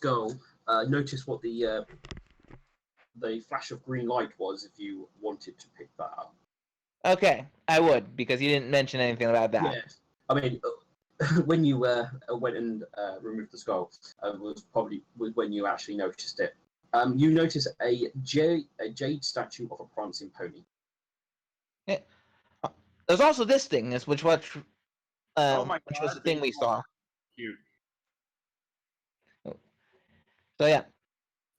skull, notice what the flash of green light was if you wanted to pick that up. Okay, I would, because you didn't mention anything about that. Yes. I mean, when you went and removed the skull, was when you actually noticed it. You notice a jade statue of a prancing pony. Yeah. There's also this thing, which was the thing we saw. Cute. So yeah.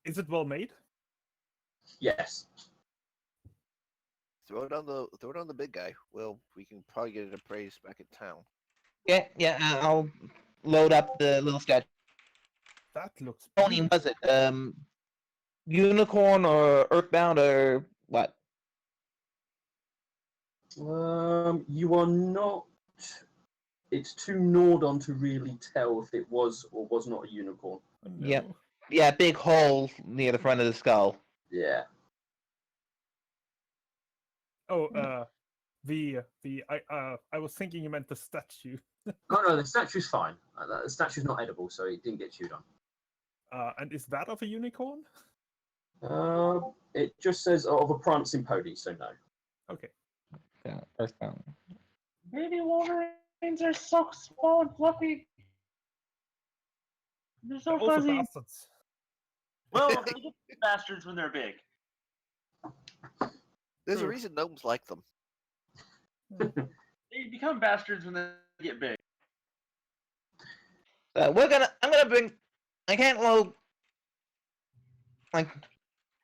Is it well made? Yes. Throw it on the big guy. Well, we can probably get it appraised back in town. Yeah, I'll load up the little statue. That looks. Pony, was it unicorn or earthbound or what? You are not. It's too gnawed on to really tell if it was or was not a unicorn. Oh, no. Yep. Yeah, big hole near the front of the skull. Yeah. Oh, I was thinking you meant the statue. No, the statue's fine. The statue's not edible, so it didn't get chewed on. And is that of a unicorn? It just says of a prancing pony, so no. Okay. Yeah, earthbound. Baby Wolverines are so small and fluffy. They're so Also fuzzy. bastards. Well, they get bastards when they're big. There's a reason gnomes like them. They become bastards when they get big. I'm gonna bring. I can't load. Like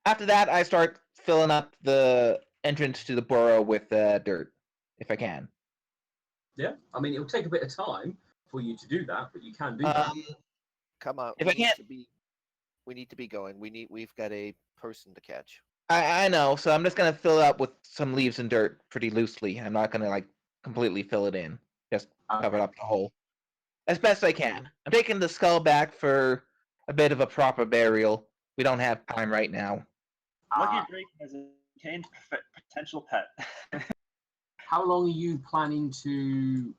after that, I start filling up the entrance to the burrow with dirt, if I can. Yeah, I mean, it'll take a bit of time for you to do that, but you can do that. Come on. If I can't, we need to be going. We've got a person to catch. I know, so I'm just gonna fill it up with some leaves and dirt pretty loosely. I'm not gonna completely fill it in. Just cover up the hole as best I can. I'm taking the skull back for a bit of a proper burial. We don't have time right now. Lucky Drake has a contained potential pet. How long are you planning to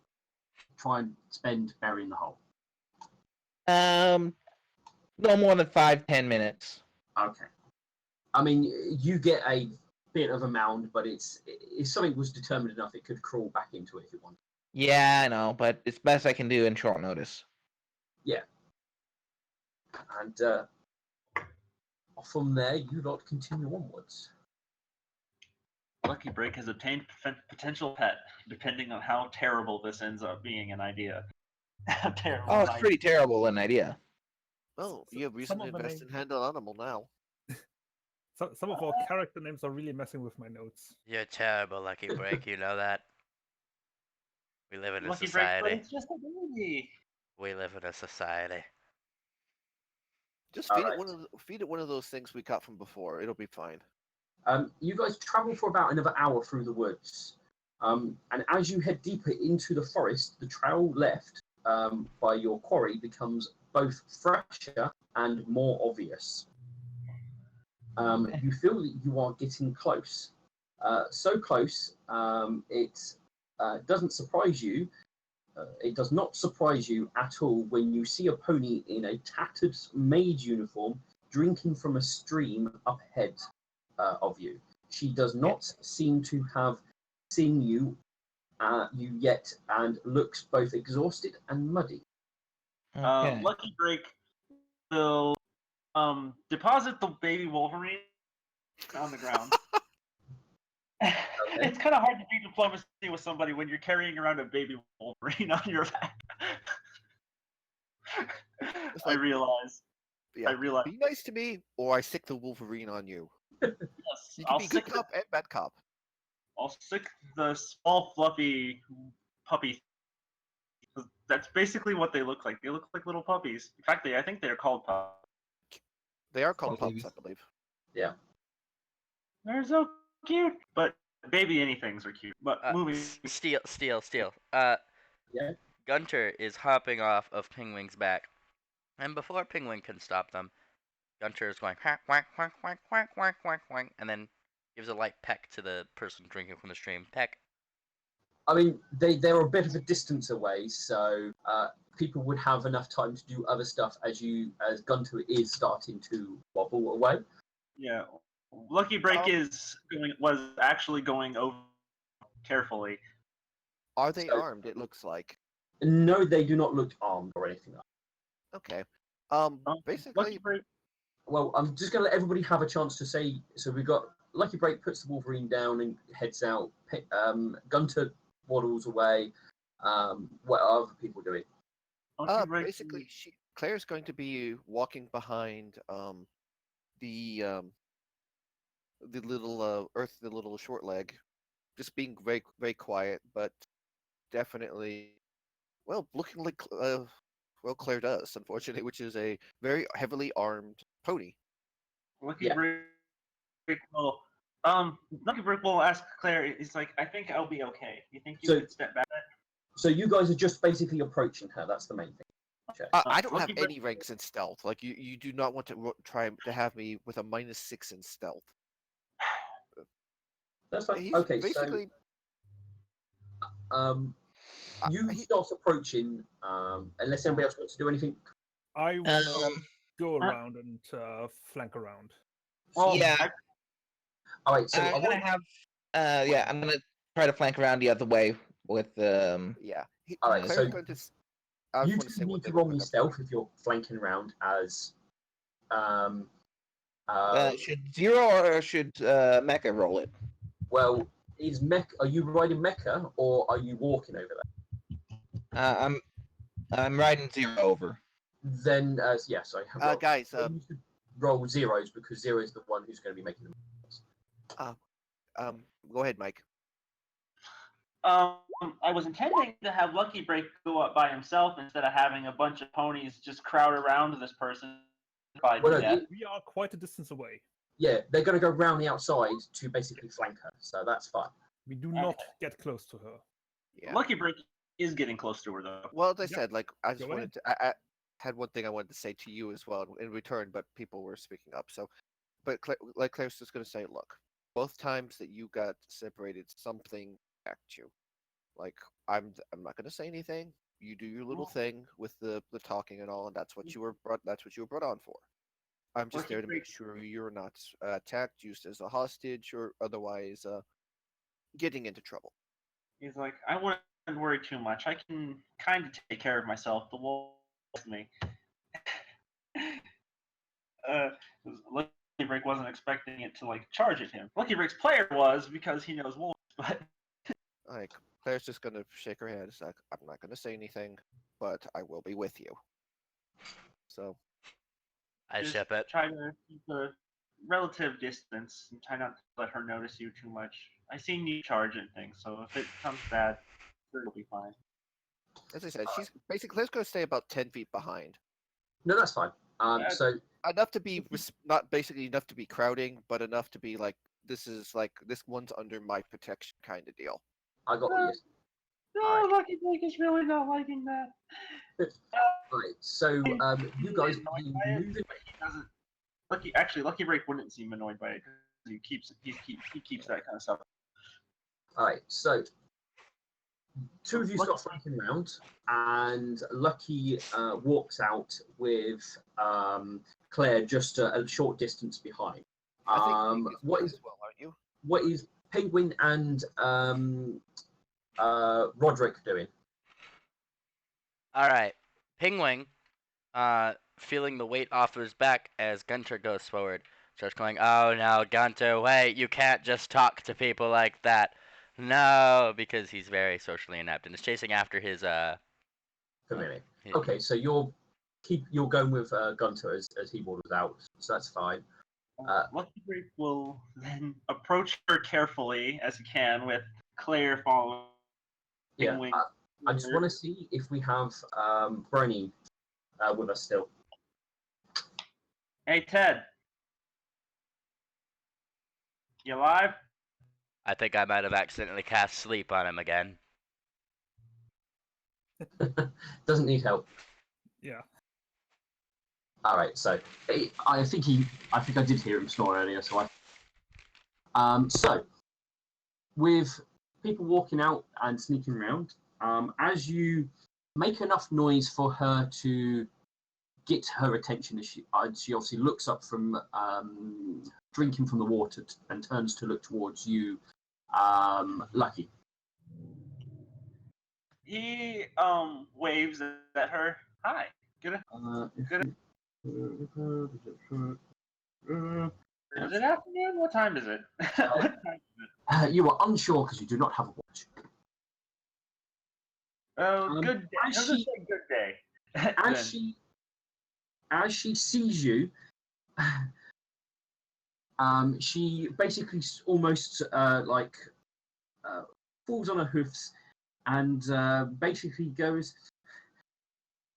try and spend burying the hole? No more than 5-10 minutes. Okay. I mean, you get a bit of a mound, but if something was determined enough, it could crawl back into it if it wanted. Yeah, I know, but it's best I can do in short notice. Yeah. And from there, you lot continue onwards. Lucky Break has obtained potential pet, depending on how terrible this ends up being an idea. Oh, it's pretty terrible an idea. Well, you have reason to invest in handle animal now. Some of our character names are really messing with my notes. You're terrible, Lucky Break. You know that. We live in a Lucky society. Break, but it's just a baby. We live in a society. Just feed it one of those things we got from before. It'll be fine. You guys travel for about another hour through the woods. And as you head deeper into the forest, the trail left by your quarry becomes both fresher and more obvious. You feel that you are getting close. So close, it doesn't surprise you. It does not surprise you at all when you see a pony in a tattered maid uniform drinking from a stream up ahead of you. She does not seem to have seen you yet and looks both exhausted and muddy. Okay. Lucky Drake will deposit the baby Wolverine on the ground. It's kind of hard to do diplomacy with somebody when you're carrying around a baby Wolverine on your back. I realize. Yeah. I realize. Be nice to me, or I stick the Wolverine on you. Yes, You can be good cop and bad cop. I'll stick the small fluffy puppy. That's basically what they look like. They look like little puppies. In fact, I think they're called pups. They are called Babies. pups, I believe. Yeah. They're so cute. But baby anythings are cute. But moving. Steal. Yeah. Gunter is hopping off of Pingwing's back. And before Pingwing can stop them, Gunter is going quack, quack, quack, quack, quack, quack, quack, quack, and then gives a light peck to the person drinking from the stream. Peck. I mean, they're a bit of a distance away, so people would have enough time to do other stuff as Gunter is starting to wobble away. Yeah. Lucky Break was actually going over carefully. Are they So- armed? It looks like. No, they do not look armed or anything like that. Okay. Lucky Basically, Break. Well, I'm just going to let everybody have a chance to say. So we've got Lucky Break puts the Wolverine down and heads out. Gunter waddles away. What are other people doing? Lucky Break. basically, Claire's going to be walking behind the little the little short leg, just being very very quiet, but definitely, well, looking like well, Claire does, unfortunately, which is a very heavily armed pony. Lucky Yeah. Break will. Lucky Break will ask Claire. He's like, I think I'll be okay. You think you So- could step back? So you guys are just basically approaching her. That's the main thing. I don't have Lucky Break- any ranks in stealth. Like you do not want to try to have me with a -6 in stealth. That's fine. He's Okay, basically. so you he- start approaching. Unless anybody else wants to do anything. I will Um, go around and flank around. Well, Yeah. All right. So I I'm gonna want, have. I'm gonna try to flank around the other way with Yeah. All right, Claire's so going to. I just you want to say two what need they to look roll me like up stealth if you're flanking around as. should Zero or should Mecha roll it? Well, is Mech? Are you riding Mecha or are you walking over there? I'm riding Zero over. Then, yeah, sorry. guys, you should roll zeros because Zero is the one who's going to be making the moves. go ahead, Mike. I was intending to have Lucky Break go up by himself instead of having a bunch of ponies just crowd around this person. By Well, no, death. We are quite a distance away. Yeah, they're going to go round the outside to basically flank her, so that's fine. We do not get close to her. Yeah. Lucky Break is getting close to her though. Well, as I Yep. said, like I just Go wanted to. I had one thing I wanted to say to you as well in return, but people were speaking up. So, but like Claire's just going to say, look, both times that you got separated, something attacked you. Like I'm not going to say anything. You do your little thing with the talking and all, and that's what you were brought. That's what you were brought on for. I'm just Lucky there to make Break- sure you're not attacked, used as a hostage, or otherwise getting into trouble. He's like, I wouldn't worry too much. I can kind of take care of myself. The wolf is me. Lucky Break wasn't expecting it to like charge at him. Lucky Break's player was because he knows wolves, but Like Claire's just gonna shake her head. It's like I'm not gonna say anything, but I will be with you. So I just ship it. try to keep a relative distance and try not to let her notice you too much. I seen you charge and things, so if it comes bad, it'll be fine. as I said, she's basically Claire's gonna stay about 10 feet behind. No, that's fine. That's- So Enough to be not basically enough to be crowding, but enough to be like this one's under my protection kind of deal. I got you. No, Alright. Lucky Break is really not liking that. Right. So you guys He's be annoyed by it, moving. but he doesn't. Lucky Break wouldn't seem annoyed by it because he keeps that kind of stuff. All right. So two of you start flanking around, and Lucky walks out with Claire just a short distance behind. I think Pink is What with is as well, aren't you? what is Penguin and Roderick doing? All right, Penguin, feeling the weight off his back as Gunter goes forward, starts going, "Oh no, Gunter, wait! You can't just talk to people like that." No, because he's very socially inept and is chasing after his For a minute. his- Okay, so you're going with Gunter as he wanders out, so that's fine. Lucky Break will then approach her carefully as he can, with Claire following. Yeah. Penguin. I just want to see if we have Bernie with us still. Hey Ted, you alive? I think I might have accidentally cast sleep on him again. Doesn't need help. Yeah. All right, so I think I did hear him snore earlier. So so with people walking out and sneaking around. As you make enough noise for her to get her attention, as she obviously looks up from drinking from the water and turns to look towards you, Lucky. He waves at her. Hi. Good. Good. Is it afternoon? What time is it? What time is it? You are unsure because you do not have a watch. Oh, good day. as I'll she- just say good day. As she sees you, she basically almost falls on her hoofs and basically goes,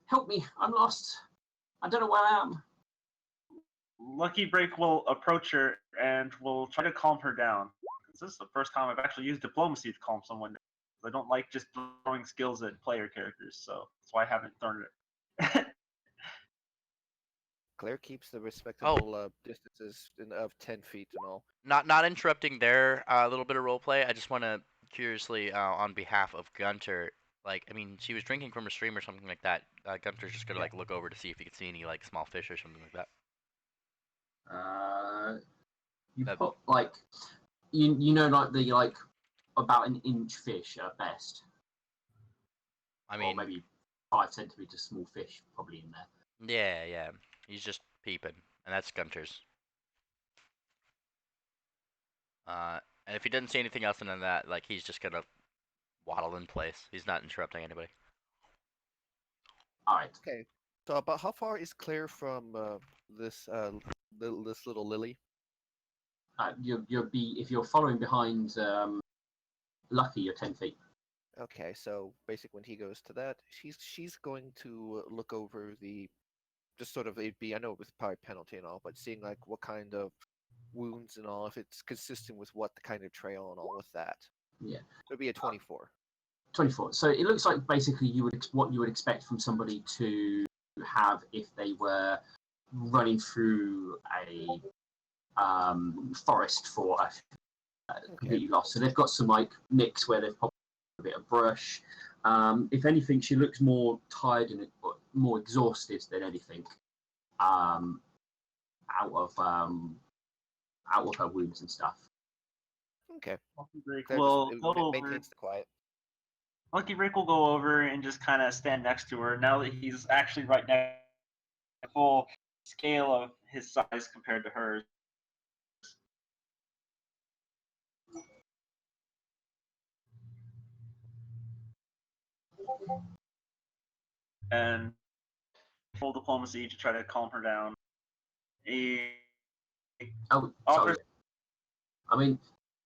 "Help me! I'm lost. I don't know where I am." Lucky Break will approach her and will try to calm her down. This is the first time I've actually used diplomacy to calm someone. I don't like just throwing skills at player characters, so that's why I haven't thrown it. Claire keeps the respectable distances of 10 feet and all. Not interrupting their little bit of roleplay. I just want to curiously, on behalf of Gunter, like, I mean, she was drinking from a stream or something like that. Gunter's just gonna like look over to see if he can see any like small fish or something like that. You That- put like you know like the like about an inch fish at best, I or mean, maybe 5 centimeters small fish probably in there. yeah. He's just peeping, and that's Gunter's. And if he doesn't see anything else than that, like, he's just gonna waddle in place. He's not interrupting anybody. All right. Okay. So about how far is Claire from this this little lily? You'll be if you're following behind Lucky, you're 10 feet. Okay, so basically when he goes to that, she's going to look over the just sort of it'd be I know with probably penalty and all, but seeing like what kind of wounds and all, if it's consistent with what the kind of trail and all with that. Yeah. It'd be a 24. 24. So it looks like basically what you would expect from somebody to have if they were running through a forest for a completely lost. So they've got some like nicks where they've popped a bit of brush. If anything, she looks more tired and more exhausted than anything. Out of her wounds and stuff. Okay. Lucky Break Claire will just go over. maintains the quiet. Lucky Break will go over and just kind of stand next to her. Now that he's actually right next, to the full scale of his size compared to hers. And full diplomacy to try to calm her down. He Oh, offers. sorry. I mean,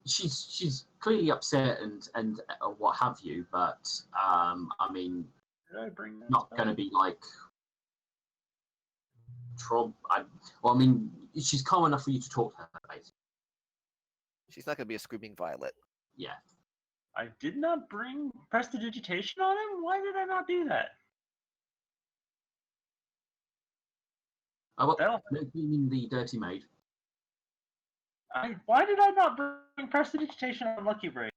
she's clearly upset and what have you, but I mean, Did I bring that not spell? going to be like I mean, she's calm enough for you to talk to her, basically. She's not gonna be a screaming violet. Yeah. I did not bring prestidigitation on him? Why did I not do that? Oh, That'll- no, you mean the dirty maid? Why did I not bring prestidigitation on Lucky Break?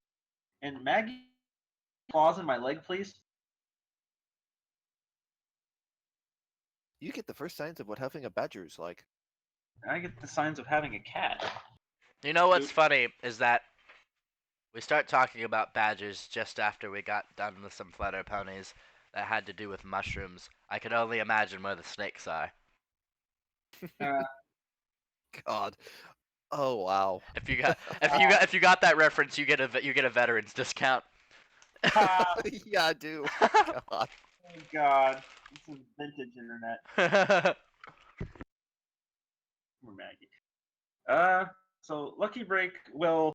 And Maggie, claws in my leg, please. You get the first signs of what having a badger is like. I get the signs of having a cat. You know what's funny is that we start talking about badgers just after we got done with some flutter ponies that had to do with mushrooms. I can only imagine where the snakes are. God. Oh wow. If you got that reference, you get a veterans discount. Yeah, I do. God. Oh God, this is vintage internet. Poor Maggie. So Lucky Break will.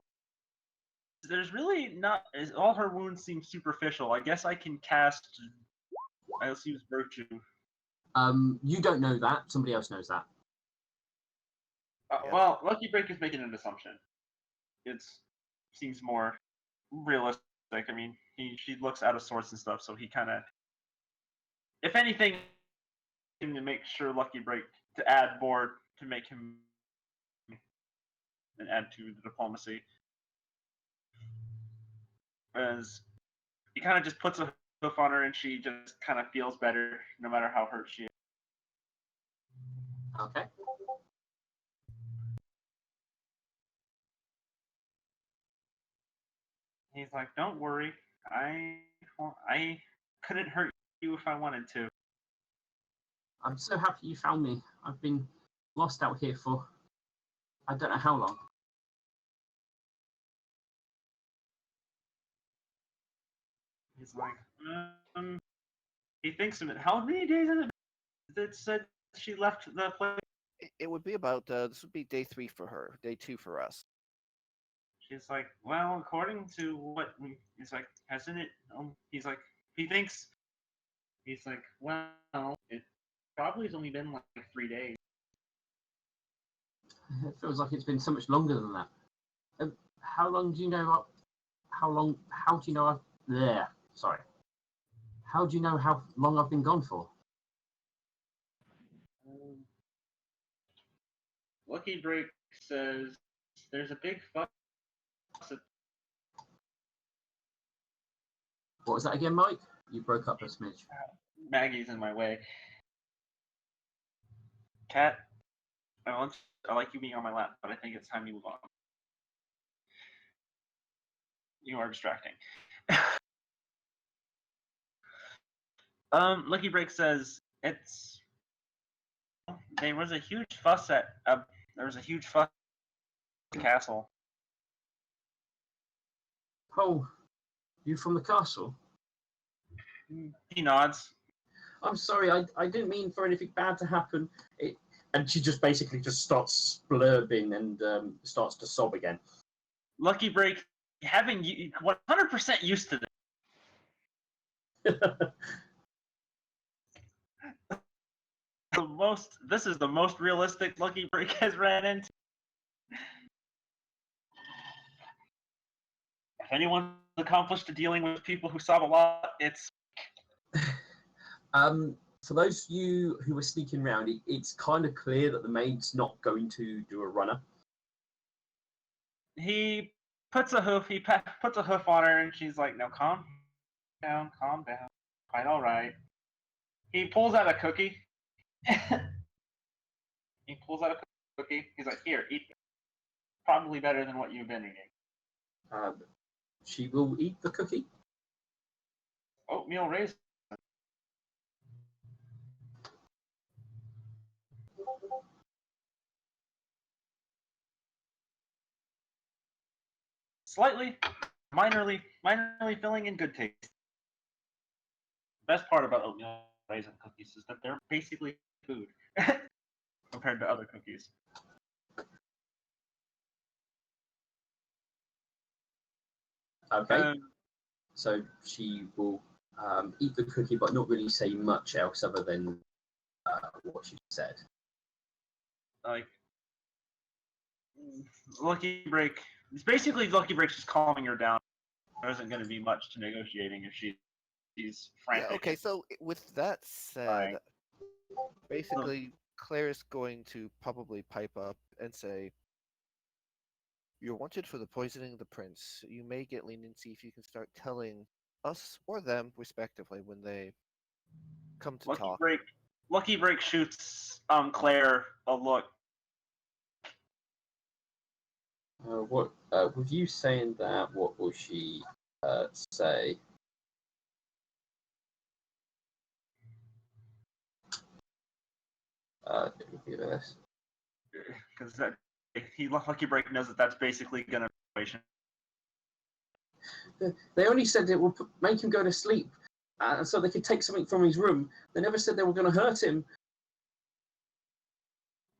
There's really not. All her wounds seem superficial. I guess I can cast. I'll use Virtue. You don't know that. Somebody else knows that. Yeah. Well, Lucky Break is making an assumption. It seems more realistic. I mean, she looks out of sorts and stuff, so he kind of, if anything, to make sure Lucky Break to add more to make him and add to the diplomacy. As he kind of just puts a hoof on her, and she just kind of feels better, no matter how hurt she is. Okay. He's like, "Don't worry, I couldn't hurt you if I wanted to." I'm so happy you found me. I've been lost out here for I don't know how long. He's like, he thinks of it. How many days has it been that said she left the place? It would be about this would be day 3 for her, day 2 for us. She's like, well, according to what he's like, hasn't it? He's like, he thinks. He's like, well, it probably has only been like 3 days. It feels like it's been so much longer than that. How long do you know? How do you know I've there? Sorry. How do you know how long I've been gone for? Lucky Break says there's a big fuss. What was that again, Mike? You broke up a smidge. Maggie's in my way. Cat, I like you being on my lap, but I think it's time you move on. You are distracting. Lucky Break says there was a huge fuss at the castle. Oh, you from the castle? He nods. I'm sorry, I didn't mean for anything bad to happen. And she just basically just starts blurbing and starts to sob again. Lucky Break having 100% used to this. This is the most realistic Lucky Break has ran into. If anyone's accomplished at dealing with people who sob a lot, it's For those of you who were sneaking around, it's kind of clear that the maid's not going to do a runner. he puts a hoof on her, and she's like, "No, calm down, quite all right." He pulls out a cookie. He's like, "Here, eat this. Probably better than what you've been eating." She will eat the cookie. Oatmeal raisin. Slightly, minorly filling in good taste. Best part about oatmeal raisin cookies is that they're basically food compared to other cookies. Okay. So she will eat the cookie, but not really say much else other than what she said. Like Lucky Break. It's basically Lucky Break's just calming her down. There isn't going to be much to negotiating if she's frantic. Yeah, okay, so with that said, basically Claire is going to probably pipe up and say, "You're wanted for the poisoning of the prince. You may get leniency if you can start telling us or them, respectively, when they come to talk." Lucky Break shoots Claire a look. What with you saying that? What will she say? It would be this. Because Lucky Break knows that that's basically gonna be. They only said it would make him go to sleep, so they could take something from his room. They never said they were going to hurt him.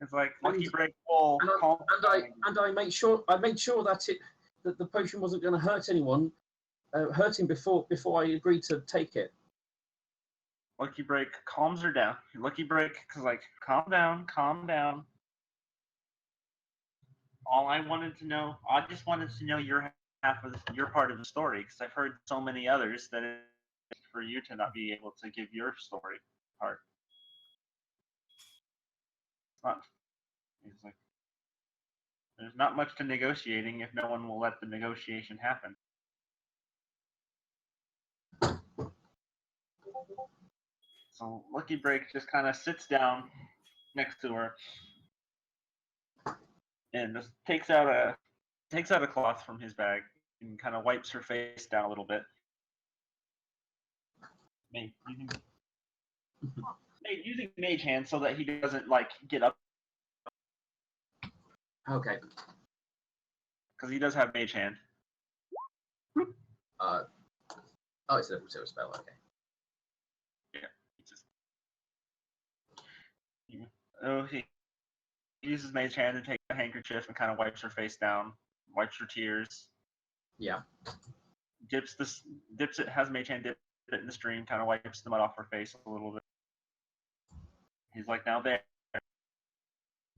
It's like Lucky Break will calm. I made sure that the potion wasn't going to hurt anyone, hurt him before I agreed to take it. Lucky Break calms her down. Lucky Break is like, calm down. I just wanted to know your your part of the story, because I've heard so many others that it's for you to not be able to give your story part. He's like, there's not much to negotiating if no one will let the negotiation happen. So Lucky Break just kind of sits down next to her and just takes out a cloth from his bag and kind of wipes her face down a little bit. Using Mage Hand so that he doesn't like get up Okay. because he does have Mage Hand. It's a level 0 spell. Okay. He uses Mage Hand and takes a handkerchief and kind of wipes her face down, wipes her tears. Yeah. Dips it, has Mage Hand dip it in the stream, kind of wipes the mud off her face a little bit. He's like, now there.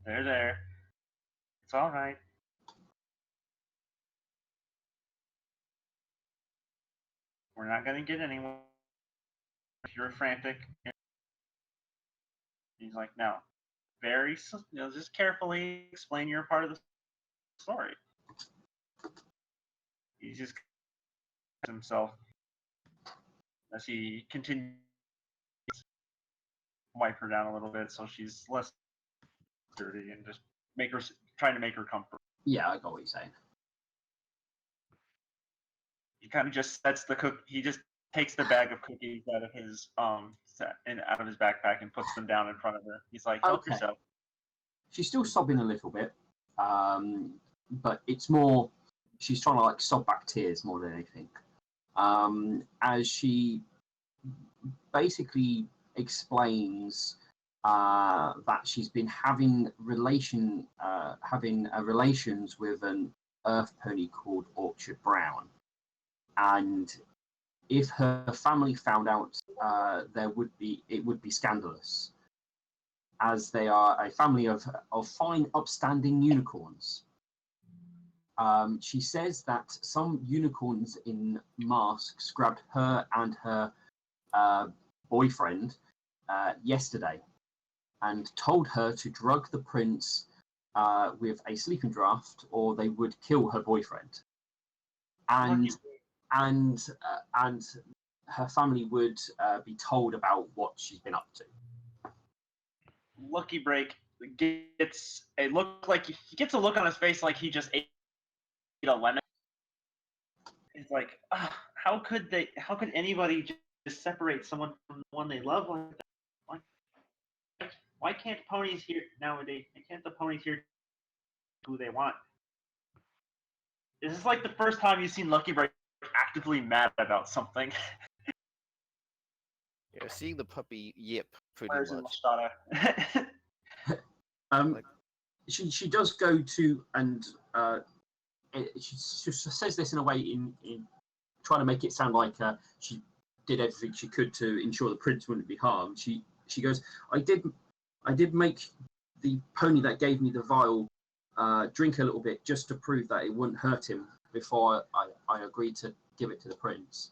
It's all right. We're not gonna get anyone. If you're frantic. He's like, now, just carefully explain your part of the story. He just himself as he continues to wipe her down a little bit so she's less dirty and just trying to make her comfortable. Yeah, I got what you're saying. He kind of just sets he just takes the bag of cookies out of his out of his backpack and puts them down in front of her. He's like, help yourself. She's still sobbing a little bit, but it's more she's trying to like sob back tears more than anything. As she basically explains that she's been having relations with an earth pony called Orchard Brown, and if her family found out, it would be scandalous, as they are a family of fine, upstanding unicorns. She says that some unicorns in masks grabbed her and her boyfriend yesterday and told her to drug the prince with a sleeping draft, or they would kill her boyfriend. And her family would be told about what she's been up to. Lucky Break gets a look like he gets a look on his face like he just ate a lemon. It's like, how could anybody just separate someone from the one they love like that? Why can't ponies here nowadays? Why can't the ponies here who they want? This is like the first time you've seen Lucky Break actively mad about something. Yeah, seeing the puppy yip pretty Where's much. She does go to, and she says this in a way in trying to make it sound like she did everything she could to ensure the prince wouldn't be harmed. She goes, I did make the pony that gave me the vial drink a little bit just to prove that it wouldn't hurt him before I agreed to give it to the prince.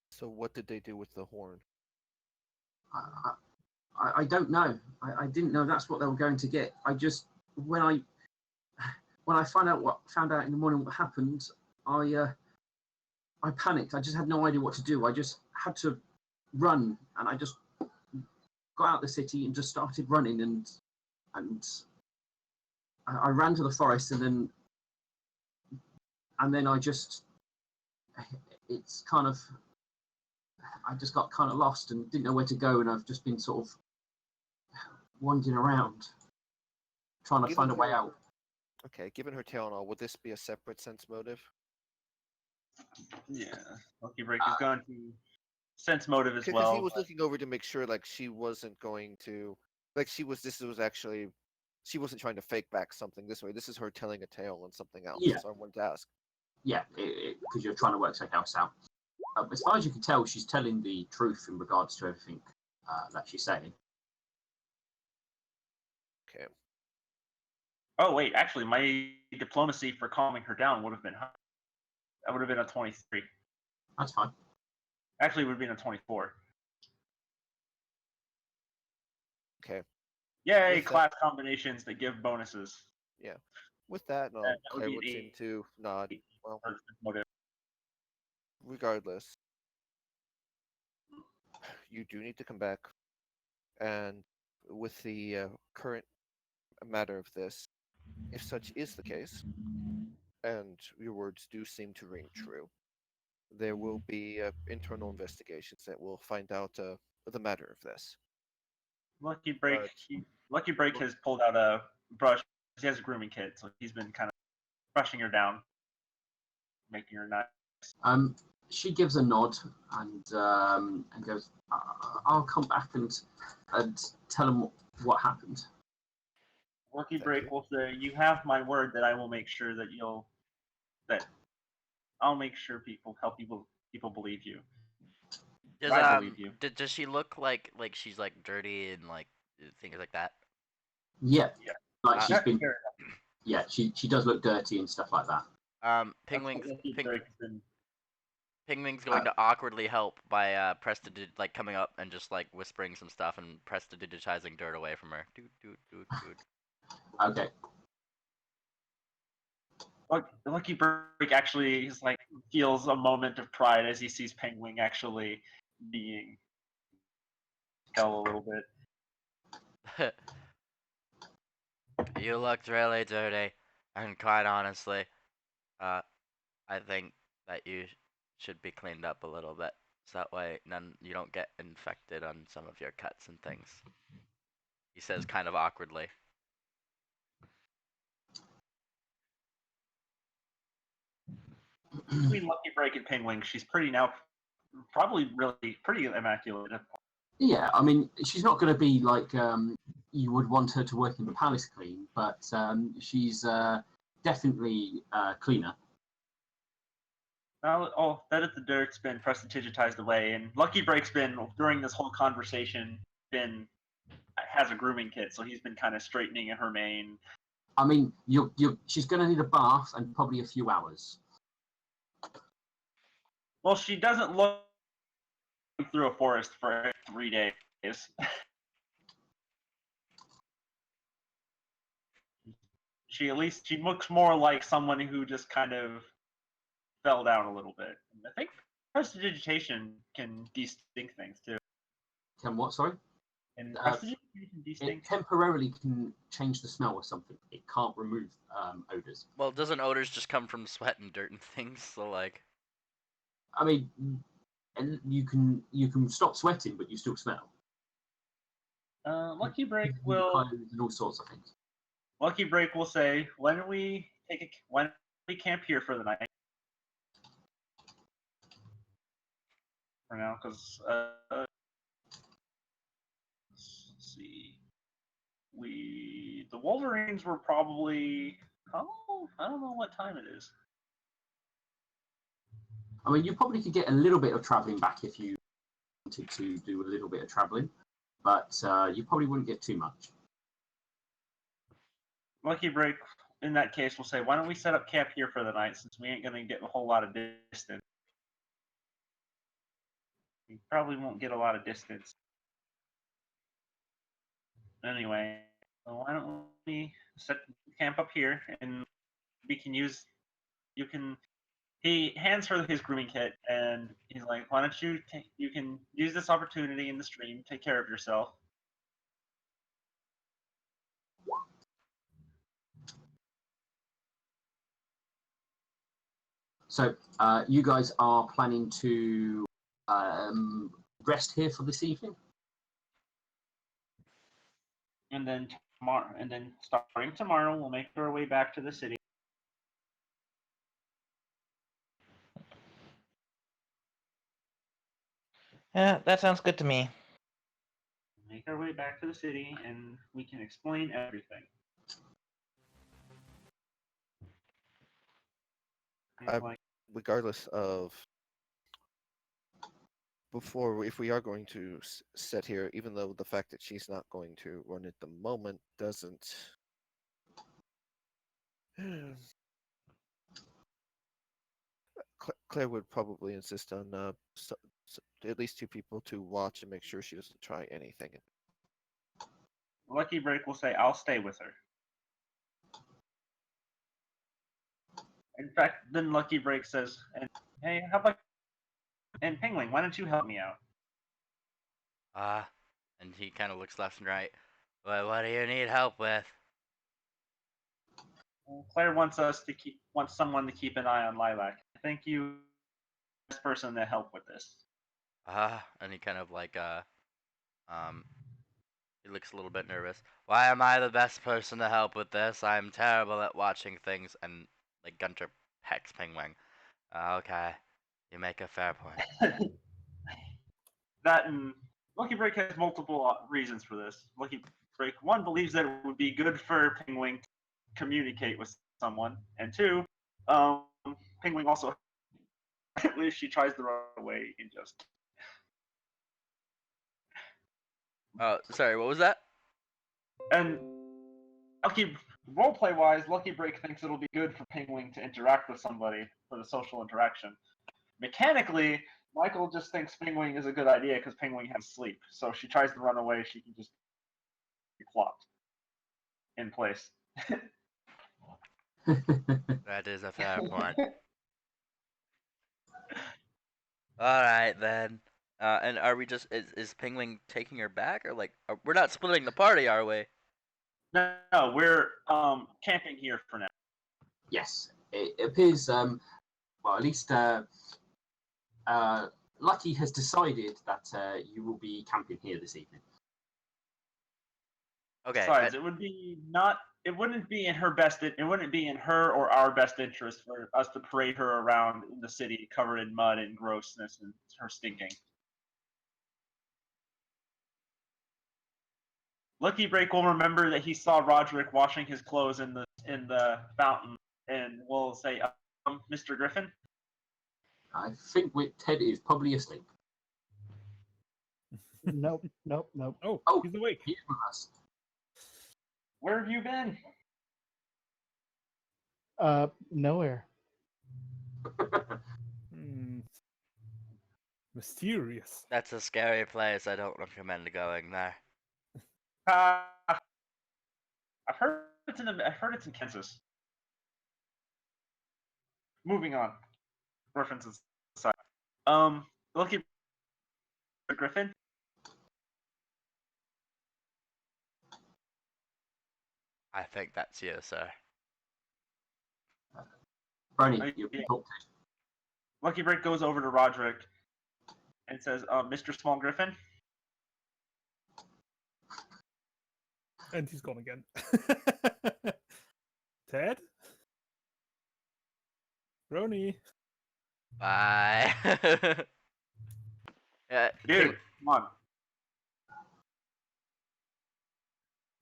So what did they do with the horn? I don't know. I didn't know that's what they were going to get. I just when I found out in the morning what happened, I panicked. I just had no idea what to do. I just had to run, and I just got out the city and just started running, and I ran to the forest, and then I just I just got kind of lost and didn't know where to go, and I've just been sort of wandering around trying to find a way out. Okay, given her tail and all, would this be a separate sense motive? Yeah, Lucky Break is going to sense motive as well. Because he was looking over to make sure, like, she wasn't going to, like, she wasn't trying to fake back something this way. This is her telling a tale on something else. Yeah. So I wanted to ask. Yeah, because you're trying to work something else out. As far as you can tell, she's telling the truth in regards to everything that she's saying. Okay. Oh wait, actually, my diplomacy for calming her down would have been high. That would have been a 23. That's fine. Actually, it would have been a 24. Okay. Yay, With that- class combinations that give bonuses. Yeah. With that, no, That would Claire be would an seem 8. to nod. Well, Or motive. regardless, you do need to come back, and with the current matter of this, if such is the case, and your words do seem to ring true, there will be internal investigations that will find out the matter of this. Lucky Break. But- Lucky Break has pulled out a brush. He has a grooming kit, so he's been kind of brushing her down, making her nice. She gives a nod and goes, "I'll come back and tell him what happened." Lucky Thank Break you. will say, "You have my word that I will make sure that I'll make sure people believe you. Does I believe you." does she look like she's like dirty and like things like that? Yeah, Yeah. like she's That's been. fair Yeah, she does look dirty and stuff like that. enough. Pingwing's Lucky Break's been Pingwing's going to awkwardly help by like coming up and just like whispering some stuff and prestidigitizing dirt away from her. Dude. Okay. Lucky Break actually is like feels a moment of pride as he sees Penguin actually being hell a little bit. You looked really dirty, and quite honestly, I think that you should be cleaned up a little bit, so that way you don't get infected on some of your cuts and things. He says kind of awkwardly. Between Lucky Break and Penguin, she's probably really pretty immaculate. Yeah, I mean, she's not going to be like you would want her to work in the palace clean, but she's definitely cleaner. Now, that the dirt's been prestidigitized away, and Lucky Break's been during this whole conversation has a grooming kit, so he's been kind of straightening her mane. I mean, she's going to need a bath and probably a few hours. Well, she doesn't look through a forest for 3 days. She looks more like someone who just kind of fell down a little bit. I think prestidigitation can de-stink things too. Can what? Sorry. And Uh, prestidigitation de-stink. It temporarily can change the smell or something. It can't remove odors. Well, doesn't odors just come from sweat and dirt and things? So like, I mean, and you can stop sweating, but you still smell. Lucky Break You can will clothes and all sorts of things. Lucky Break will say, when we camp here for the night? For now, because let's see, the Wolverines were probably I don't know what time it is. I mean, you probably could get a little bit of travelling back if you wanted to do a little bit of travelling, but you probably wouldn't get too much. Lucky Break, in that case, will say, why don't we set up camp here for the night since we ain't going to get a whole lot of distance. We probably won't get a lot of distance. Anyway, so why don't we set camp up here and we can use, he hands her his grooming kit and he's like, why don't you can use this opportunity in the stream, take care of yourself. So you guys are planning to rest here for this evening? And then starting tomorrow, we'll make our way back to the city. Yeah, that sounds good to me. Make our way back to the city, and we can explain everything. Regardless of if we are going to set here, even though the fact that she's not going to run at the moment doesn't. Claire would probably insist on at least 2 people to watch and make sure she doesn't try anything. Lucky Break will say, I'll stay with her. In fact, then Lucky Break says, "Hey, how about and Pingling? Why don't you help me out?" And he kind of looks left and right. What do you need help with? Claire wants someone to keep an eye on Lilac. I think you the best person to help with this. And he kind of like he looks a little bit nervous. Why am I the best person to help with this? I'm terrible at watching things. And like Gunter pecks Pingwing. Okay, you make a fair point. That and Lucky Break has multiple reasons for this. Lucky Break, one, believes that it would be good for Pingwing to communicate with someone, and two, Pingwing also, if she tries to run away, and just Oh, sorry, what was that? and roleplay wise, Lucky Break thinks it'll be good for Pingwing to interact with somebody for the social interaction. Mechanically, Michael just thinks Pingwing is a good idea because Pingwing has sleep. So if she tries to run away, she can just be plopped in place. That is a fair point. Alright then. And are we just is Pingwing taking her back or like we're not splitting the party, are we? No, we're camping here for now. Yes, it appears. Well, at least Lucky has decided that you will be camping here this evening. Okay. Besides, it wouldn't be in her it wouldn't be in her or our best interest for us to parade her around in the city covered in mud and grossness and her stinking. Lucky Break will remember that he saw Roderick washing his clothes in the fountain, and will say, "Mr. Griffin." I think Ted is probably asleep. Nope. Oh, he's awake. He's with us. Where have you been? Nowhere. Mysterious. That's a scary place. I don't recommend going there. I've heard it's in Kansas. Moving on. References aside. Lucky Griffin. I think that's you, sir. Brony, you can talk to. Lucky Break goes over to Roderick and says, "Mr. Small Griffin." And he's gone again. Ted? Roni? Bye. Dude, come on.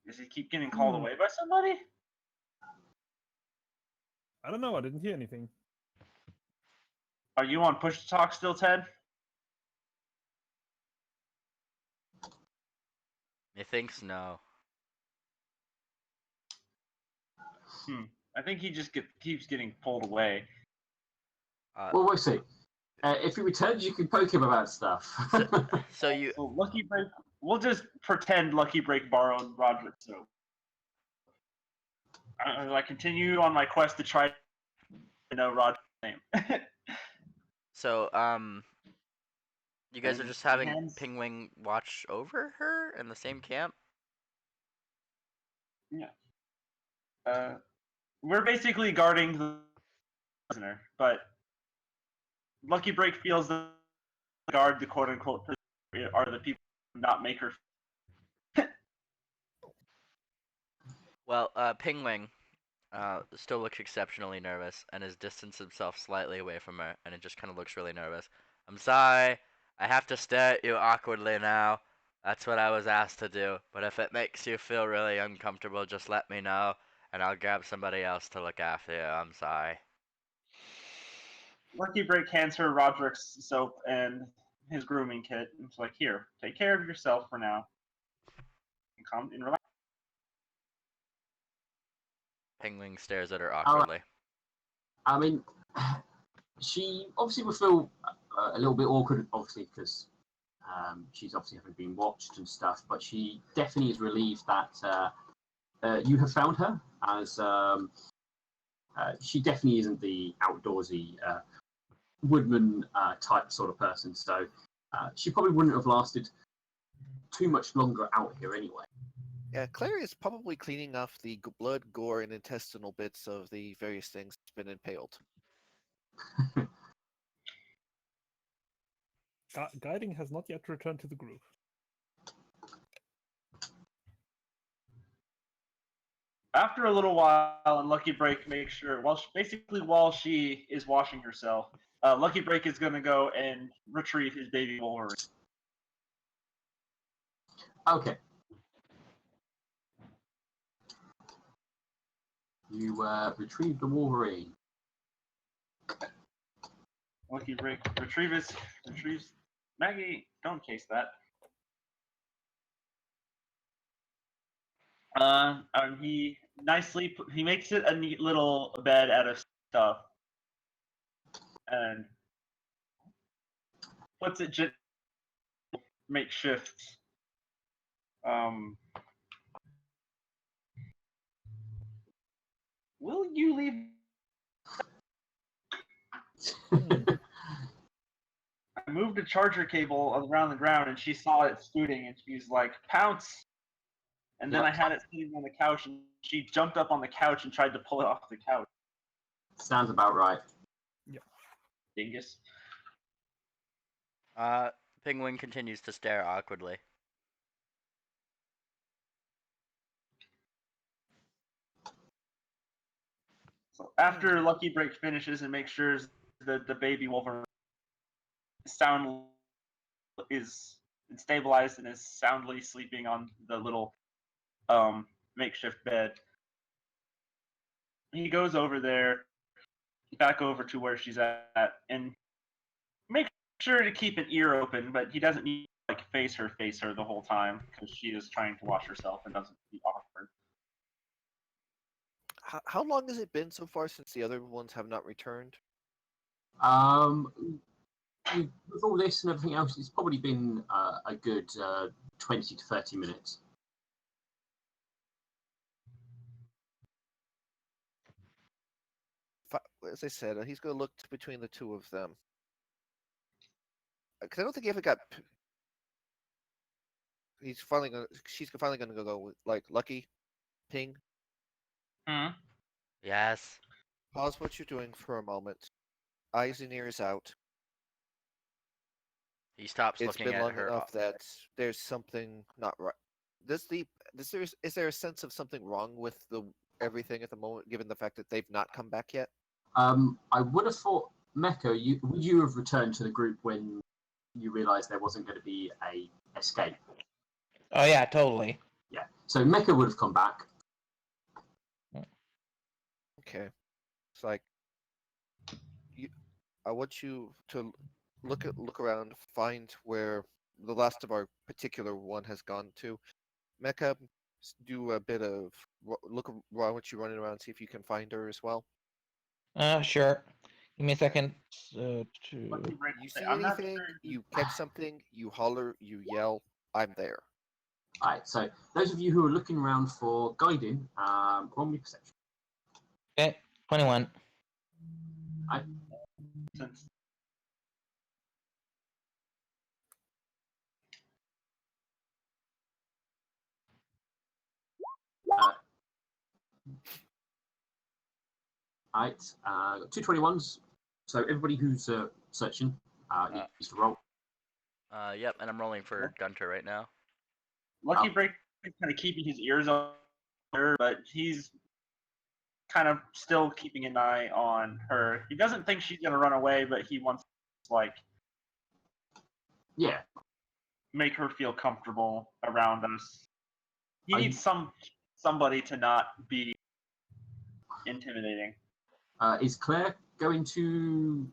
Does he keep getting called away by somebody? I don't know. I didn't hear anything. Are you on push to talk still, Ted? Methinks no. I think he just keeps getting pulled away. Well, we'll see. If he returns, you can poke him about stuff. So you So Lucky Break, we'll just pretend Lucky Break borrowed Roderick's soap. I continue on my quest to try to know Roderick's name. So you guys are And just having hands- Pingwing watch over her in the same camp? Yeah. We're basically guarding the prisoner, but Lucky Break feels the guard the quote unquote prisoner are the people who not make her. Well, Pingwing still looks exceptionally nervous and has distanced himself slightly away from her, and it just kind of looks really nervous. I'm sorry, I have to stare at you awkwardly now. That's what I was asked to do. But if it makes you feel really uncomfortable, just let me know, and I'll grab somebody else to look after you. I'm sorry. Lucky Break hands her Roderick's soap and his grooming kit. And it's like, here, take care of yourself for now. And come and relax. Pingwing stares at her awkwardly. I mean, she obviously would feel a little bit awkward, obviously, because she's obviously having been watched and stuff, but she definitely is relieved that you have found her, as She definitely isn't the outdoorsy woodman type sort of person, so she probably wouldn't have lasted too much longer out here anyway. Yeah, Claire is probably cleaning off the blood, gore, and intestinal bits of the various things that's been impaled. Guiding has not yet returned to the group. After a little while, and Lucky Break makes sure, while she is washing herself, Lucky Break is going to go and retrieve his baby Wolverine. Okay. You retrieve the Wolverine. Lucky Break retrieves. Maggie, don't case that. He nicely he makes it a neat little bed out of stuff, and puts it makeshift. Will you leave? I moved a charger cable around the ground, and she saw it scooting, and she's like, "Pounce!" And then I had it sitting on the couch, and she jumped up on the couch and tried to pull it off the couch. Sounds about right. Dingus. Penguin continues to stare awkwardly. So after Lucky Break finishes and makes sure that the baby Wolverine sound is stabilized and is soundly sleeping on the little makeshift bed, he goes over there, back over to where she's at, and make sure to keep an ear open, but he doesn't need to face her the whole time because she is trying to wash herself and doesn't be awkward. How long has it been so far since the other ones have not returned? With all this and everything else, it's probably been a good 20 to 30 minutes. As I said, he's going to look between the two of them. Because I don't think he ever got. She's finally going to go with Lucky, Ping. Yes. Pause what you're doing for a moment. Eyes and ears out. He stops It's looking been at long her. enough that there's something not right. Is there a sense of something wrong with everything at the moment, given the fact that they've not come back yet? I would have thought, Mecha, would you have returned to the group when you realised there wasn't going to be a escape? Oh yeah, totally. Yeah. So Mecha would have come back. Okay. It's like I want you to look around, find where the last of our particular one has gone to. Mecha, do a bit of look around. What you running around, see if you can find her as well. Sure. Give me a second. You see anything? You catch something? You holler? You yell? I'm there. All right. So those of you who are looking around for guiding, roll me perception. Okay, 21. Alright, got two 21s. So everybody who's searching needs to roll. Yep, and I'm rolling for Gunter right now. Lucky Break is kind of keeping his ears on her, but he's kind of still keeping an eye on her. He doesn't think she's gonna run away, but he wants to, make her feel comfortable around us. He needs somebody to not be intimidating. Is Claire going to?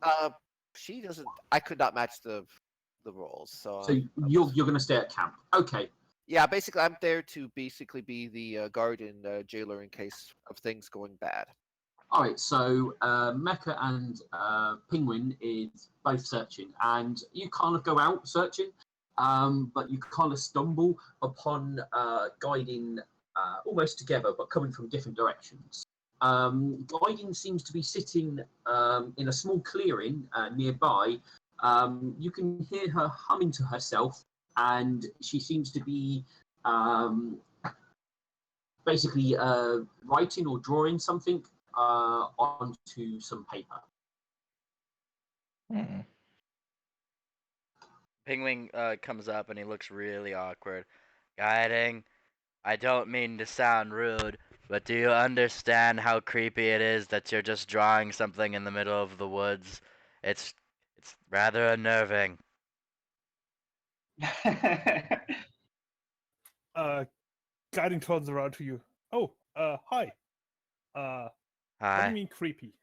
She doesn't. I could not match the rolls, so. So you're going to stay at camp? Okay. Yeah, basically, I'm there to basically be the guard and jailer in case of things going bad. All right. So Mecha and Penguin is both searching, and you kind of go out searching, but you kind of stumble upon guiding almost together, but coming from different directions. Guiding seems to be sitting in a small clearing nearby. You can hear her humming to herself, and she seems to be basically writing or drawing something onto some paper. Hmm. Pingwing comes up and he looks really awkward. Guiding, I don't mean to sound rude, but do you understand how creepy it is that you're just drawing something in the middle of the woods? It's rather unnerving. Guiding turns around to you. Oh, hi. What do you Hi. mean creepy?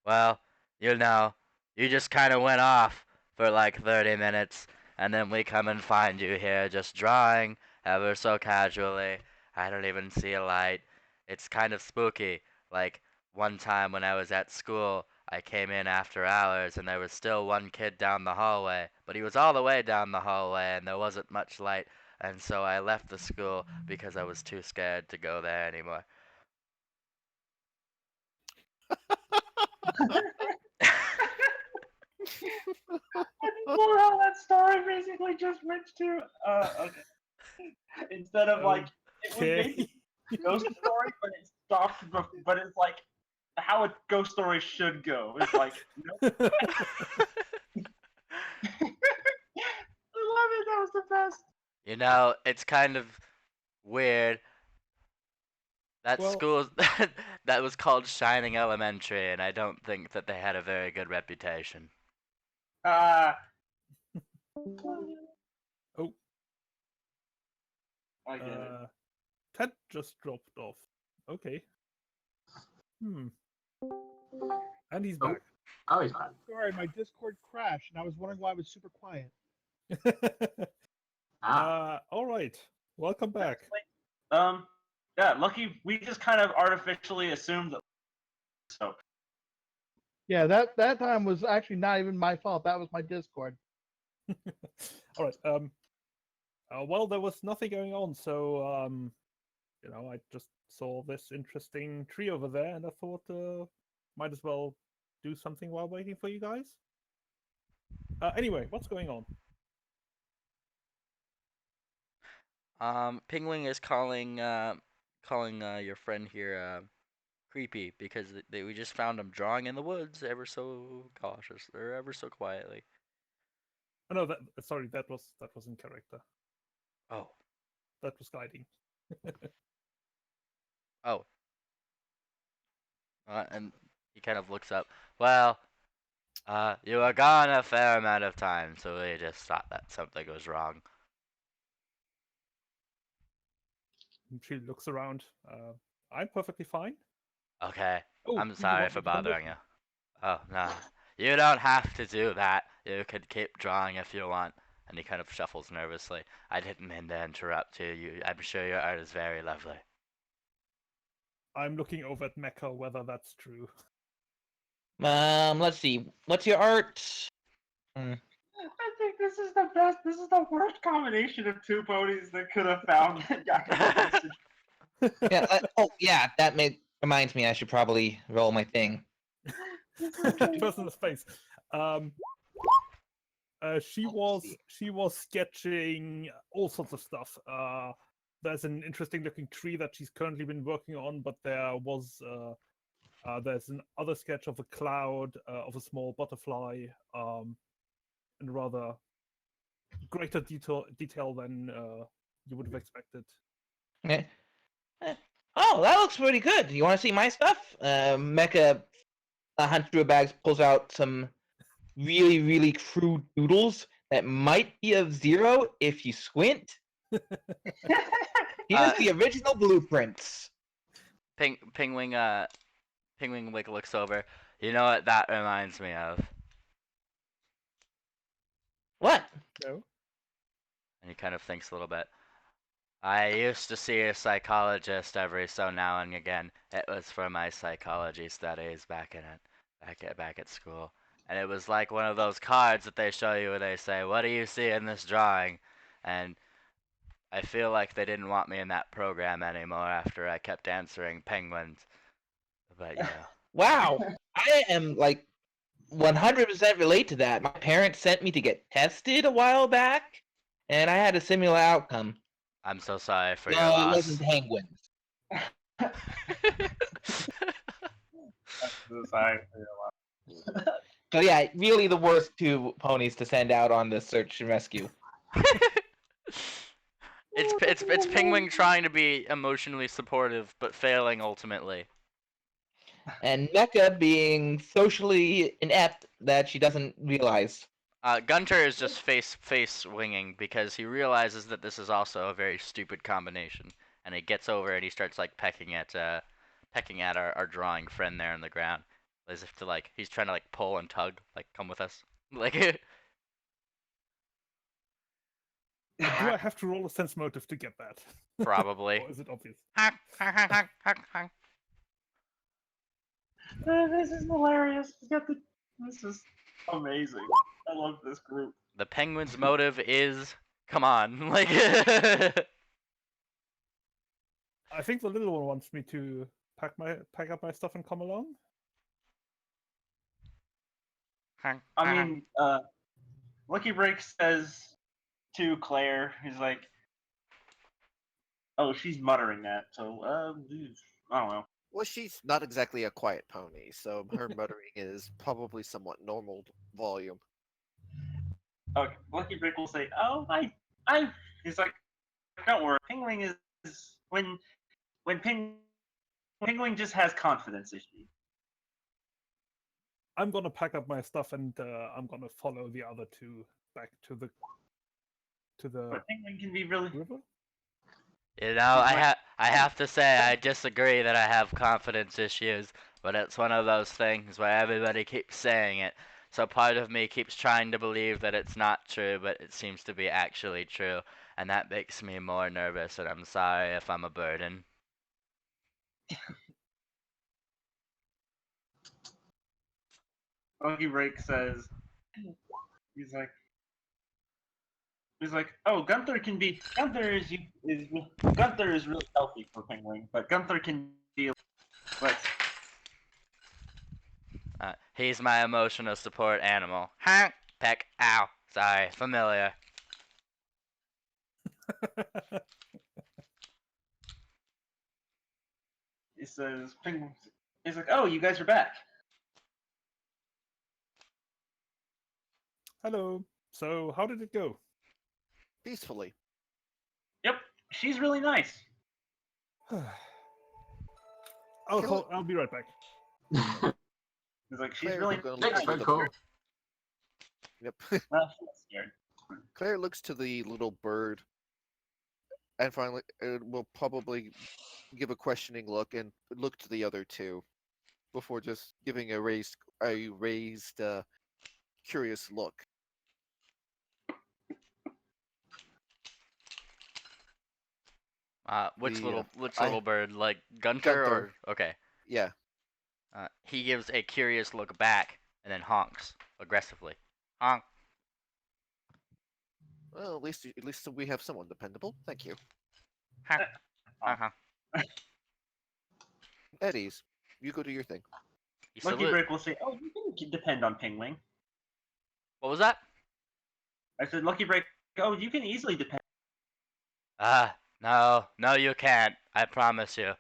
Well, you know, you just kind of went off for like 30 minutes, and then we come and find you here just drawing ever so casually. I don't even see a light. It's kind of spooky. Like, one time when I was at school, I came in after hours, and there was still one kid down the hallway, but he was all the way down the hallway, and there wasn't much light, and so I left the school because I was too scared to go there anymore. I love how that story basically just went to okay. Instead of like it was Okay. basically a ghost story, but it stopped. But it's like how a ghost story should go. It's like nope. I love it. That was the best. You know, it's kind of weird. That Well- school that was called Shining Elementary, and I don't think that they had a very good reputation. Oh. Oh. I get it. Ted just dropped off. Okay. And he's Oh. back. Oh, he's back. Sorry, my Discord crashed, and I was wondering why I was super quiet. All right. Welcome back. Yeah, lucky we just kind of artificially assumed that. So Yeah, that time was actually not even my fault. That was my Discord. All right. Well, there was nothing going on, so I just saw this interesting tree over there, and I thought might as well do something while waiting for you guys. Anyway, what's going on? Pingwing is calling your friend here creepy because we just found him drawing in the woods ever so cautious or ever so quietly. Oh, no, sorry, that was in character. Oh. That was guiding. Oh. And he kind of looks up. Well, you were gone a fair amount of time, so we just thought that something was wrong. She looks around. I'm perfectly fine. Okay. Oh, I'm you sorry want for me to come with bothering you. Oh, no. You don't have to do that. You could keep drawing if you want. And he kind of shuffles nervously. I didn't mean to interrupt you. I'm sure your art is very lovely. I'm looking over at Mecca whether that's true. Let's see. What's your art? I think this is the best. This is the worst combination of two ponies that could have found Yakuza. Yeah. Oh, yeah. That reminds me. I should probably roll my thing. Personal space. She was sketching all sorts of stuff. There's an interesting looking tree that she's currently been working on, but there's another sketch of a cloud, of a small butterfly, and rather greater detail than you would have expected. Okay. Oh, that looks pretty good. You want to see my stuff? Mecha hunts through her bags, pulls out some really, really crude doodles that might be of Zero if you squint. Here's the original blueprints. Pingwing like looks over. You know what that reminds me of? What? No. And he kind of thinks a little bit. I used to see a psychologist every so now and again. It was for my psychology studies back at school. And it was like one of those cards that they show you where they say, "What do you see in this drawing?" And I feel like they didn't want me in that program anymore after I kept answering penguins. about you. Wow, I am like 100% relate to that. My parents sent me to get tested a while back, and I had a similar outcome. I'm so sorry for your No, it loss. wasn't penguins. Sorry. So yeah, really the worst two ponies to send out on this search and rescue. It's Pingwing trying to be emotionally supportive but failing ultimately. And Mecha being socially inept that she doesn't realize. Gunter is just face winging because he realizes that this is also a very stupid combination, and he gets over and he starts like pecking at our drawing friend there on the ground, as if to like he's trying to like pull and tug, like come with us, like. Do I have to roll a sense motive to get that? Probably. Or is it obvious? This is hilarious. This is amazing. I love this group. The penguin's motive is, come on, like. I think the little one wants me to pack up my stuff and come along. I mean, Lucky Break says to Claire, he's like, "Oh, she's muttering that." So, I don't know. Well, she's not exactly a quiet pony, so her muttering is probably somewhat normal volume. Okay, Lucky Break will say, "Oh, He's like, "Don't worry. Pingwing is when Pingwing just has confidence issues." I'm gonna pack up my stuff and I'm gonna follow the other two back to the But Pingwing can be really. river. You know, I have to say I disagree that I have confidence issues, but it's one of those things where everybody keeps saying it. So part of me keeps trying to believe that it's not true, but it seems to be actually true, and that makes me more nervous, and I'm sorry if I'm a burden. Lucky Break says, he's like, "Oh, Gunther is really healthy for Pingwing, but Gunther can be like." He's my emotional support animal. Honk, peck, ow. Sorry, familiar. He says, Pingwing. He's like, "Oh, you guys are back." Hello. So how did it go? Peacefully. Yep, she's really nice. I'll be right back. He's like, "She's Claire, really we're gonna nice." look Very to the cool. bird. Yep. Well, she's scared. Claire looks to the little bird, and finally will probably give a questioning look and look to the other two, before just giving a raised, curious look. Which The, little bird? Like Gunter, Gunther. or okay? Yeah. He gives a curious look back and then honks aggressively. Honk. Well, at least we have someone dependable. Thank you. Honk. Uh-huh. Eddies, you go do your thing. He Lucky salute. Break will say, "Oh, you can depend on Pingwing." What was that? I said, "Lucky Break, oh, you can easily depend." No, you can't. I promise you.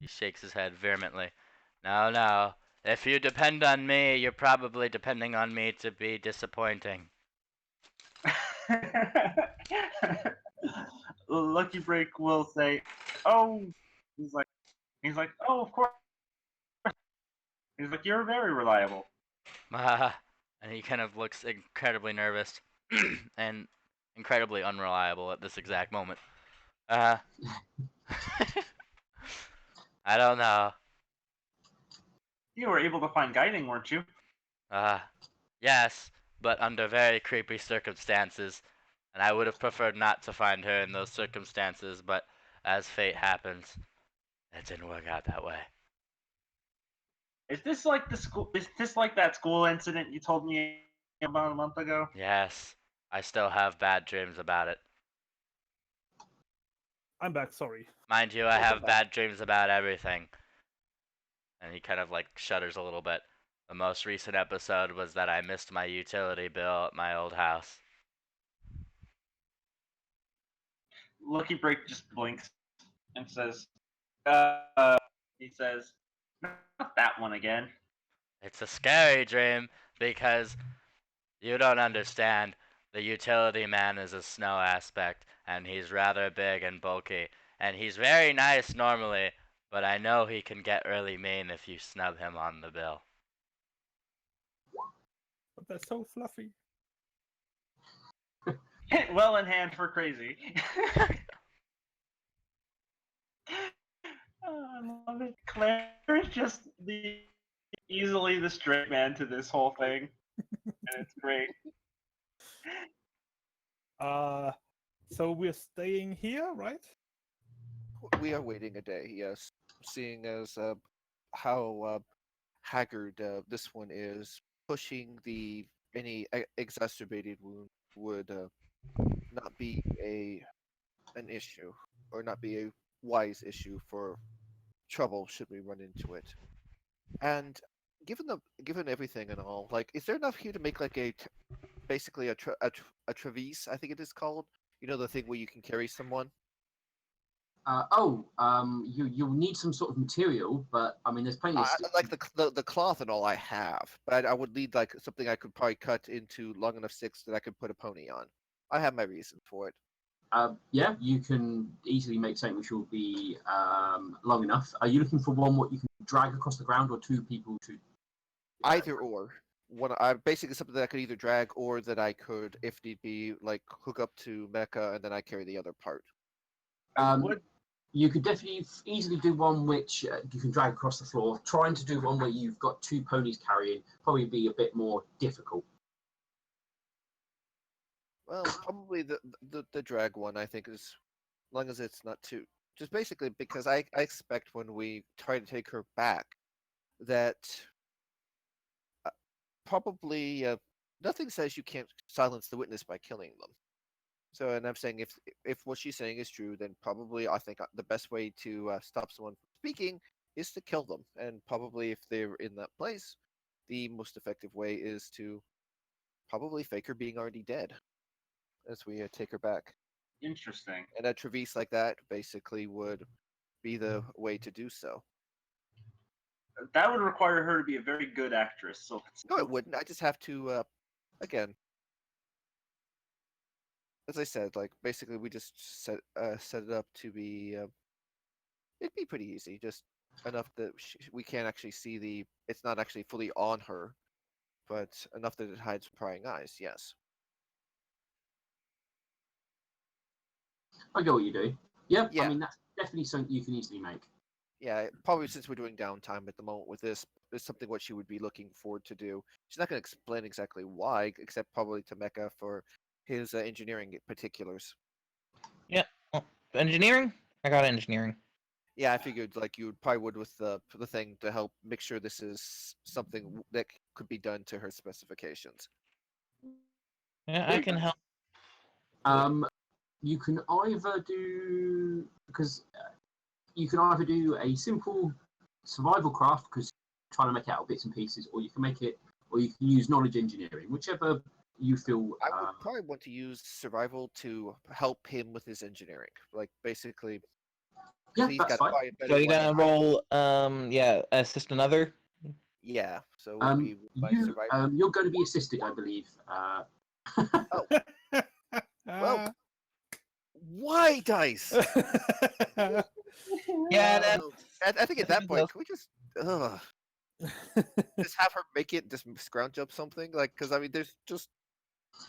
He shakes his head vehemently. No. If you depend on me, you're probably depending on me to be disappointing. Lucky Break will say, "Oh," he's like, "Oh, of course." He's like, "You're very reliable." And he kind of looks incredibly nervous and incredibly unreliable at this exact moment. I don't know. You were able to find guiding, weren't you? Yes, but under very creepy circumstances. And I would have preferred not to find her in those circumstances, but as fate happens, it didn't work out that way. Is this like that school incident you told me about a month ago? Yes, I still have bad dreams about it. I'm back. Sorry. Mind you, I have bad dreams about everything. And he kind of like shudders a little bit. The most recent episode was that I missed my utility bill at my old house. Lucky Break just blinks and says, he says, not that one again. It's a scary dream because you don't understand. The utility man is a snow aspect, and he's rather big and bulky, and he's very nice normally, but I know he can get really mean if you snub him on the bill. But they're so fluffy. Well in hand for crazy. Oh, I love it. Claire is just easily the straight man to this whole thing. And it's great. So we're staying here, right? We are waiting a day, yes. Seeing as how haggard this one is, pushing any exacerbated wound would not be an issue, or not be a wise issue for trouble should we run into it. And given everything and all, like, is there enough here to make like basically a trapeze? I think it is called. You know, the thing where you can carry someone. You'll need some sort of material, but I mean, there's plenty of. Like the cloth and all I have, but I would need like something I could probably cut into long enough sticks that I could put a pony on. I have my reason for it. Yeah, you can easily make something which will be long enough. Are you looking for one what you can drag across the ground, or two people to? Either or. Basically something that I could either drag or that I could, if need be, like hook up to Mecha and then I carry the other part. You could definitely easily do one which you can drag across the floor. Trying to do one where you've got two ponies carrying probably be a bit more difficult. Well, probably the drag one, I think, as long as it's not too. Just basically because I expect when we try to take her back that probably nothing says you can't silence the witness by killing them. So, and I'm saying if what she's saying is true, then probably I think the best way to stop someone from speaking is to kill them. And probably if they're in that place, the most effective way is to probably fake her being already dead as we take her back. Interesting. And a trapeze like that basically would be the way to do so. That would require her to be a very good actress. So No, it wouldn't. I just have to, again, as I said, like basically we just set it up to be. It'd be pretty easy, just enough that we can't actually see it's not actually fully on her, but enough that it hides prying eyes. Yes. I get what you do. Yeah, Yeah. I mean that's definitely something you can easily make. Yeah, probably since we're doing downtime at the moment with this, is something what she would be looking forward to do. She's not going to explain exactly why, except probably to Mecha for his engineering particulars. Yeah. Well, engineering? I got engineering. Yeah, I figured like you probably would with the thing to help make sure this is something that could be done to her specifications. Yeah, I can help. You can either do a simple survival craft because trying to make it out of bits and pieces, or you can use knowledge engineering, whichever you feel. I would probably want to use survival to help him with his engineering, like basically. Yeah, He's that's got fine. probably a better So you're plan. gonna roll, assist another. Yeah, so it would be my survival. You're going to be assisted, I believe. Well, why dice? Yeah, that, I think at that point, can we just just have her make it, just scrounge up something? Like, because I mean, there's just.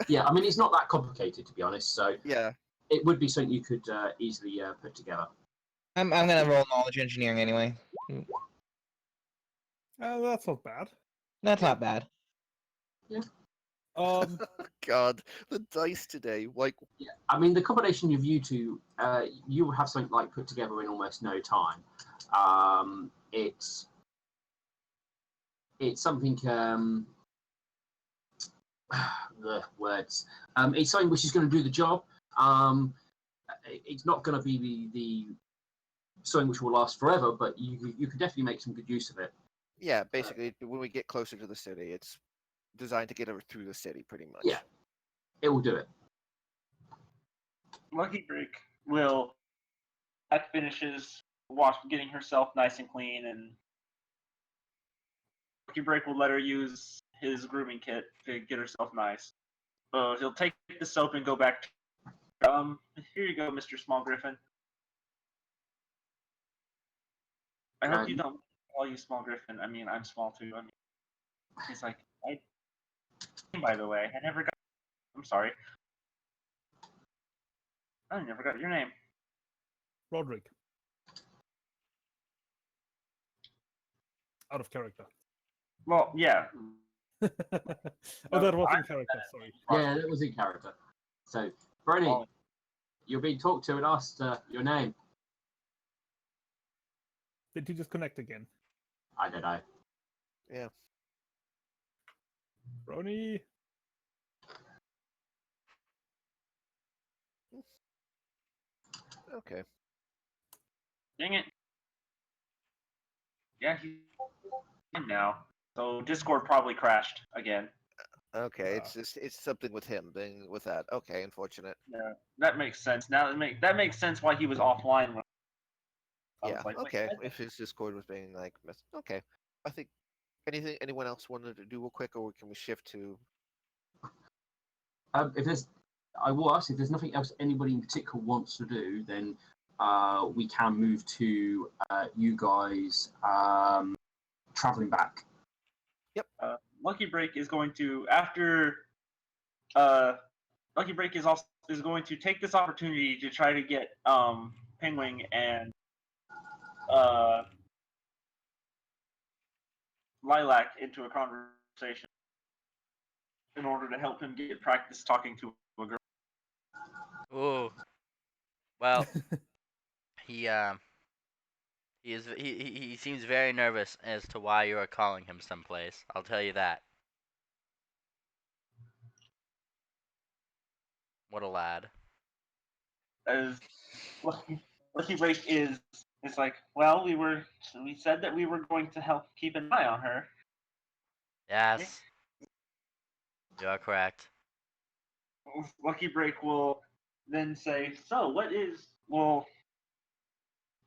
Yeah, I mean, it's not that complicated, to be honest. So Yeah. it would be something you could easily put together. I'm gonna roll knowledge engineering anyway. That's not bad. That's not bad. God, the dice today. Like, Yeah, I mean, the combination of you two, you will have something like put together in almost no time. It's something. The words. It's something which is going to do the job. it's not going to be the something which will last forever, but you can definitely make some good use of it. Yeah, basically, when we get closer to the city, it's designed to get her through the city, pretty much. Yeah, it will do it. Lucky Break will finishes getting herself nice and clean, and Lucky Break will let her use his grooming kit to get herself nice. He'll take the soap and go back to, here you go, Mr. Small Griffin. I hope you don't call you Small Griffin. I mean, I'm small too. I mean, he's like, by the way, I never got. I'm sorry. I never got your name. Roderick. Out of character. Well, yeah. Oh, that was in character. Sorry. Yeah, that was in character. So, Brenny, you're being talked to and asked your name. Did you just connect again? I don't know. Yeah. Brony. Okay. Dang it. Yeah, he's in now. So Discord probably crashed again. Okay, it's something with him being with that. Okay, unfortunate. Yeah, that makes sense. Now that makes sense why he was offline. I Yeah. was like, wait, Okay. what? If his Discord was being like, okay. I think anyone else wanted to do real quick, or can we shift to? I will ask if there's nothing else anybody in particular wants to do, then we can move to you guys traveling back. Lucky Break is going to Lucky Break is going to take this opportunity to try to get Penguin and Lilac into a conversation in order to help him get practice talking to a girl. Ooh. Well, he seems very nervous as to why you are calling him someplace. I'll tell you that. What a lad. As Lucky Break is like, well, we said that we were going to help keep an eye on her. Yes. You are correct. Lucky Break will then say, so what is, will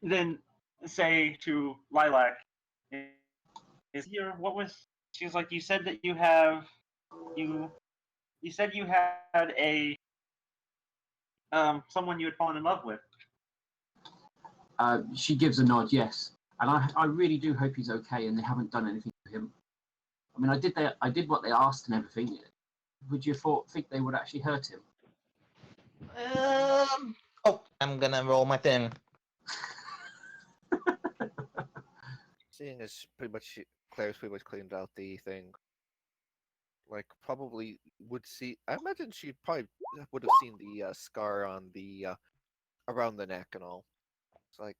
then say to Lilac, is here, what was, she was like, you said that you said you had a, someone you had fallen in love with. She gives a nod, yes. And I really do hope he's okay and they haven't done anything to him. I mean, I did what they asked and everything. Would you think they would actually hurt him? Oh, I'm gonna roll my thing. Seeing as Claire's pretty much cleaned out the thing. Like probably would see. I imagine she probably would have seen the scar on the around the neck and all. It's like,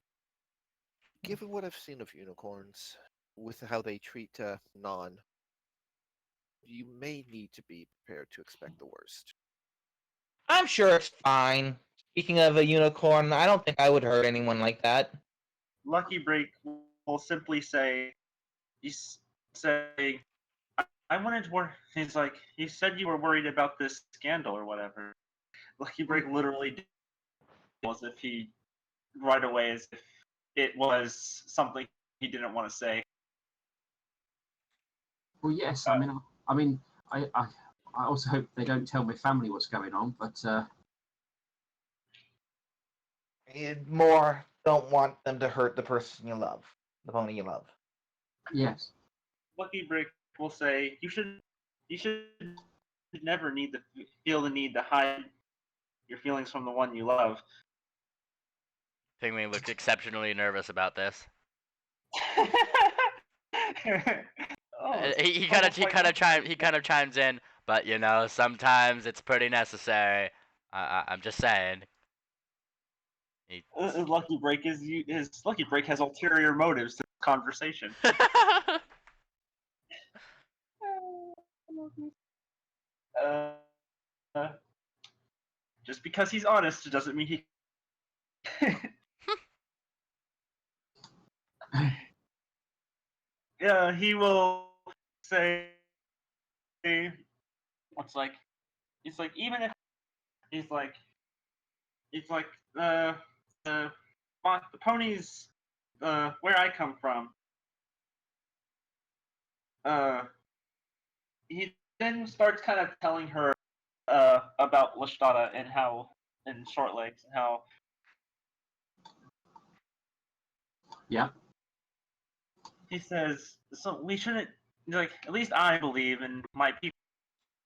given what I've seen of unicorns, with how they treat non, you may need to be prepared to expect the worst. I'm sure it's fine. Speaking of a unicorn, I don't think I would hurt anyone like that. Lucky Break will simply say, I wanted to work. He's like, he said you were worried about this scandal or whatever. Lucky Break literally did as if he, right away, as if it was something he didn't want to say. Well, yes. I also hope they don't tell my family what's going on, but You more don't want them to hurt the person you love, the pony you love. yes. Lucky Break will say, you should never feel the need to hide your feelings from the one you love. Penguin looks exceptionally nervous about this. He kind of chimes in, but you know, sometimes it's pretty necessary. I'm just saying. Lucky Break Lucky Break has ulterior motives to this conversation. Just because he's honest doesn't mean he Yeah, he will say, "What's like?" He's like, even if he's like, the ponies, where I come from. He then starts kind of telling her about Lashtada and how and Shortlegs and how Yeah. he says so we shouldn't like at least I believe in my people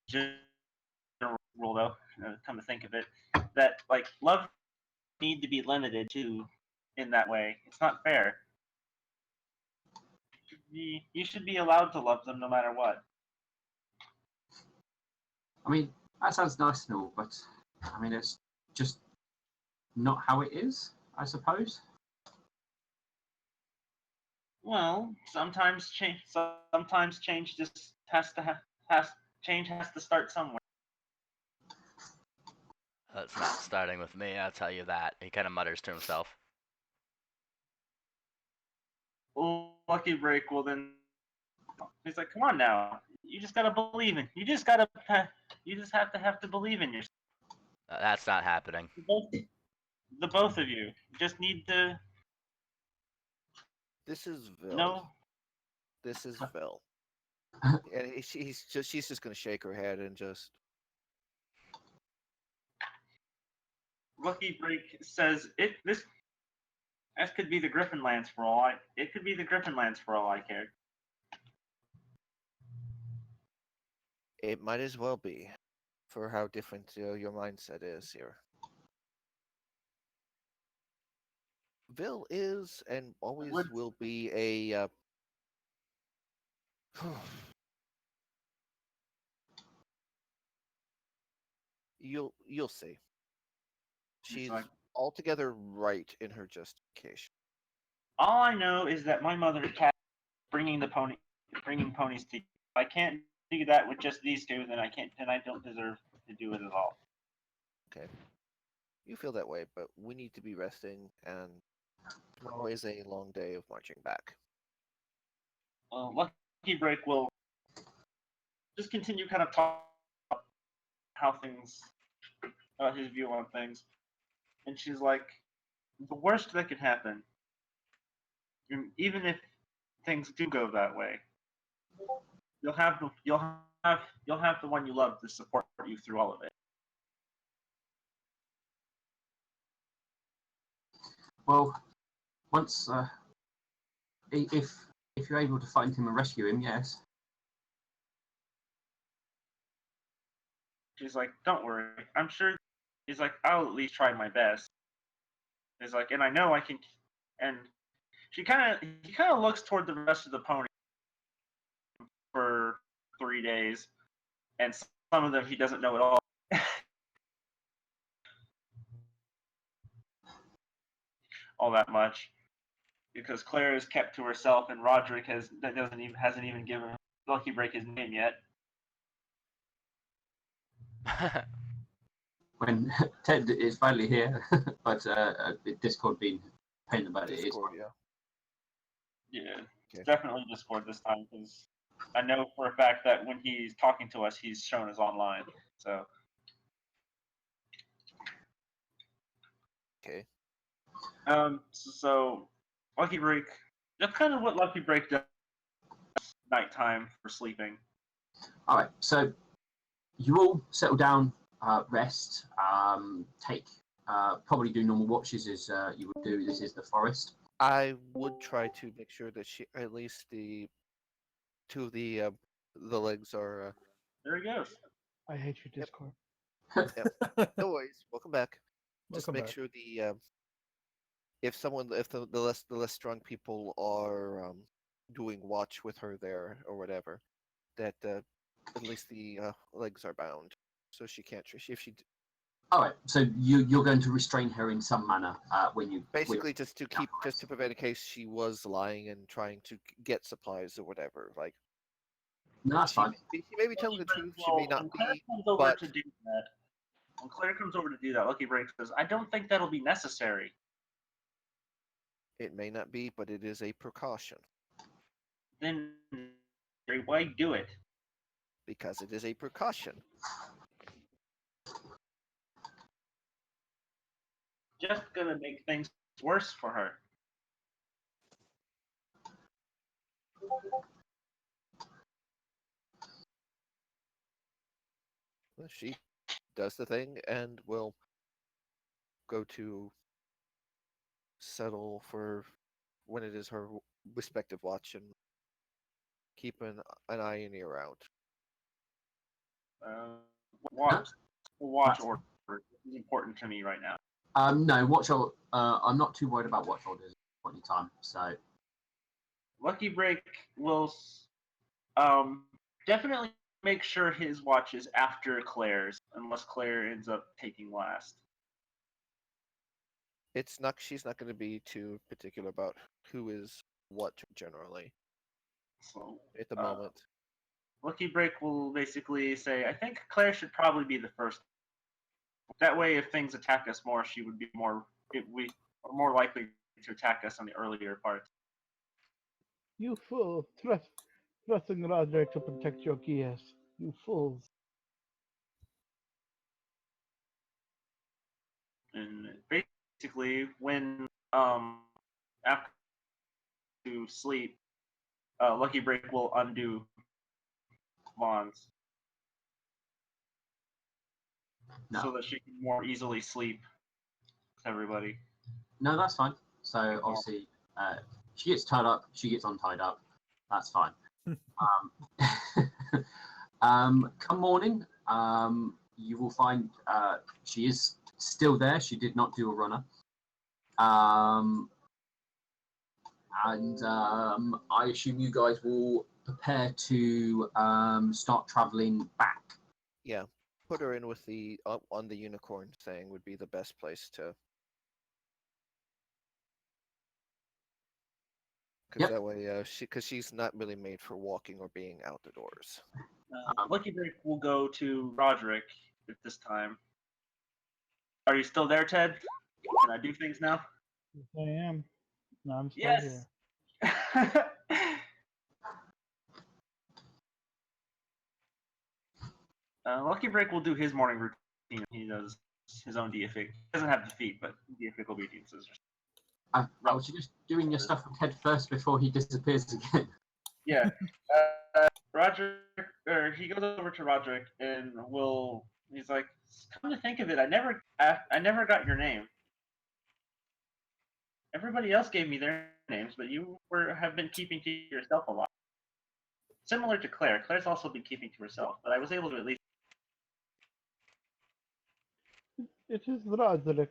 general though come to think of it that like love need to be limited to in that way. It's not fair. You should be allowed to love them no matter what. I mean, that sounds nice and all, but I mean, it's just not how it is, I suppose. Well, sometimes change just change has to start somewhere. It's not starting with me, I'll tell you that. He kind of mutters to himself. Lucky Break will then. He's like, "Come on now, you just gotta believe in. You just have to believe in yourself. That's not happening. The both of you just need to This is Vil. know." This is Vil. And she's just gonna shake her head and just. Lucky Break says this could be the Griffin Lands for all I. It could be the Griffin Lands for all I care. It might as well be, for how different your mindset is here. Vil is and always will be a. You'll see. She's altogether right in her justification. All I know is that my mother kept bringing ponies to. If I can't do that with just these two, then I can't. Then I don't deserve to do it at all. Okay. You feel that way, but we need to be resting, and tomorrow is a long day of marching back. Lucky Break will just continue kind of talk how things, his view on things, and she's like, the worst that could happen, even if things do go that way, you'll have the one you love to support you through all of it. Well, once if you're able to find him and rescue him, yes. She's like, don't worry, I'm sure. He's like, I'll at least try my best. He's like, and I know I can. And he kind of looks toward the rest of the pony for 3 days, and some of them he doesn't know at all. All that much, because Claire is kept to herself, and Roderick hasn't even given Lucky Break his name yet. When Ted is finally here, but Discord being a pain about it is. Discord, yeah. Yeah, Okay. it's definitely Discord this time, because I know for a fact that when he's talking to us, he's shown us online. So. Okay. So Lucky Break. That's kind of what Lucky Break does. Nighttime for sleeping. All right, so you all settle down, rest, take, probably do normal watches as you would do. This is the forest. I would try to make sure that at least the two of the legs are. There he goes. I hate you, Discord. No worries. Welcome back. Just Welcome make back. sure if the less strong people are doing watch with her there or whatever, that at least the legs are bound, so she can't. If she All right, so you're going to restrain her in some manner when you basically just to prevent in case she was lying and trying to get supplies or whatever. Like No, that's fine. she may be telling the truth. She may not when Claire be. comes over but to do that, when Claire comes over to do that, Lucky Break says, "I don't think that'll be necessary." It may not be, but it is a precaution Then why do it? because it is a precaution. Just gonna make things worse for her. She does the thing and will go to settle for when it is her respective watch and keep an eye and ear out. Watch That's- order is important to me right now. No, watch order. I'm not too worried about watch orders at this point in time. So Lucky Break will definitely make sure his watch is after Claire's, unless Claire ends up taking last. It's not. She's not going to be too particular about who is what generally So at the moment. Lucky Break will basically say, I think Claire should probably be the first. That way, if things attack us more, she would be more likely to attack us on the earlier parts. You fool! Trusting Roger to protect your gears. You fools! And basically, when after to sleep, Lucky Break will undo Vaughn's No. so that she can more easily sleep with everybody. no, that's fine. So obviously, she gets tied up. She gets untied up. That's fine. Come morning, you will find she is still there. She did not do a runner. And I assume you guys will prepare to start traveling back. Yeah, put her in with the on the unicorn thing would be the best place to. Because Yep. that way, she's not really made for walking or being out the doors. Lucky Break will go to Roderick at this time. Are you still there, Ted? Can I do things now? Yes, I am. No, I'm still Yes. here. Lucky Break will do his morning routine. He does his own deific. He doesn't have defeat, but deific obediences. I was just doing your stuff with Ted first before he disappears again. Yeah. Roger, or he goes over to Roderick and he's like, come to think of it, I never got your name. Everybody else gave me their names, but you have been keeping to yourself a lot. Similar to Claire. Claire's also been keeping to herself, but I was able to at least. It is Roderick.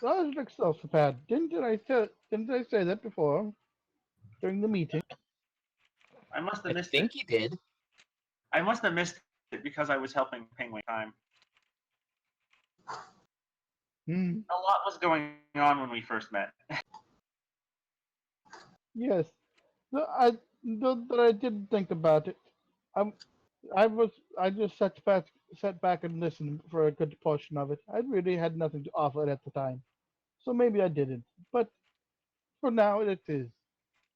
Roderick Selfpad. Didn't I say that before during the meeting? I must I have missed think it. you did. I must have missed it because I was helping Penguin time. Hmm. A lot was going on when we first met. Yes. I didn't think about it. I just sat back and listened for a good portion of it. I really had nothing to offer at the time, so maybe I didn't. But for now, it is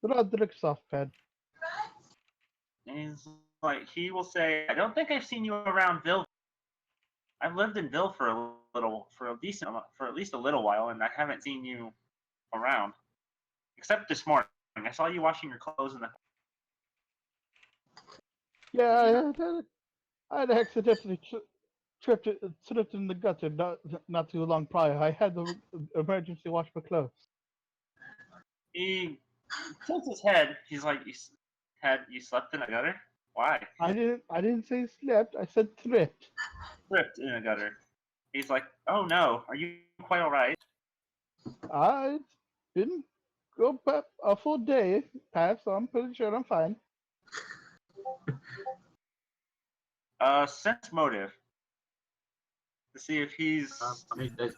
Roderick Softpad. And he's like, he will say, I don't think I've seen you around Ville. I've lived in Ville for at least a little while, and I haven't seen you around. Except this morning. I saw you washing your clothes in the. Yeah, I'd accidentally slipped in the gutter not too long prior. I had to emergency wash my clothes. He tilts his head. He's like, you slept in a gutter? Why? I didn't say slept. I said tripped. Tripped in a gutter. He's like, oh no, are you quite alright? I didn't go a full day past, so I'm pretty sure I'm fine. Sense motive. To see if he's. I mean, there's-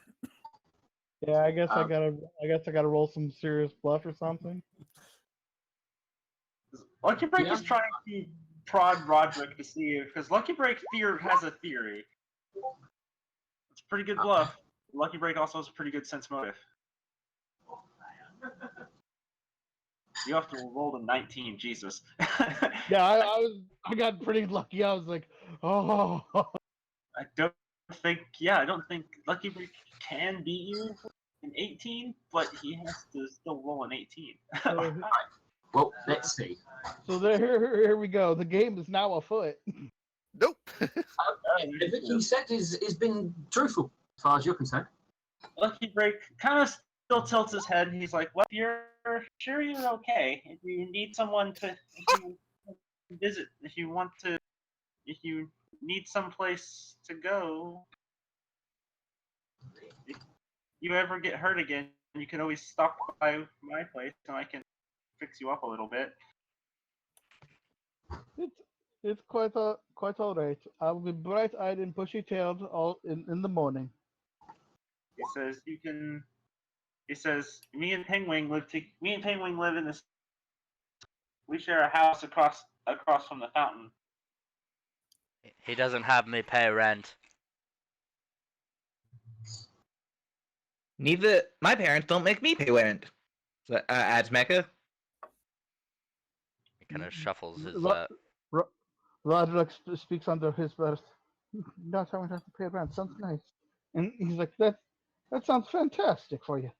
Yeah, I guess I Um, gotta roll some serious bluff or something. Lucky Break Yeah. is trying to prod Roderick to see if. Because Lucky Break has a theory. It's a pretty good bluff. Lucky Break also has a pretty good sense motive. You have to roll a 19. Jesus. Yeah, I got pretty lucky. I was like, oh. I don't think Lucky Break can beat you in 18, but he has to still roll an 18. So, Well, let's see. so there, here we go. The game is now afoot. Nope. Everything you said is been truthful, as far as you're concerned. Lucky Break kind of still tilts his head. And he's like, "Well, if you're sure you're okay, if you need someone to if you visit, if you need someplace to go, if you ever get hurt again, you can always stop by my place, and I can fix you up a little bit." It's quite all right. I'll be bright-eyed and bushy-tailed all in the morning. He says, "You can." He says, Me and Penguin live in this. We share a house across from the fountain." He doesn't have me pay rent. Neither my parents don't make me pay rent. So, adds Mecca. He kind of shuffles his. Roderick speaks under his breath. Not having to have to pay rent sounds nice. And he's like, that sounds fantastic for you.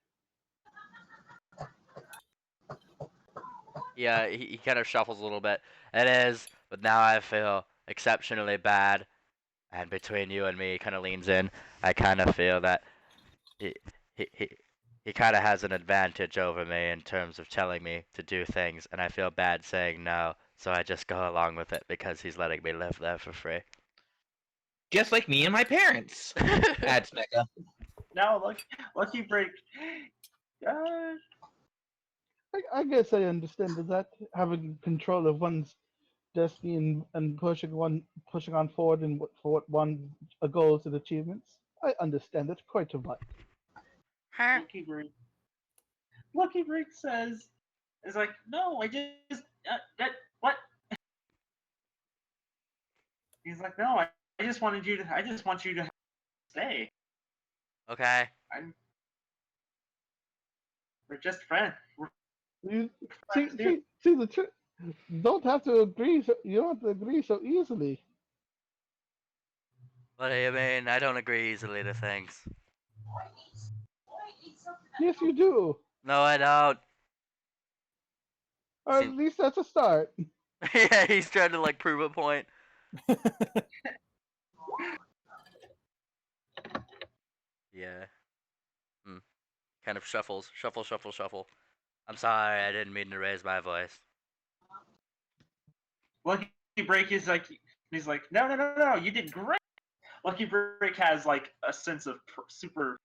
Yeah, he kind of shuffles a little bit. It is, but now I feel exceptionally bad. And between you and me, he kind of leans in. I kind of feel that he kind of has an advantage over me in terms of telling me to do things, and I feel bad saying no, so I just go along with it because he's letting me live there for free. Just like me and my parents. Adds Mecca. Now, Lucky Break. I guess I understand that having control of one's destiny and pushing on forward and for what one a goals and achievements. I understand it quite a lot. Lucky Break says, "Is like, no, I just what?" He's like, "No, I just want you to stay. Okay. We're just friends. You see the truth. Don't have to agree. You don't have to agree so easily. What do you mean? I don't agree easily to things. Yes, you do. No, I don't. Or at least that's a start. Yeah, he's trying to like prove a point. Yeah. Kind of shuffles. Shuffle. I'm sorry, I didn't mean to raise my voice. Lucky Break is like, he's like, no, you did great. Lucky Break has like a sense of super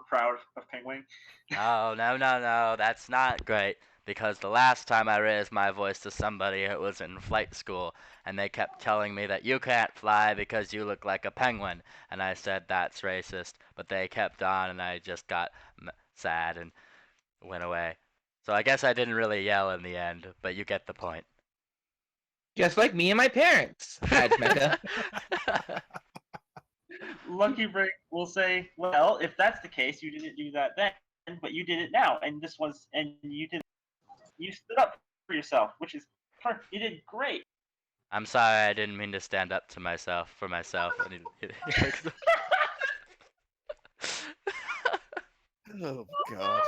proud of Penguin. No, that's not great. Because the last time I raised my voice to somebody, it was in flight school, and they kept telling me that you can't fly because you look like a penguin, and I said that's racist, but they kept on, and I just got sad and went away. So I guess I didn't really yell in the end, but you get the point. Just like me and my parents. Adds Mecca. Lucky Break will say, well, if that's the case, you didn't do that then, but you did it now, and you stood up for yourself, which is perfect. You did great. I'm sorry, I didn't mean to stand up to myself for myself. Oh God.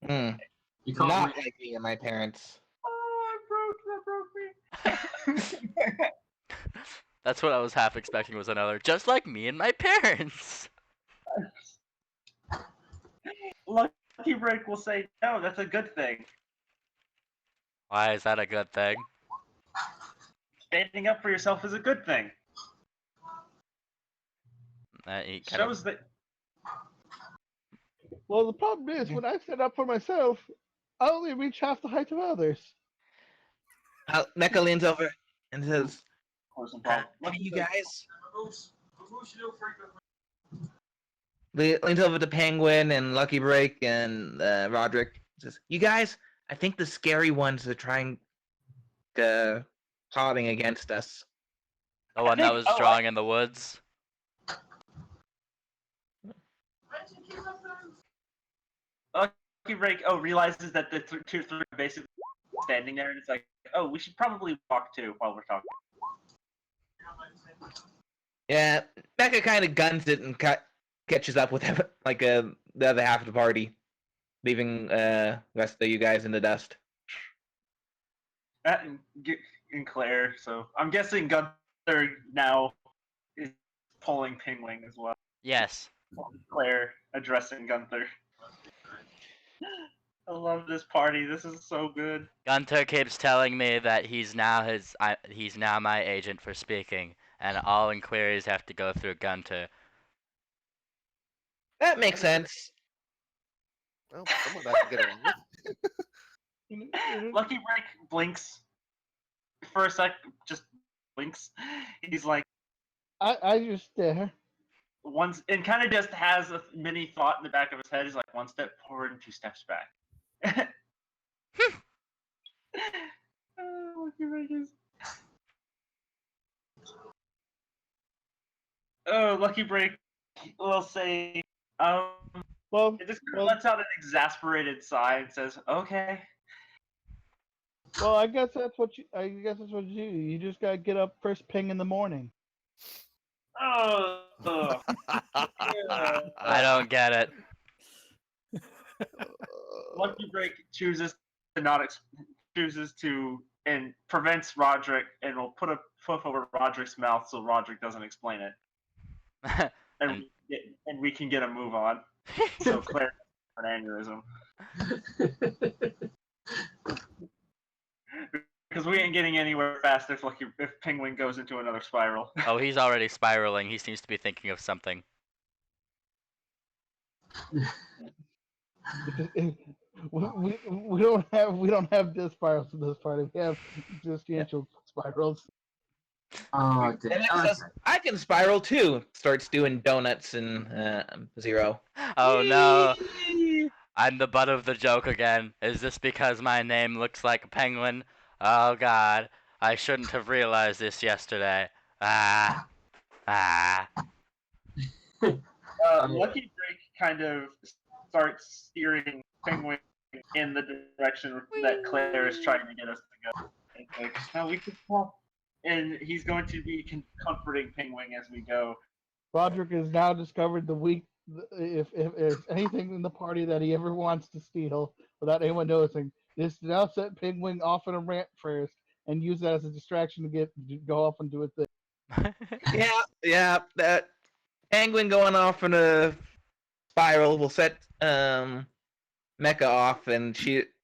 You can't Not really- like me and my parents. That broke me. That's what I was half expecting was another, just like me and my parents. Lucky Break will say, no, that's a good thing. Why is that a good thing? Standing up for yourself is a good thing. He kind of, Shows that. Well, the problem is when I stand up for myself, I only reach half the height of others. Mecca leans over and says, Lucky you Break- guys? Leans over to Penguin and Lucky Break and Roderick. Says, you guys, I think the scary ones are trying plotting against us. the one that was drawing in the woods. Lucky Break realizes that the two three are basically standing there, and it's like, oh, we should probably walk too while we're talking. Yeah, Becca kind of guns it and catches up with like the other half of the party, leaving the rest of you guys in the dust. That and Claire. So I'm guessing Gunther now is pulling Pingwing as well. Yes. Claire addressing Gunther. I love this party. This is so good. Gunter keeps telling me that he's now my agent for speaking, and all inquiries have to go through Gunter. That makes sense. Well, someone has to get a Lucky Break blinks for a sec, just blinks. He's like I just stare. once and kind of just has a mini thought in the back of his head. He's like 1 step forward and 2 steps back. Lucky Break is. Oh, Lucky Break will say, Well, it just kind of lets out an exasperated sigh and says, "Okay." well, I guess that's what you do. You just gotta get up first ping in the morning. Oh, I don't get it. Lucky Break chooses to not chooses to and prevents Roderick and will put a foot over Roderick's mouth so Roderick doesn't explain it, and we can get a move on. So Claire has an aneurysm because we ain't getting anywhere fast if Penguin goes into another spiral. Oh, he's already spiraling. He seems to be thinking of something. We don't have disc spirals in this party. We have existential spirals. Oh, dear. And it says, I can spiral too. Starts doing donuts and Zero. Oh no. I'm the butt of the joke again. Is this because my name looks like a penguin? Oh god. I shouldn't have realized this yesterday. Ah. Lucky Break kind of starts steering Penguin in the direction that Claire is trying to get us to go. It's like, no, we can talk. And he's going to be comforting Penguin as we go. Roderick has now discovered if anything in the party that he ever wants to steal without anyone noticing, is to now set Penguin off on a rant first and use that as a distraction to go off and do a thing. Yeah. That Penguin going off in a spiral will set Mecha off, and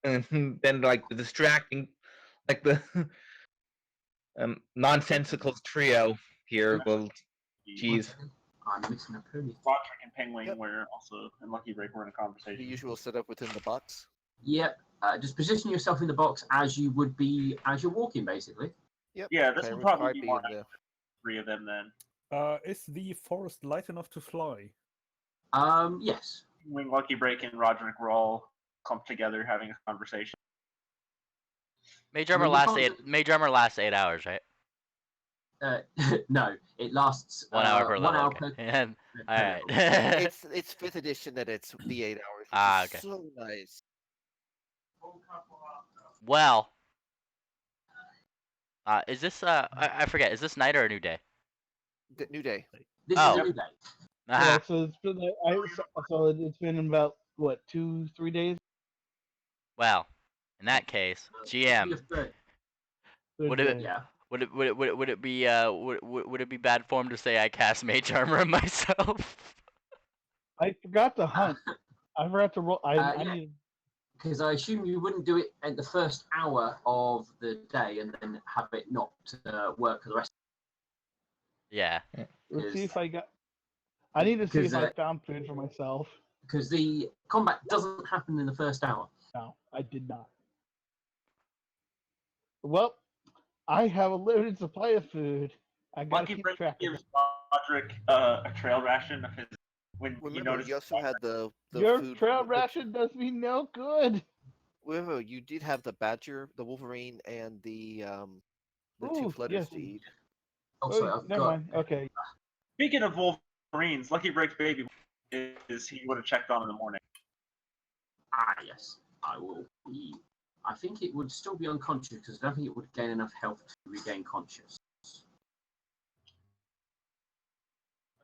then like the distracting, like the nonsensical trio here will. Jeez. I'm missing a pony. Roderick and Penguin were also, and Lucky Break were in a the conversation. usual setup within the box. Yep. Just position yourself in the box as you would be as you're walking, basically. Yep. Yeah, this Okay, would we probably might be be more in the- like 3 of them then. Is the forest light enough to fly? Yes. When Lucky Break and Roderick were all clumped together having a conversation. Mage armor lasts 8 hours, right? No, it lasts 1 hour per 1 level. hour Okay. per. Alright. It's 5th edition that it's the 8 hours. Which Ah, is okay. So nice. Well. Is this I forget, is this night or a new day? New day. This Oh. is a new day. Ah, Yeah, so it's been about what 2-3 days. well. In that case, GM, Third Would it- day, yeah. would it be would it be bad form to say I cast mage armor on myself? I forgot to hunt. I forgot to roll. I Yeah. need. Because I assume you wouldn't do it at the first hour of the day and then have it not work for the rest. Yeah. Let's see Is- if I got. I need to see if because, I found food for myself. Because the combat doesn't happen in the first hour. No, I did not. Well, I have a limited supply of food. I gotta Lucky keep Break track of gives it. Roderick a trail ration of his. When you Remember, notice you also had the Your food. trail the- ration does me no good. Remember, you did have the badger, the wolverine, and the two Ooh, flutters yes. to eat. Oh, sorry, Oh, I've never got. mind. Okay. Speaking of Wolverines, Lucky Break's baby is he would have checked on in the morning. Ah, yes, I will be. I think it would still be unconscious because I don't think it would gain enough health to regain conscious.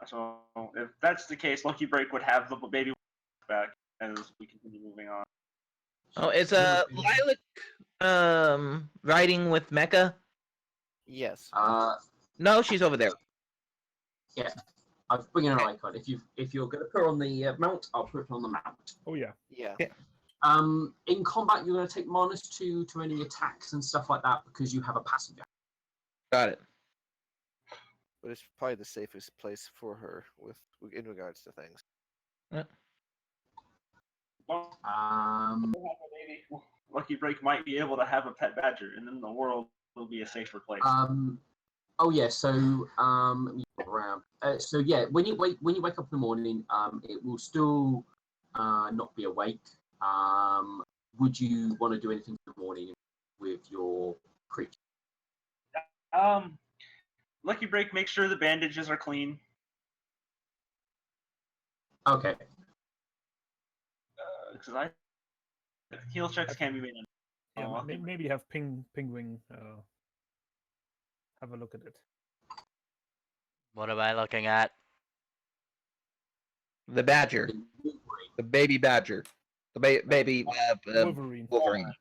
So if that's the case, Lucky Break would have the baby back as we continue moving on. Oh, is Lilac riding with Mecha? Yes. No, she's over there. I've bring in an icon. If you're going to put her on the mount, I'll put her on the mount. Oh yeah. Yeah. In combat, you're going to take -2 to any attacks and stuff like that because you have a passenger. Got it. But it's probably the safest place for her in regards to things. Lucky Break might be able to have a pet badger, and then the world will be a safer place. Oh yeah. So let me go around. So yeah, when you wake up in the morning, it will still not be awake. Would you want to do anything in the morning with your creature? Lucky Break, make sure the bandages are clean. Okay. Because heal checks can be made. Yeah, maybe have Penguin have a look at it. What am I looking at? The badger. The baby badger. The baby Wolverine. Wolverine.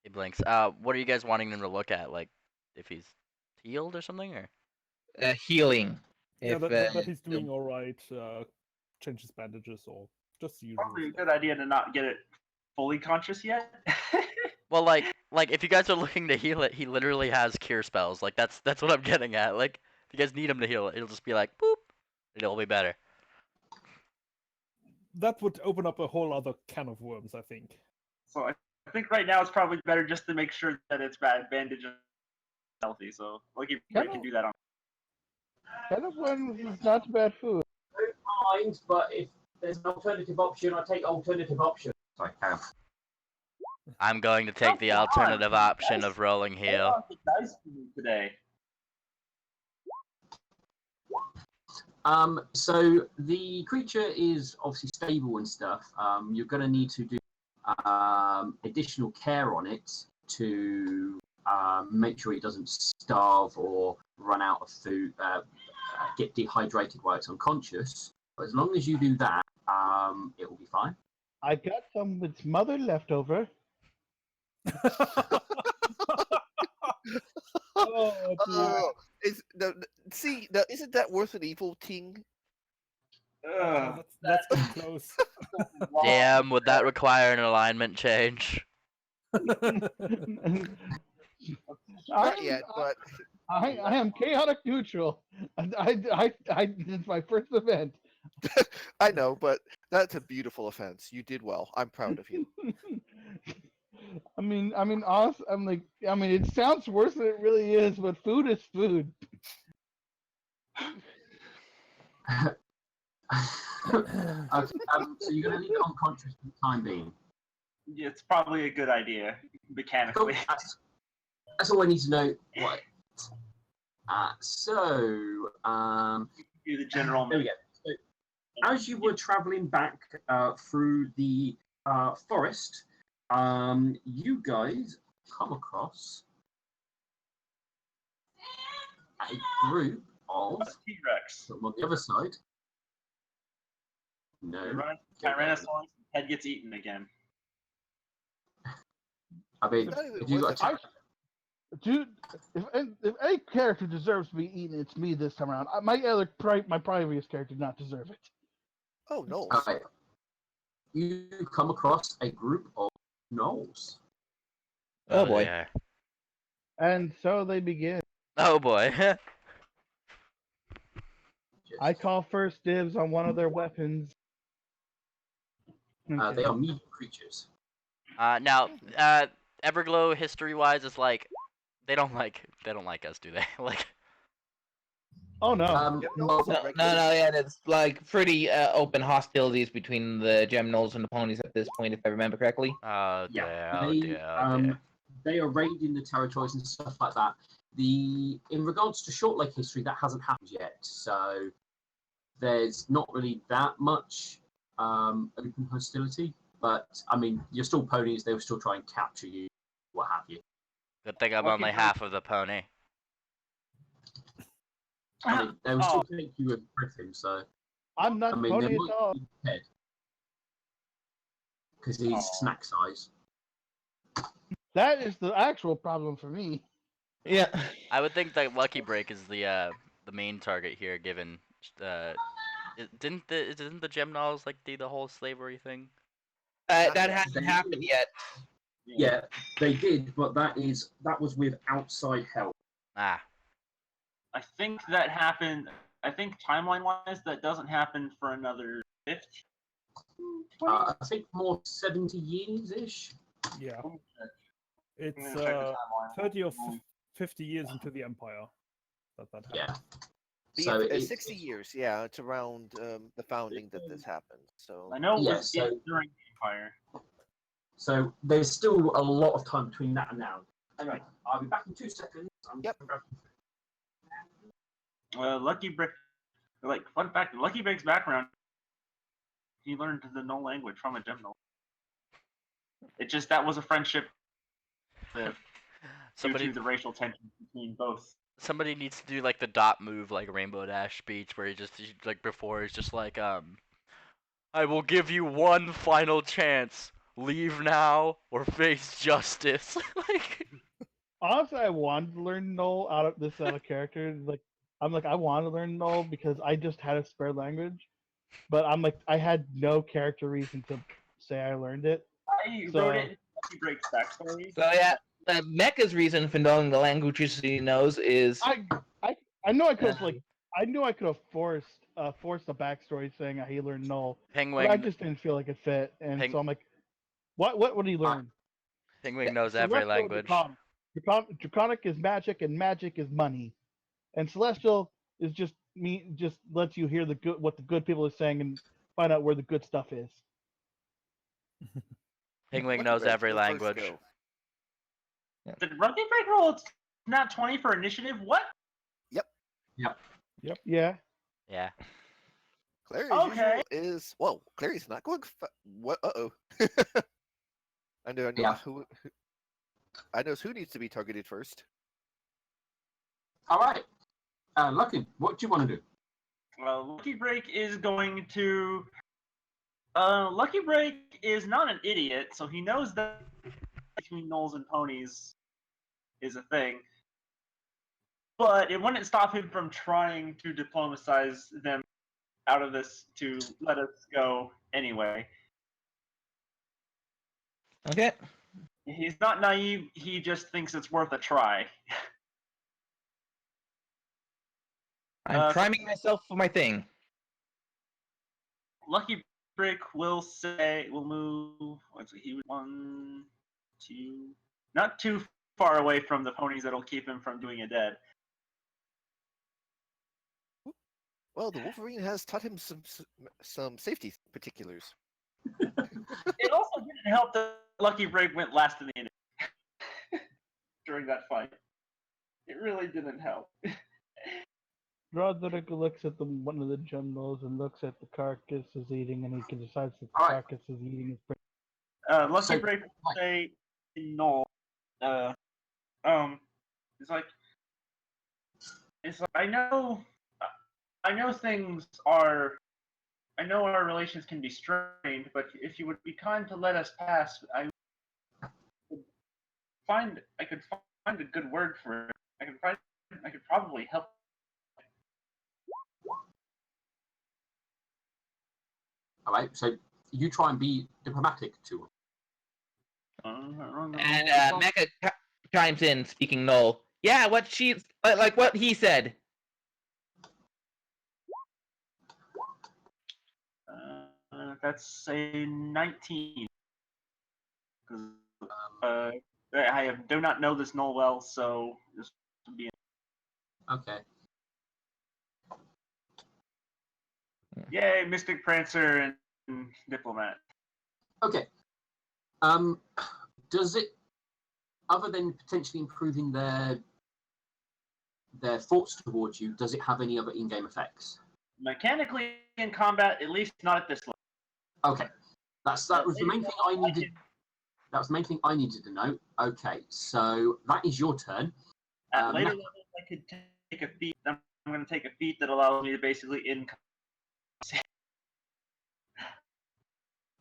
He blinks. What are you guys wanting them to look at? Like, if he's healed or something, or? Healing. Yeah, If, that he's doing all right. Change his bandages or just the usual. Probably a stuff. good idea to not get it fully conscious yet. Well, like if you guys are looking to heal it, he literally has cure spells. Like that's what I'm getting at. Like if you guys need him to heal it, it'll just be like boop, it'll be better. That would open up a whole other can of worms, I think. So I think right now it's probably better just to make sure that it's bandaged and healthy. So Lucky Break can do that on. Kind of worms is not bad food. Don't mind, but if there's an alternative option, I take alternative option. I can. I'm going to take the alternative option of rolling heal. Nice for me today. So the creature is obviously stable and stuff. You're going to need to do additional care on it to make sure it doesn't starve or run out of food, get dehydrated while it's unconscious. But as long as you do that, it will be fine. I got some with mother left over. Oh, dear. Isn't that worth an evil thing? That's too close. Damn, would that require an alignment change? Not yet, but I am chaotic neutral. It's my first event. I know, but that's a beautiful offense. You did well. I'm proud of you. I mean, honestly, it sounds worse than it really is, but food is food. Okay, so you're going to leave it unconscious for the time being. It's probably a good idea mechanically. Cool. That's all I need to know. Right. So, Do the general. there we go. So, as you were traveling back through the forest, you guys come across a group of T-Rex. on the other side. No, Tyrannosaurus head gets eaten again. I mean, if you got Dude, if any character deserves to be eaten, it's me this time around. My previous character did not deserve it. Oh no. okay, you come across a group of gnolls. Oh, boy. dear. And so they begin. Oh boy. I call first dibs on one of their weapons. They are medium creatures. Now, Everglow history-wise is like they don't like us, do they? Like Oh no. Well, No, yeah, it's like pretty open hostilities between the Gemnols and the ponies at this point, if I remember correctly. oh yeah, dear, oh they, dear, oh dear. they are raiding the territories and stuff like that. In regards to Short Lake history, that hasn't happened yet. So there's not really that much open hostility. But I mean, you're still ponies. They'll still try and capture you, what have you. Good thing I'm Okay, only great. half of the pony. I mean, they will still take you with Griffin. So I'm not I mean, pony they at might all. be head because he's snack size. That is the actual problem for me. Yeah. I would think that Lucky Break is the main target here, given didn't the Gemnals like do the whole slavery thing? That yet. hasn't happened yet. Yeah, they did, but that was with outside help. Ah, I think that happened. I think timeline-wise, that doesn't happen for another 50. I think more 70 years ish. Yeah, I'm it's gonna check the timeline. 30 or 50 years into the Empire that happened. Yeah. But So yeah, it's 60 years. Yeah, it's around the founding that this happened. So I know it Yeah, was so- during the Empire. So there's still a lot of time between that and now. Anyway, I'll be back in 2 seconds. Yep. Lucky Break, like fun fact, Lucky Break's background, he learned the Null language from a Gemnol. It just that was a friendship due somebody to the racial tension between both. somebody needs to do like the dot move like Rainbow Dash speech where he like before he's just like I will give you one final chance. Leave now or face justice. Like Honestly, I wanted to learn Null out of character. I want to learn Null because I just had a spare language, but I had no character reason to say I learned it. I wrote it in Lucky Break's backstory. So yeah, Mecha's reason for knowing the languages he knows is I know I could have I knew I could have forced a backstory saying how he learned Null, but I Penguin just didn't feel like it fit, and Peng- so I'm like, what did he learn? Penguin knows Celestial every or language. Draconic is magic, and magic is money, and Celestial is just lets you hear what the good people are saying and find out where the good stuff is. Penguin Lucky knows Break, every your first language. go. Did Lucky Break roll not 20 for initiative? What? Yeah. Yeah. Clary, Okay. is well. Clary's not going. What? Uh-oh. I know Yeah. who. I know who needs to be targeted first. All right. Lucky, what do you want to do? Lucky Break is going to. Lucky Break is not an idiot, so he knows that between Gnolls and ponies is a thing. But it wouldn't stop him from trying to diplomatize them out of this to let us go anyway. okay. He's not naive, he just thinks it's worth a try. I'm priming myself for my thing. Lucky Break will move. Let's see, he would 1, 2, not too far away from the ponies that'll keep him from doing a dead. Well, the Wolverine has taught him some safety particulars. It also didn't help that Lucky Break went last in the inning during that fight. It really didn't help. Roderick looks at one of the Gemnals and looks at the carcass is eating, and he can decide that the All right. carcass is eating his brain. Lucky So- Break will say no. It's like I know I know our relations can be strained, but if you would be kind to let us pass, I could find a good word for it. I could probably help. All right. So you try and be diplomatic to him. And Mecha chimes in, speaking Null. Yeah, what he said. That's a 19. 'Cause, do not know this Null well, so this would be. Okay. Yay, Mystic Prancer and Diplomat. Okay. Does it, other than potentially improving their thoughts towards you, does it have any other in-game effects? mechanically in combat, at least not at this level. Okay, that was the main thing I needed. That was the main thing I needed to know. Okay, so that is your turn. At later Mech- levels, I could take a feat. I'm going to take a feat that allows me to basically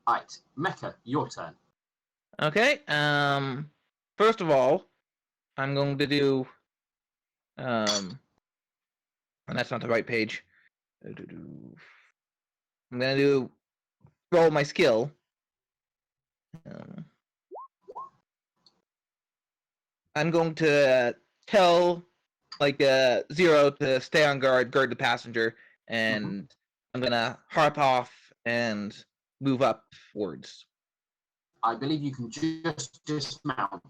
Right, Mecha, your turn. Okay. First of all, I'm going to do. And that's not the right page. I'm gonna do roll my skill. I'm going to tell Zero to stay on guard the passenger, and I'm gonna harp off and move upwards. I believe you can just dismount.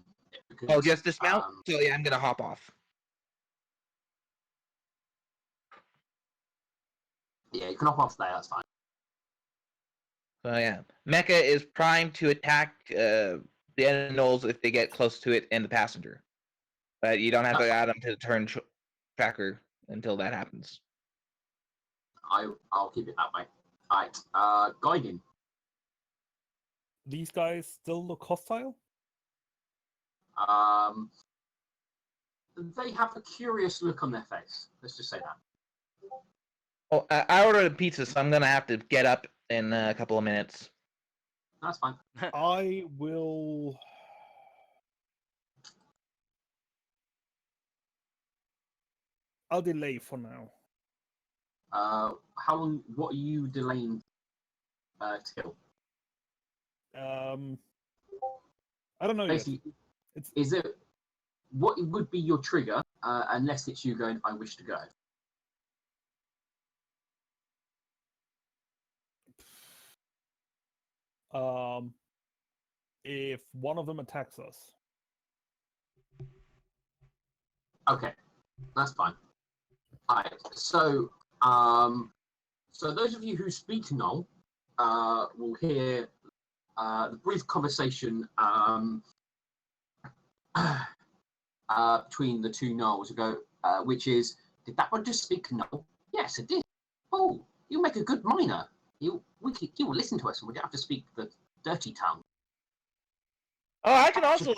Because, Oh, just dismount? So yeah, I'm gonna hop off. Yeah, you can hop off there, that's fine. So yeah, Mecha is primed to attack the animals if they get close to it and the passenger. But you don't have to add them to the turn tracker until that happens. I'll keep it that way. Alright, Guiding. These guys still look hostile? They have a curious look on their face. Let's just say that. Oh, I ordered a pizza, so I'm gonna have to get up in a couple of minutes. That's fine. I will. I'll delay for now. How long? What are you delaying till? I don't know Basically, yet. is it what would be your trigger unless it's you going? I wish to go. If one of them attacks us. Okay, that's fine. Alright, so those of you who speak Null will hear the brief conversation between the two Nulls, which is, did that one just speak Null? Yes, it did. Oh, you make a good miner. You will listen to us, and we don't have to speak the dirty tongue. Oh, I can also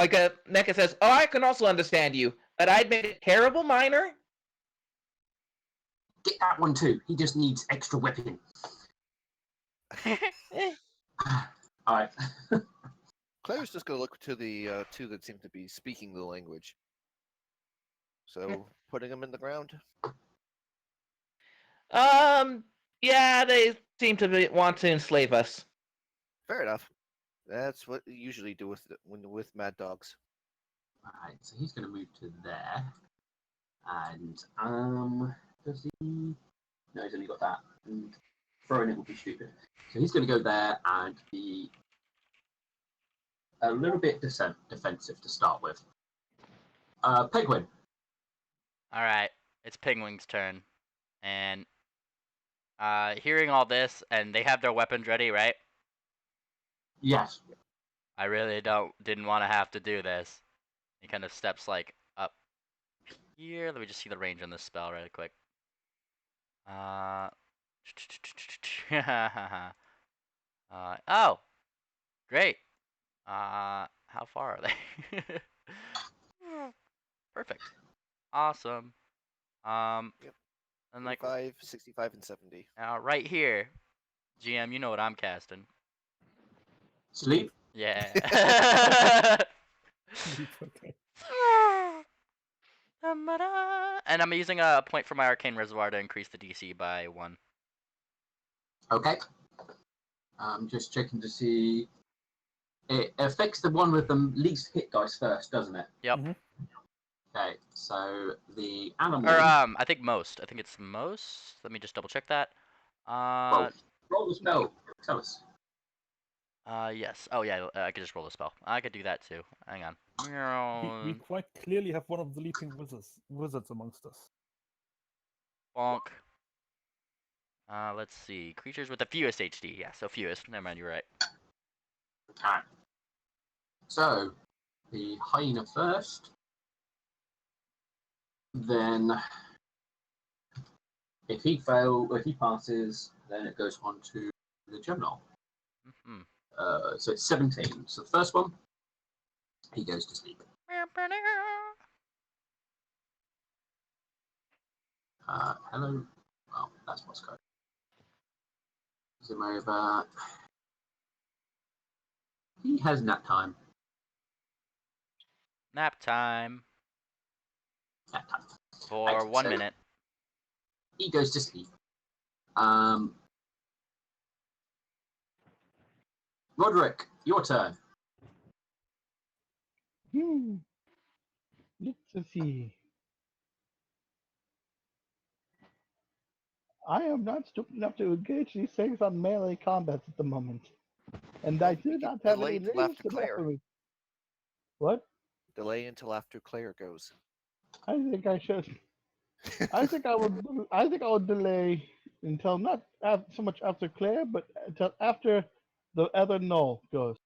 Mecha says. Oh, I can also understand you, but I'd made a terrible miner. Get that one too. He just needs extra weapon. All right. Claire's just going to look to the two that seem to be speaking the language. So, putting them in the ground? Yeah, they seem to want to enslave us. Fair enough. That's what you usually do with mad dogs. All right. So he's going to move to there, and does he? No, he's only got that. And throwing it would be stupid. So he's going to go there and be a little bit defensive to start with. Penguin. All right, it's Penguin's turn, and hearing all this, and they have their weapons ready, right? Yes. I really didn't want to have to do this. He kind of steps like up here. Let me just see the range on this spell really quick. Oh, great. How far are they? Perfect. Awesome. Yep. And like 5, 65, and 70. right here, GM, you know what I'm casting. Sleep. Yeah. Okay. And I'm using a point for my arcane reservoir to increase the DC by 1. Okay. I'm just checking to see. It affects the one with the least hit dice first, doesn't it? Yep. Mhm. Okay. So the animal. Or I think most. I think it's most. Let me just double check that. Roll the spell. Tell us. Yes. Oh yeah, I could just roll a spell. I could do that too. Hang on. We quite clearly have one of the leaping wizards amongst us. Bonk. Let's see. Creatures with the fewest HD. Yeah, so fewest. Never mind, you're right. Okay. So the hyena first, then If he passes, then it goes on to the Gemini. Hmm. So it's 17. So the first one, he goes to sleep. Hello. Well, that's Moscow. Zoom over. He has nap time. Nap time Nap time. for Right, 1 so minute. He goes to sleep. Roderick, your turn. Let's see. I am not stupid enough to engage these things on melee combat at the moment. And I Well, do we can not have delay any until ranged after Claire. weaponry. What? Delay until after Claire goes. I think I should. I think I would delay until not so much after Claire, but until after the other null goes.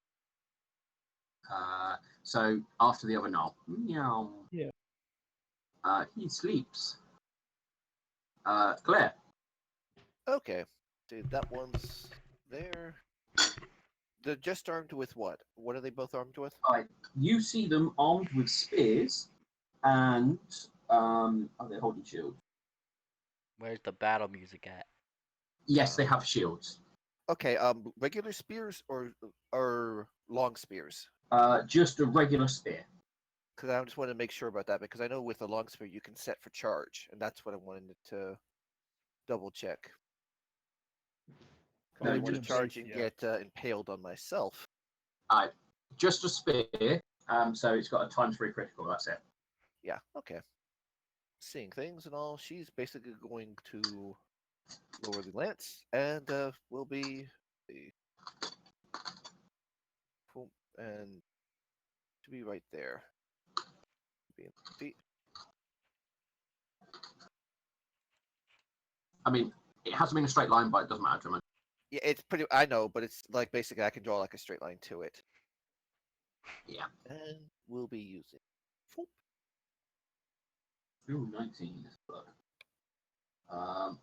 So after the other knoll. Meow. Yeah. He sleeps. Claire. Okay, dude, that one's there. They're just armed with what? What are they both armed with? You see them armed with spears, and are they holding shields? Where's the battle music at? Yes, they have shields. Okay, regular spears or long spears? Just a regular spear. Because I just want to make sure about that because I know with a long spear you can set for charge, and that's what I wanted to double check. I No, don't want to just- charge and get impaled on myself. Just a spear. So it's got a ×3 critical. That's it. Yeah, okay. Seeing things and all, she's basically going to lower the lance and will be and to be right there. Feet. I mean, it hasn't been a straight line, but it doesn't matter to me. Yeah, it's pretty. I know, but it's like basically I can draw like a straight line to it. Yeah. And we'll be using. Ooh, 19. I'm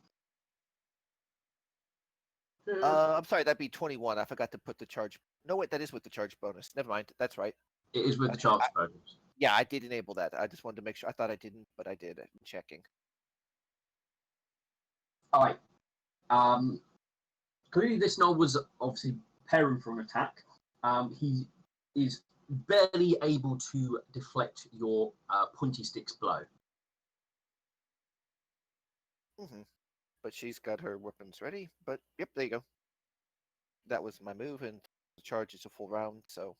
sorry, that'd be 21. I forgot to put the charge. No, wait, that is with the charge bonus. Never mind. That's right. It is with the charge bonus. Yeah, I did enable that. I just wanted to make sure. I thought I didn't, but I did. I'm checking. All right. Clearly, this knoll was obviously preparing for an attack. He is barely able to deflect your pointy stick's blow. Mm-hmm. But she's got her weapons ready. But yep, there you go. That was my move, and the charge is a full round. So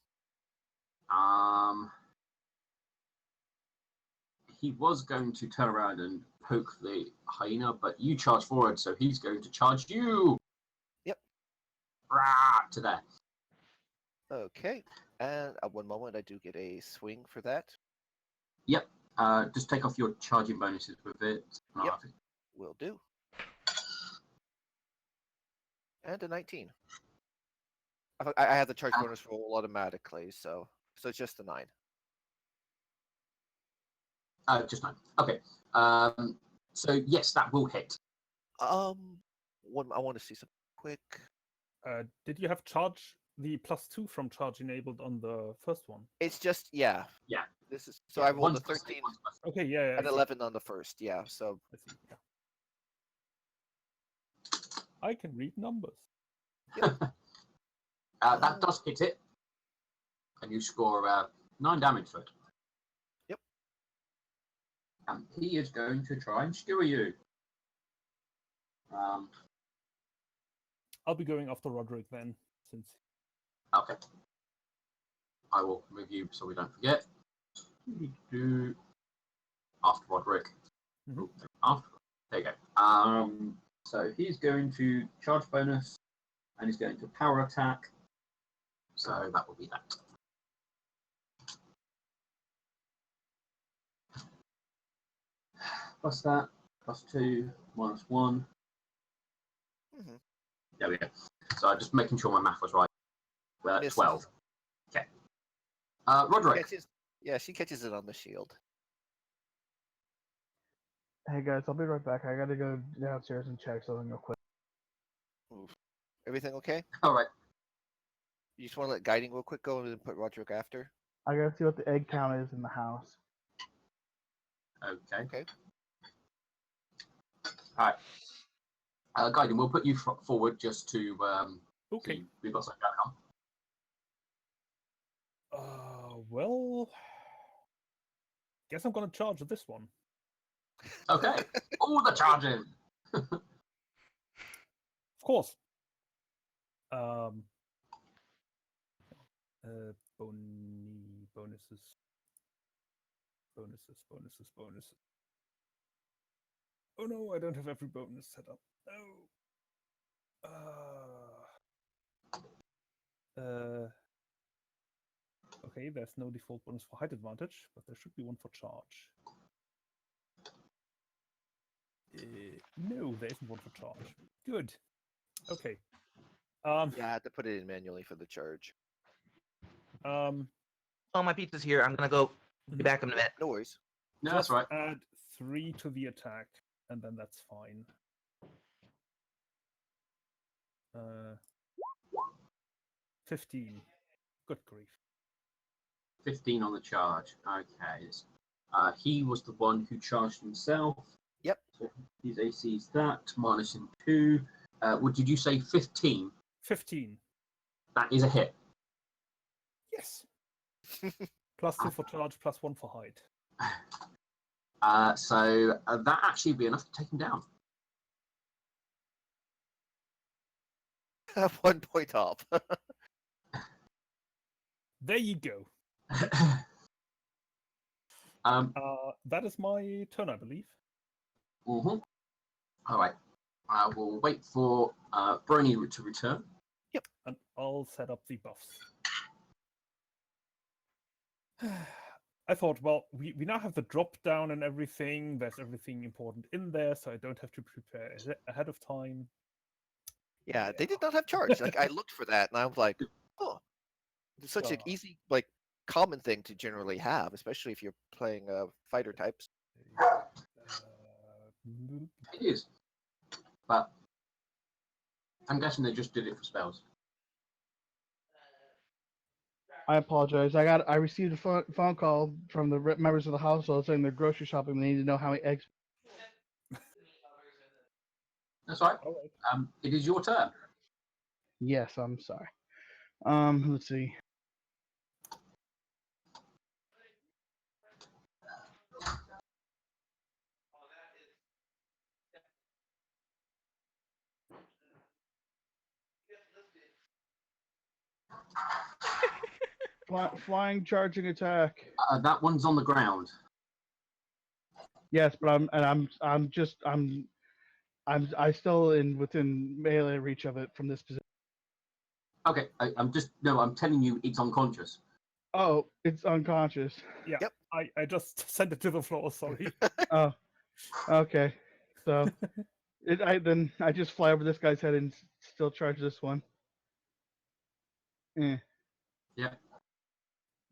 He was going to turn around and poke the hyena, but you charge forward, so he's going to charge you. Yep. Rah, to there. okay. And at one moment, I do get a swing for that. Yep. Just take off your charging bonuses with it. Yep. Will do. And a 19. I have the charge bonus roll automatically, so it's just a 9. Just 9. Okay. So yes, that will hit. One I want to see some quick. Did you have charge the +2 from charge enabled on the first one? It's just yeah. Yeah. This is so Yeah, I rolled a one's plus 13 eight, one's plus Okay, yeah. and 11 on the first. Yeah, so I see. Yeah. I can read numbers. That does hit it, and you score 9 damage for it. Yep. And he is going to try and skewer you. I'll be going after Roderick then, since Okay. I will move you so we don't forget. After Roderick. Mhm. After. There you go. So he's going to charge bonus, and he's going to power attack. So that will be that. Plus that, +2, -1. Mhm. There we go. So I'm just making sure my math was right. Misses. 12. Okay. Roderick. she catches it on the shield. Hey guys, I'll be right back. I gotta go downstairs and check something real quick. Oof. Everything okay? All right. You just want to let guiding real quick go and then put Roderick after? I gotta see what the egg count is in the house. Okay. Okay. All right. Guiding, we'll put you forward just to Okay. see we've got something going on. Well, guess I'm gonna charge this one. Okay. All the charges. Of course. Bonuses. Oh no, I don't have every bonus set up. No. Okay, there's no default bonus for height advantage, but there should be one for charge. No, there isn't one for charge. Good. Okay. Yeah, I had to put it in manually for the charge. All my pizza's here. I'm gonna go be back in a minute. No worries. No, that's just right. add 3 to the attack, and then that's fine. 15. Good grief. 15 on the charge. Okay. He was the one who charged himself. Yep. So his AC is that, minus him 2. What did you say, 15? 15. That is a hit. Yes. Plus 2 for charge, plus 1 for height. So that actually would be enough to take him down. 1 point off. There you go. That is my turn, I believe. Mm-hmm. All right. I will wait for Brony to return. And I'll set up the buffs. I thought, well, we now have the drop down and everything. There's everything important in there, so I don't have to prepare ahead of time. Yeah, they did not have charge. Like I looked for that, and I was like, "Oh, it's such an easy, like, common thing to generally have, especially if you're playing fighter types." It is. But I'm guessing they just did it for spells. I apologize. I received a phone call from the members of the household saying they're grocery shopping. They need to know how many eggs. That's right. All right. It is your turn. Yes, I'm sorry. Let's see. Flying, charging attack. That one's on the ground. Yes, but I'm still within melee reach of it from this position. Okay, I'm telling you, it's unconscious. Oh, it's unconscious. Yeah. Yep. I just sent it to the floor. Sorry. Oh, okay. So, I just fly over this guy's head and still charge this one. Yeah.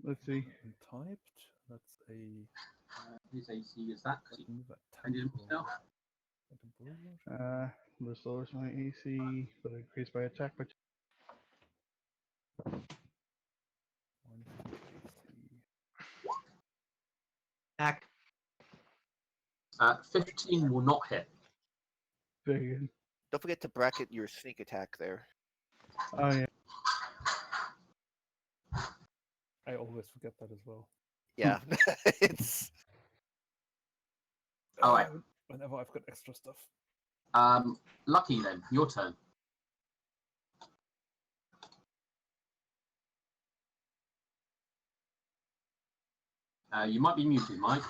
Let's see. Typed. That's a. His AC is that because he Move at ended himself. This lowers my AC, but increased my attack by. Back. 15 will not hit. Very good. Don't forget to bracket your sneak attack there. Oh yeah. I always forget that as well. Yeah, it's. All right. Whenever I've got extra stuff. Lucky then, your turn. You might be muted, Mike.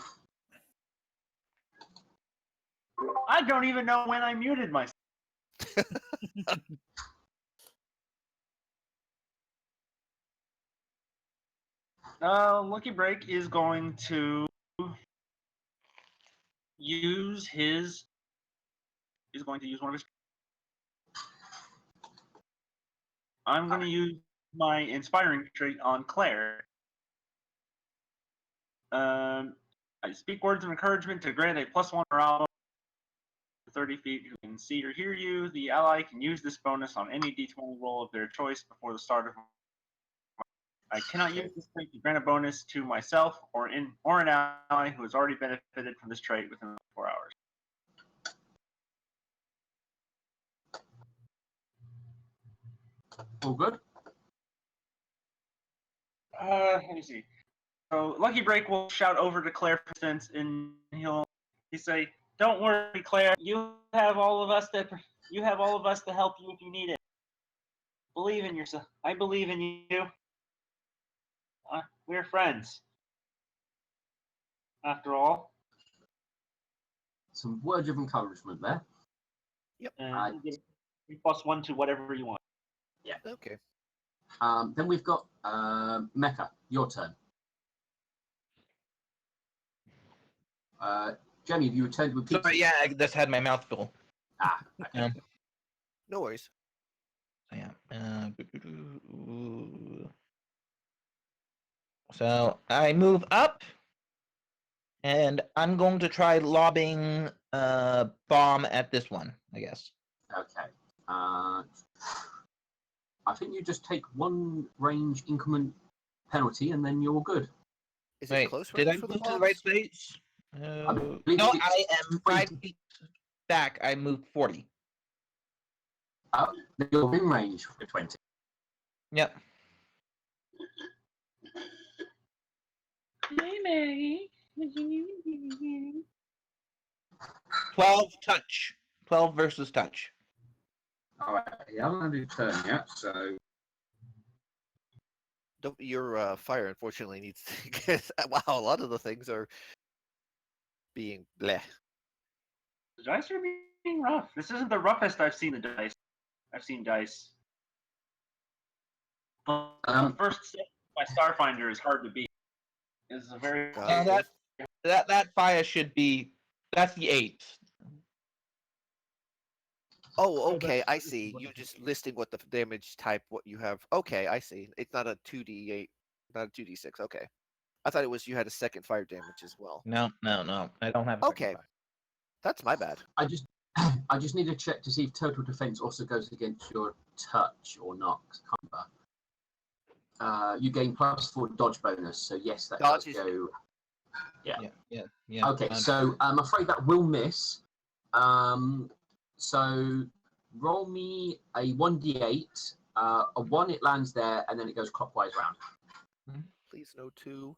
I don't even know when I muted myself. Lucky Break is going to use his. He's going to use one of his. I'm going to use my inspiring trait on Claire. I speak words of encouragement to grant a +1 morale 30 feet who can see or hear you. The ally can use this bonus on any d20 roll of their choice before the start of. I cannot use this trait to grant a bonus to myself or an ally who has already benefited from this trait within 4 hours. All good. Let me see. So Lucky Break will shout over to Claire, for instance, and he'll say, "Don't worry, Claire. You have all of us to help you if you need it. Believe in yourself. I believe in you. We're friends. After all." Some words of encouragement there. And you get +1 to whatever you want. Okay. Then we've got Mecca. Your turn. Jamie, have you returned with pizza? Sorry, yeah, I just had my mouth full. Okay. No worries. So, yeah. So I move up, and I'm going to try lobbing a bomb at this one, I guess. Okay. I think you just take 1 range increment penalty, and then you're all good. Is it Wait, close did I range for move the to the bombs? right space? believe No, it's I am 5 20. feet back. I moved 40. You're in range for 20. Yep. Hey, Maggie. 12 touch. 12 versus touch. All right. Yeah, I'm going to do turn yet. So Your fire, unfortunately, needs to get. Wow, a lot of the things are being bleh. The dice are being rough. This isn't the roughest I've seen the dice. I've seen dice. But the first set by Starfinder is hard to beat. It's a very That fire should be. That's the 8. Oh, So okay, that's- I this is see. what You it just is. listing what the damage type, what you have. Okay, I see. It's not a 2d8, not a 2d6. Okay, I thought it was you had a second fire damage as well. No. I don't have a second Okay, fire. that's my bad. I just need to check to see if total defense also goes against your touch or not. 'Cause I can't remember. You gain +4 dodge bonus, so yes, that Dodge does is- go. Yeah. Okay, so I'm afraid that will miss. So roll me a 1d8. A 1, it lands there, and then it goes clockwise round. Please no 2.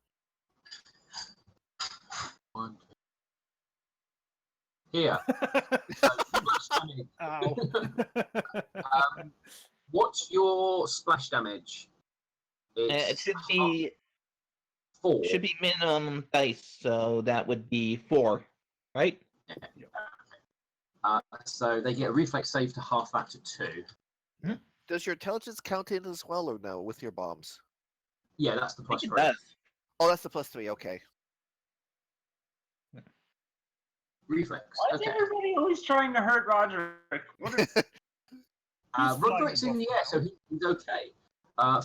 1. Here. Splash damage. Ow. What's your splash damage? It should be 4. should be minimum dice, so that would be 4, right? So they get a reflex save to half that to 2. Does your intelligence count in as well, or no, with your bombs? Yeah, that's the I think it +3. does. Oh, that's the +3. Okay. Reflex. Why is Okay. everybody always trying to hurt Roderick? What is He's Roderick's flying in the above air, so he's okay.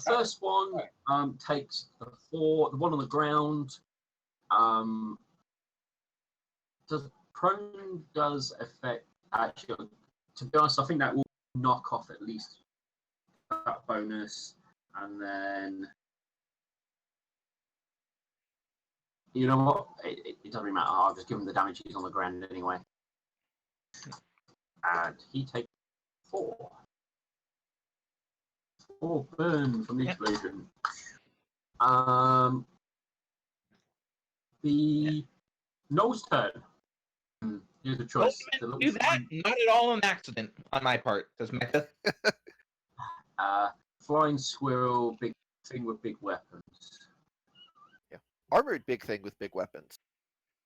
First one takes the 4. The one on the ground prone does affect. Actually, to be honest, I think that will knock off at least that bonus, and then you know what? It doesn't really matter. I'll just give him the damage he's on the ground anyway, and he takes 4. 4 burn from the explosion. The Noel's turn. Here's a choice. Do that? Not at all an accident on my part. Does Mecca? Flying squirrel, big thing with big weapons. Armored big thing with big weapons.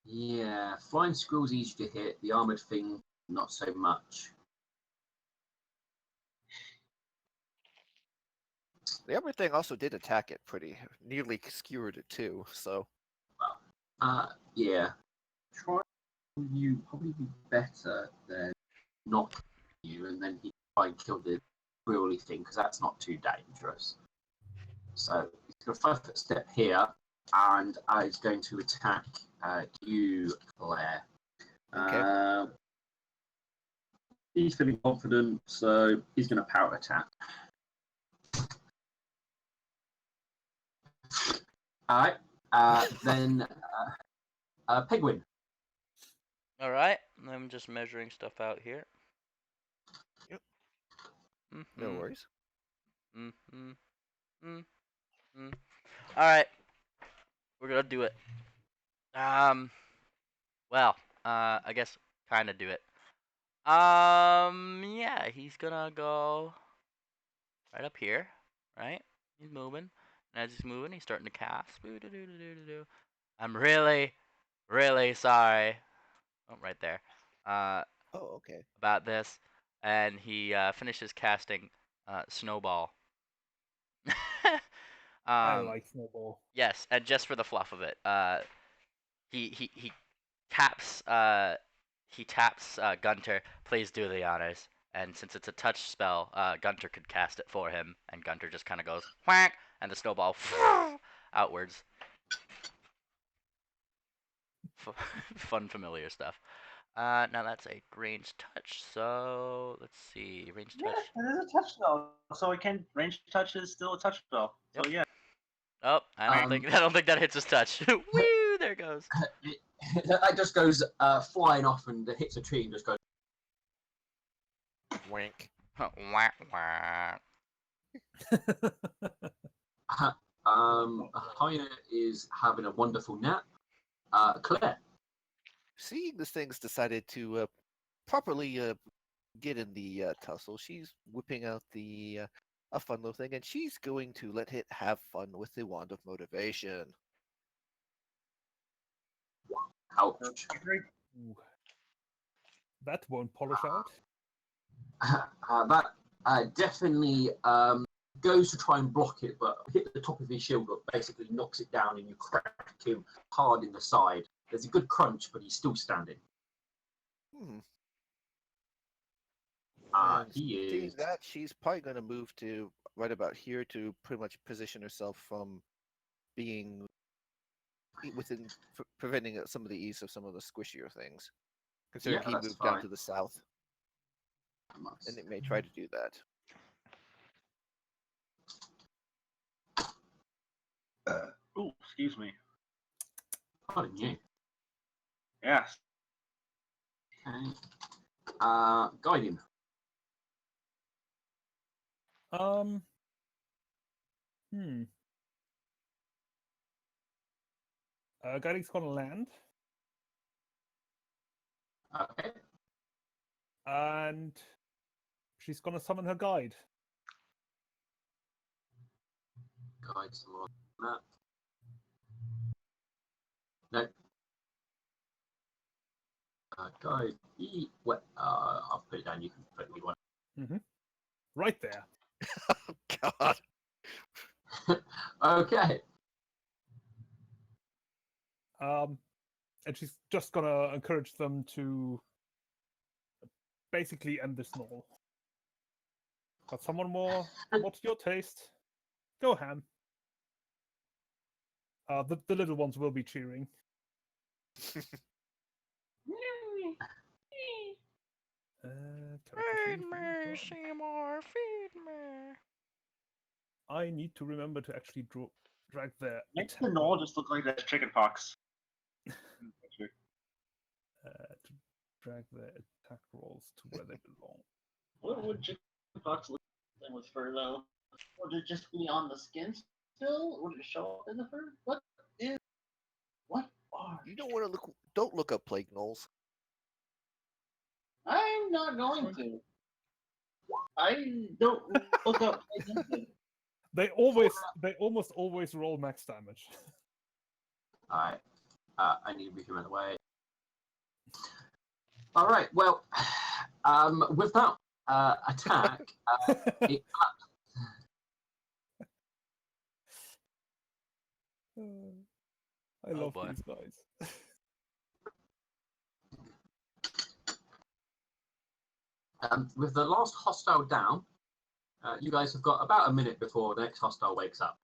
Yeah, flying squirrel's easy to hit. The armored thing, not so much. The armored thing also did attack it pretty, nearly skewered it too. So Yeah. Try you probably be better than not you, and then he try and kill the squirrely thing because that's not too dangerous. So he's got a 5-foot step here, and he's going to attack you, Claire. Okay. He's feeling confident, so he's going to power attack. All right. Then Penguin. All right, I'm just measuring stuff out here. Yep. Mm-hmm. No worries. Mm-hmm. Mm-hmm. All right, we're gonna do it. Well, I guess kind of do it. Yeah, he's gonna go right up here, right? He's moving, and as he's moving, he's starting to cast. I'm really, really sorry. Oh, right there. Oh, okay. About this, and he finishes casting Snowball. I like Snowball. Yes, and just for the fluff of it, he taps Gunter. Please do the honors. And since it's a touch spell, Gunter could cast it for him, and Gunter just kind of goes whack, and the snowball outwards. Fun, familiar stuff. Now that's a ranged touch. So let's see, ranged touch. Yeah, it is a touch spell, so it can range touch is still a touch spell. Yep. So yeah. Oh, I don't think that hits his touch. Woo! There it goes. That just goes flying off and hits a tree and just goes. Wank. Whack whack. Hyena is having a wonderful nap. Claire. Seeing this thing's decided to properly get in the tussle, she's whipping out the a fun little thing, and she's going to let it have fun with the wand of motivation. Ouch. Ooh. That won't polish out. That definitely goes to try and block it, but hit the top of his shield, but basically knocks it down, and you crack him hard in the side. There's a good crunch, but he's still standing. And He seeing is. that, she's probably going to move to right about here to pretty much position herself from being within preventing some of the ease of some of the squishier things. Considering Yeah, he that's moved down fine. to the south, and it may try to do that. Ooh, excuse me. Pardon you. Yes. Okay. Guiding. Guiding's gonna land, Okay. and she's gonna summon her guide. Guide some more. That. No. Guide. I'll put it down. You can put me one. Right there. Oh God. Okay. And she's just gonna encourage them to basically end this novel. Got someone more to your taste? Go ham. The little ones will be cheering. Feed me, Seymour, feed me. I need to remember to actually drag their Makes the knoll just look like that chicken pox. to drag their attack rolls to where they belong. What would chicken pox look like with fur though? Would it just be on the skin still? Would it show up in the fur? What are? You don't want to look. Don't look up plague gnolls. I'm not going to. I don't look up. They almost always roll max damage. Alright. I need to move him out of the way. Alright, well, with that attack, it I love boy. these guys. with the last hostile down, you guys have got about a minute before the next hostile wakes up.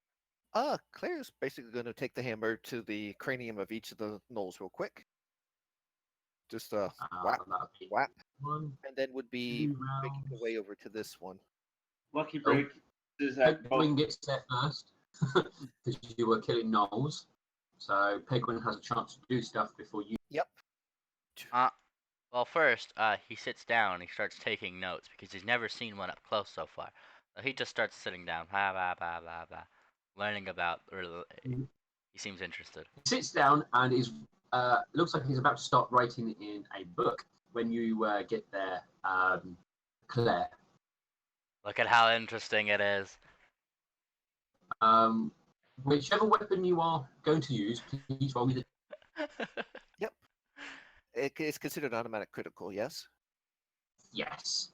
Claire's basically going to take the hammer to the cranium of each of the gnolls real quick. Just whap, That'll be whap, 1, and then would be 2 making rounds. the way over to this one. Lucky Break is at both. Pegwin gets there first because you were killing gnolls. So Pegwin has a chance to do stuff before you. Yep. Well, first, he sits down and he starts taking notes because he's never seen one up close so far. So he just starts sitting down, blah, blah, blah, blah, blah, learning about. He seems interested. He sits down and is looks like he's about to start writing in a book when you get there, Claire. Look at how interesting it is. Whichever weapon you are going to use, please roll me the. It's considered automatic critical, yes? Yes.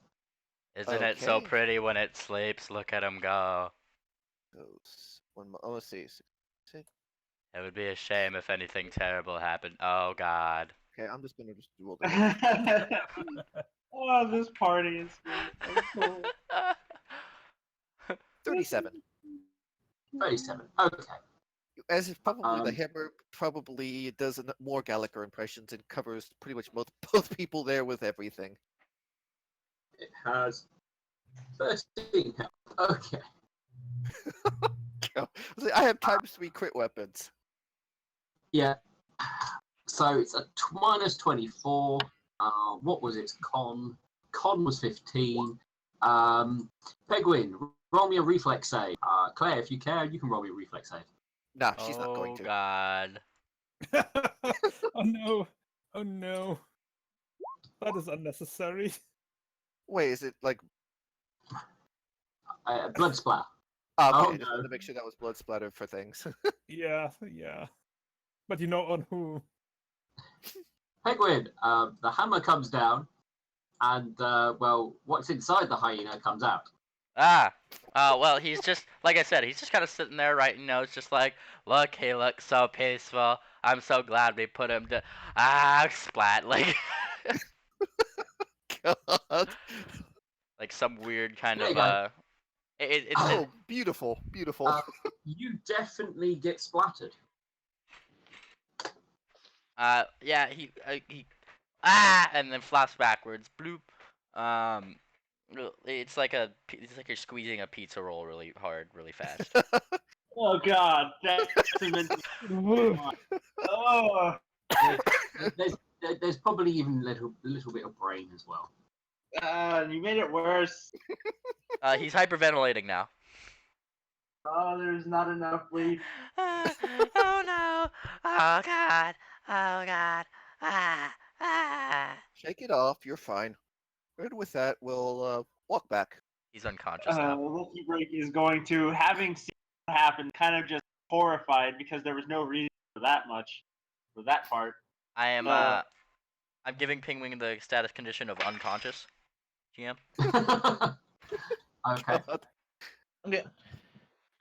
Isn't it so Okay. pretty when it sleeps? Look at him go. Goes one more. Oh, let's see. It would be a shame if anything terrible happened. Oh God. Okay, I'm just gonna just roll the Oh, this party is cool. 37. 37. Okay. As if probably the Um, hammer probably does more Gallagher impressions and covers pretty much both people there with everything. It has 13 health. Okay. I have ×3 crit weapons. Yeah. So it's a minus 24. What was its con? Con was 15. Pegwin, roll me a reflex save. Claire, if you care, you can roll me a reflex save. Nah, she's not going to. Oh God. Oh no! Oh no! That is unnecessary. Wait, is it like? Blood splatter. Oh, okay, Oh, I just no. wanted to make sure that was blood splatter for things. Yeah, yeah. But you know on who? Pegwin, the hammer comes down, and well, what's inside the hyena comes out. Well, he's just, like I said, he's just kind of sitting there writing notes, just like, look, he looks so peaceful. I'm so glad we put him to, splat, like, God. like some weird kind There you of, go. it's Oh, beautiful, beautiful. You definitely get splattered. yeah, he, and then flaps backwards, bloop. It's like you're squeezing a pizza roll really hard, really fast. Oh God, that's immense. Oh, There's probably even a little bit of brain as well. you made it worse. He's hyperventilating now. Oh, there's not enough bleed. Oh no! Oh God! Oh God! Shake it off. You're fine. And with that, we'll walk back. He's unconscious now. Lucky Break is going to, having seen what happened, kind of just horrified because there was no reason for that much, for that part. I am. I'm giving Pingwing the status condition of unconscious. GM. Okay. Okay.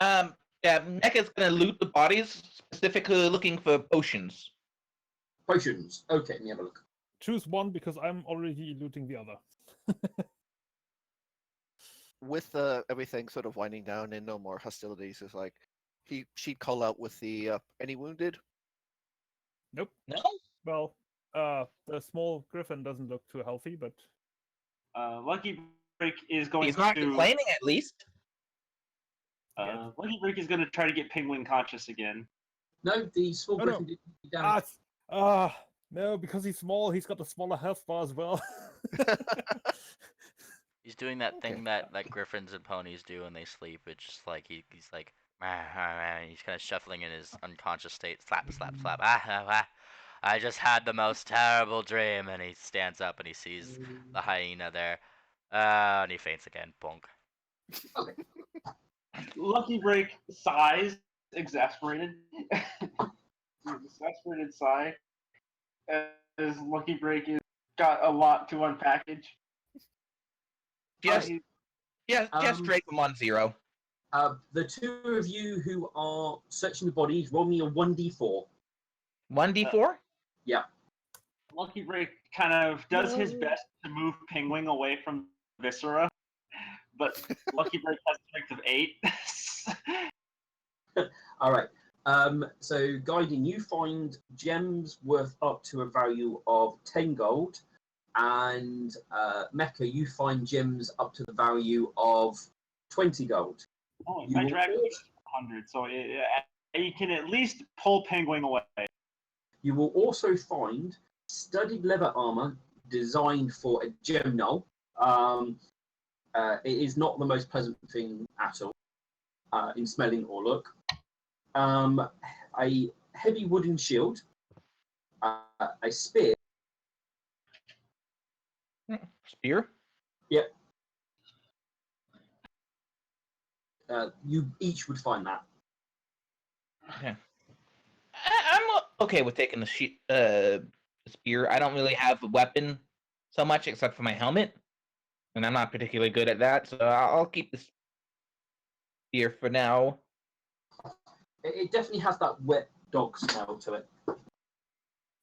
Yeah, Mecha's gonna loot the bodies, specifically looking for potions. Potions. Okay, let me have a look. Choose one because I'm already looting the other. With everything sort of winding down and no more hostilities, is like she'd call out with the any wounded. Nope. No? Well, the small griffin doesn't look too healthy, but Lucky Break is going He's not to. complaining, at least. Lucky Break is going to try to get Penguin conscious again. No, the small Oh, no. griffin didn't do damage. no, because he's small, he's got a smaller health bar as well. He's doing that Okay. thing that griffins and ponies do when they sleep. It's just like he's like, he's kind of shuffling in his unconscious state. Slap, slap, slap. I just had the most terrible dream. And he stands up and he sees the hyena there. And he faints again. Bonk. Lucky Break sighs, exasperated. Exasperated sigh. As Lucky Break has got a lot to unpackage. Just Um, drape him on 0. The two of you who are searching the bodies, roll me a 1d4. 1d4? Lucky Break kind of does his best to move Penguin away from Viscera, but Lucky Break has a strength of 8. All right. So, Guiding, you find gems worth up to a value of 10 gold, and Mecha, you find gems up to the value of 20 gold. Oh, You my will dragon also- is 100, so you can at least pull Penguin away. You will also find studded leather armor designed for a gem null. It is not the most pleasant thing at all in smelling or look. A heavy wooden shield, a spear. Spear? You each would find that. I'm okay with taking the spear. I don't really have a weapon so much except for my helmet, and I'm not particularly good at that, so I'll keep the spear for now. It definitely has that wet dog smell to it.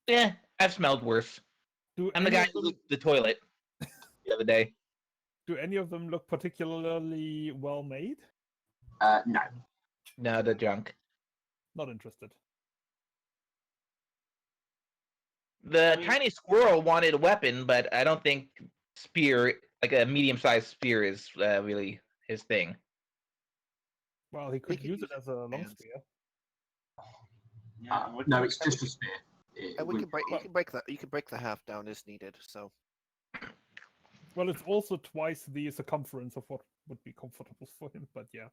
Yeah, I've smelled worse. I'm the any guy of who them- looked at the toilet the other day. Do any of them look particularly well made? No. No, the junk. Not interested. The I mean- tiny squirrel wanted a weapon, but I don't think spear, like a medium-sized spear, is really his thing. Well, he could could use use it as a long hands. spear. Yeah, No, it's just a spear. And we It can break. You well- can break the. You can break the half down as needed. So Well, it's also twice the circumference of what would be comfortable for him, but yeah.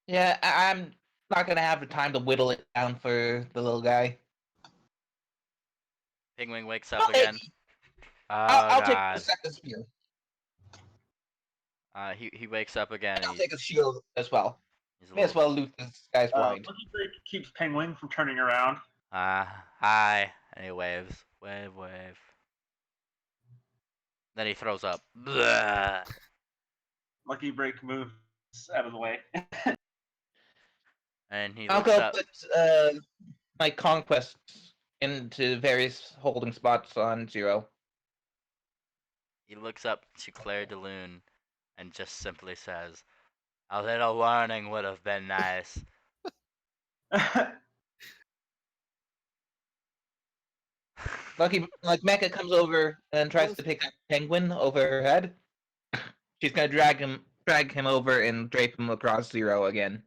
Yeah, I'm not gonna have the time to whittle it down for the little guy. Pingwing wakes up I'll take- again. Oh I'll take god. the second spear. He wakes up again. And I'll And take a shield as well. he's a May as little, well loot this guy's blind. Lucky Break keeps Penguin from turning around. hi. And he waves. Wave. Then he throws up. Blah. Lucky Break moves out of the way. And he I'll looks go up. put my conquests into various holding spots on Zero. He looks up to Claire de Lune and just simply says, "A little warning would have been nice." Like Mecha comes over and tries to pick up Penguin over her head. She's gonna drag him over and drape him across Zero again.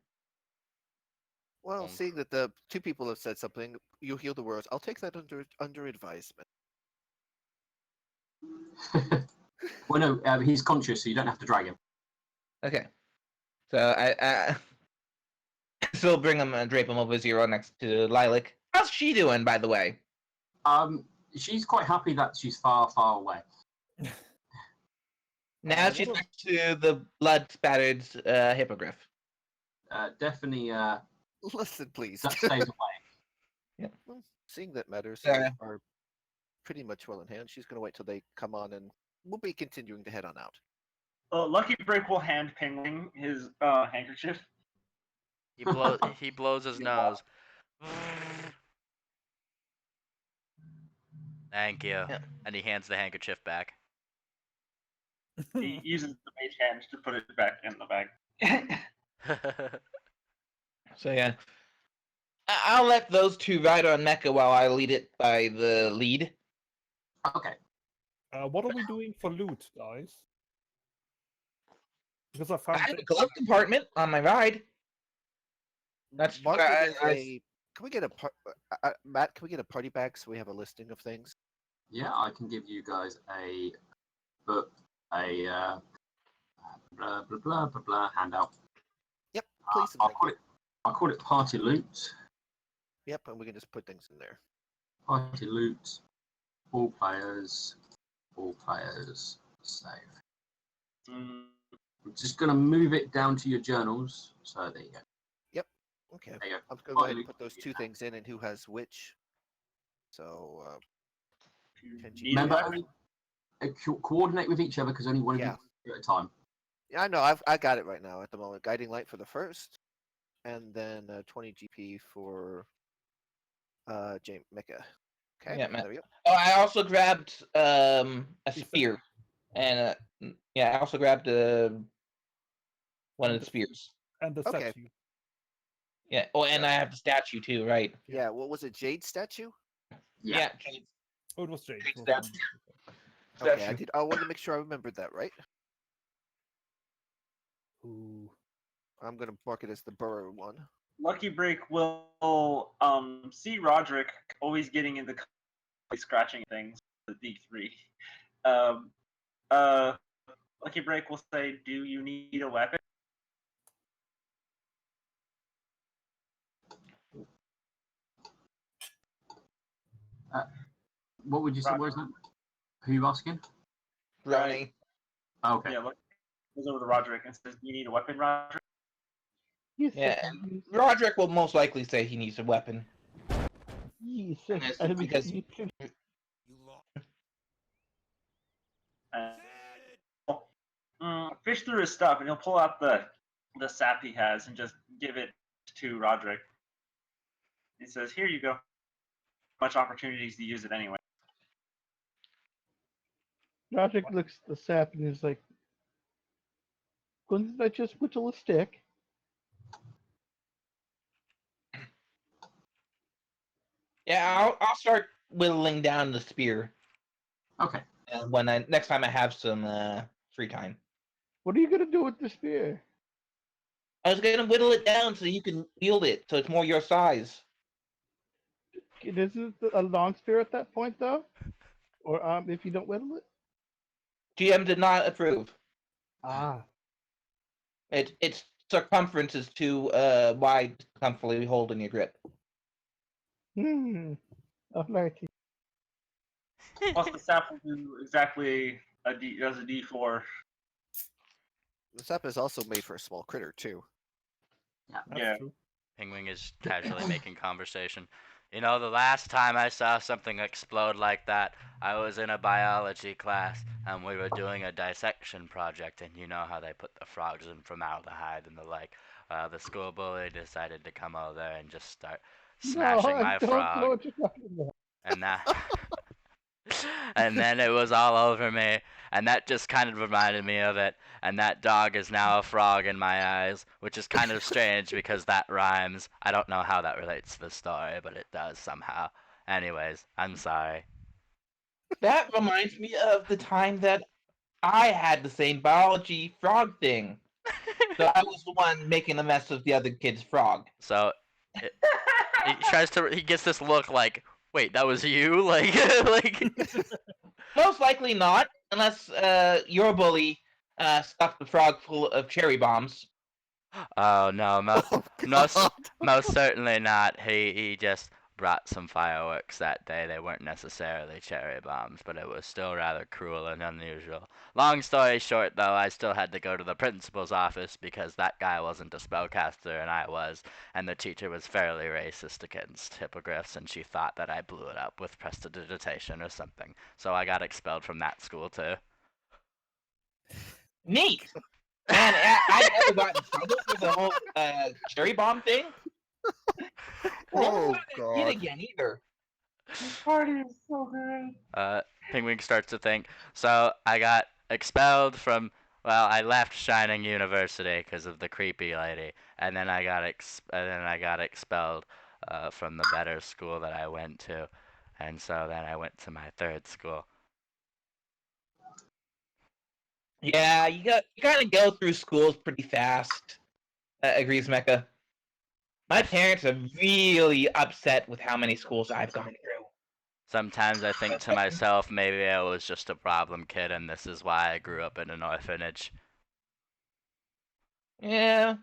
well, seeing that the two people have said something, you hear the words. I'll take that under advisement. Well, no, he's conscious, so you don't have to drag him. Okay. So I still bring him and drape him over Zero next to Lilac. How's she doing, by the way? She's quite happy that she's far, far away. Now she's next to the blood spattered hippogriff. Definitely Listen, please. that stays away. Well, seeing that matters Yeah. are pretty much well in hand. She's going to wait till they come on, and we'll be continuing to head on out. Lucky Break will hand Penguin his handkerchief. He blows his nose. Thank you. Yeah. And he hands the handkerchief back. He uses the mage hand to put it back in the bag. So yeah. I'll let those two ride on Mecha while I lead it by the lead. Okay. What are we doing for loot, guys? Because I I found have a glove compartment on my ride. That's Mark it as I- Can we get a Matt? Can we get a party bag so we have a listing of things? Yeah, I can give you guys a book, a blah blah blah blah blah handout. Yep, please. and I'll thank call you. it. I'll call it party loot. Yep, and we can just put things in there. Party loot. All players. Save. Mm, I'm just gonna move it down to your journals. So there you go. Okay, There you go. I'm going to go ahead Party and put those two loot. things in, and who has which. So need Remember, that? only, coordinate with each other because only one Yeah. of you at a time. yeah, I know. I got it right now at the moment. Guiding light for the first, and then 20 GP for James Mecha. Okay, Yeah, Matt. there we go. Oh, I also grabbed a spear, and I also grabbed one of the spears. and the Okay. statue. Yeah. Oh, and I have the statue too, right? Yeah, what was it? Jade statue? Yeah. Oh, it was Jade. Jade it wasn't- Okay, I Statue. did. I wanted to make sure I remembered that, right? Ooh. I'm gonna mark it as the Burrow one. Lucky Break will see Roderick always getting into scratching things. The D3. Um, Lucky Break will say, "Do you need a weapon?" What would you say? What is that? Who are you asking? Ronnie. Okay. Yeah, look, goes over to Roderick and says, "Do you need a weapon, Roderick?" Yes, Yeah, sir. and Roderick will most likely say he needs a weapon. Yes, sir. Yes, I will because- be pleased. Fish through his stuff, and he'll pull out the sap he has and just give it to Roderick. He says, "Here you go. Much opportunities to use it anyway." Roderick looks at the sap and is like, couldn't I just whittle a stick? Yeah, I'll start whittling down the spear Okay. when next time I have some free time. What are you gonna do with the spear? I was gonna whittle it down so you can wield it, so it's more your size. It isn't a long spear at that point, though? Or if you don't whittle it? GM did not approve. Ah. Its circumference is too wide to comfortably hold in your grip. Alrighty. Plus, the sap will do exactly does a D4. The sap is also made for a small critter too. That's Yeah. true. Pingwing is casually making conversation. You know, the last time I saw something explode like that, I was in a biology class and we were doing a dissection project, and you know how they put the frogs in formaldehyde and the like. The school bully decided to come over and just start smashing No, I my don't know frog, what you're talking about. and that. And then it was all over me, and that just kind of reminded me of it. And that dog is now a frog in my eyes, which is kind of strange because that rhymes. I don't know how that relates to the story, but it does somehow. Anyways, I'm sorry. That reminds me of the time that I had the same biology frog thing. So I was the one making a mess of the other kid's frog. So he gets this look like, wait, that was you? Like, like. Most likely not, unless your bully stuffed the frog full of cherry bombs. Oh no, Oh, most certainly not. He just brought some fireworks that day. They weren't necessarily cherry bombs, but it was still rather cruel and unusual. Long story short, though, I still had to go to the principal's office because that guy wasn't a spellcaster and I was, and the teacher was fairly racist against hippogriffs, and she thought that I blew it up with prestidigitation or something. So I got expelled from that school too. Neat. Man, I never got in trouble for the whole cherry bomb thing. Oh, Kid God. again either. Party is so good. Penguin starts to think. So I got expelled from. Well, I left Shining University because of the creepy lady, and then I got expelled from the better school that I went to, and so then I went to my third school. Yeah, you gotta go through schools pretty fast. Agrees Mecca. My parents are really upset with how many schools I've gone through. Sometimes I think to myself, maybe I was just a problem kid, and this is why I grew up in an orphanage. Yeah.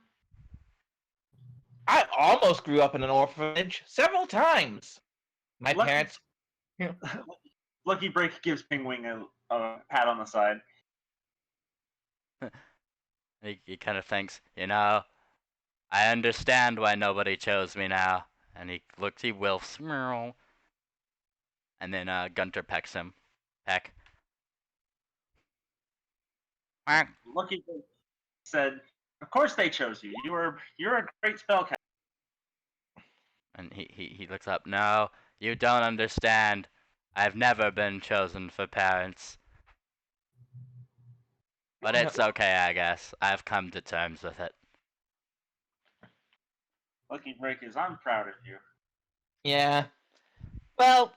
I almost grew up in an orphanage several times. My Lucky- parents. Lucky Break gives Pingwing a pat on the side. He kind of thinks, you know, I understand why nobody chose me now. And he wilfs, meow. And then Gunter pecks him. Peck. Quack. Lucky Break said, "Of course they chose you. You're a great spellcaster." And he looks up. No, you don't understand. I've never been chosen for parents. But it's okay, I guess. I've come to terms with it. Lucky Break is I'm proud of you. Yeah. Well,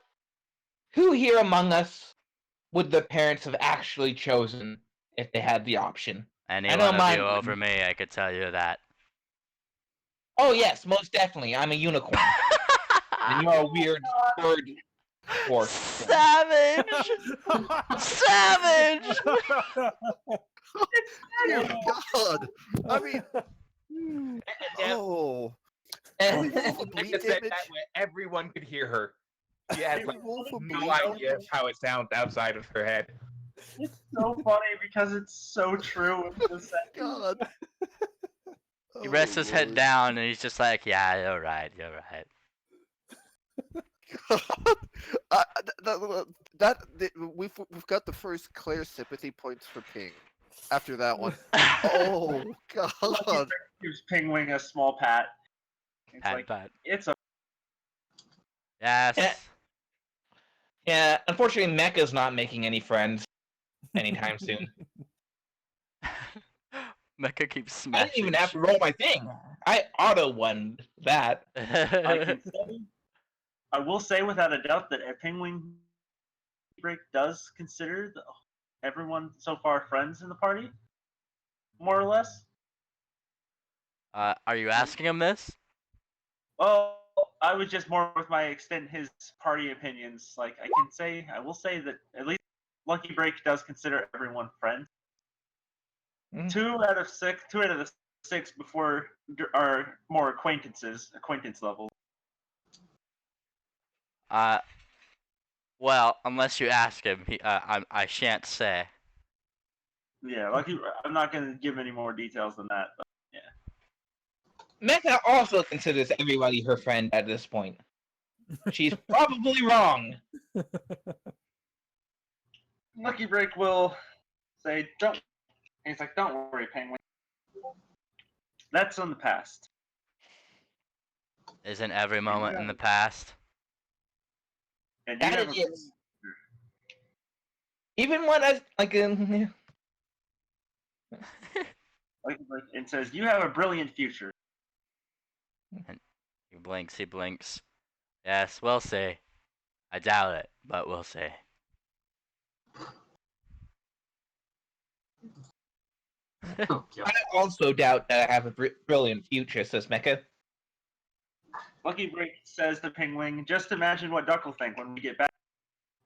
who here among us would the parents have actually chosen if they had the option? Any I know one of mine you over wouldn't. me, I could tell you that. Oh yes, most definitely. I'm a unicorn, and you're a weird bird horse. thing. Savage! Savage! Oh God! I mean, Yeah. oh, And Can we roll for bleed Mika said damage? that way everyone could hear her. She had can like, we roll for no bleed idea damage? how it sounds outside of her head. It's so funny because it's so true in the second. God. He Oh, rests his head Lord. down and he's just like, yeah, you're right, you're right. We've got the first clear sympathy points for Ping. After that one, oh God! Gives Pingwing a small pat. It's Pat, like pat. it's a Yes. Yeah. Yeah, unfortunately, Mecha's not making any friends anytime soon. Mecha keeps I smashing. didn't even have to roll my thing. I auto-won that. I will say without a doubt that a Pingwing Break does consider everyone so far friends in the party, more or less. Are you asking him this? Well, I was just more with my extent his party opinions. Like I will say that at least Lucky Break does consider everyone friends. Mm. 2 out of the 6 before are more acquaintance level. Well, unless you ask him, I shan't say. Yeah, Lucky. I'm not going to give any more details than that. But Mecha also considers everybody her friend at this point. She's probably wrong. Lucky Break will say, "Don't." He's like, "Don't worry, Penguin. That's in the past." Isn't every moment in the past? And you That have it a is. Even when I like, it says you have a brilliant future. He blinks, he blinks. Yes, we'll see. I doubt it, but we'll see. Oh, God. I also doubt that I have a brilliant future, says Mecha. Lucky Break says to Penguin, "Just imagine what Duck will think when we get back,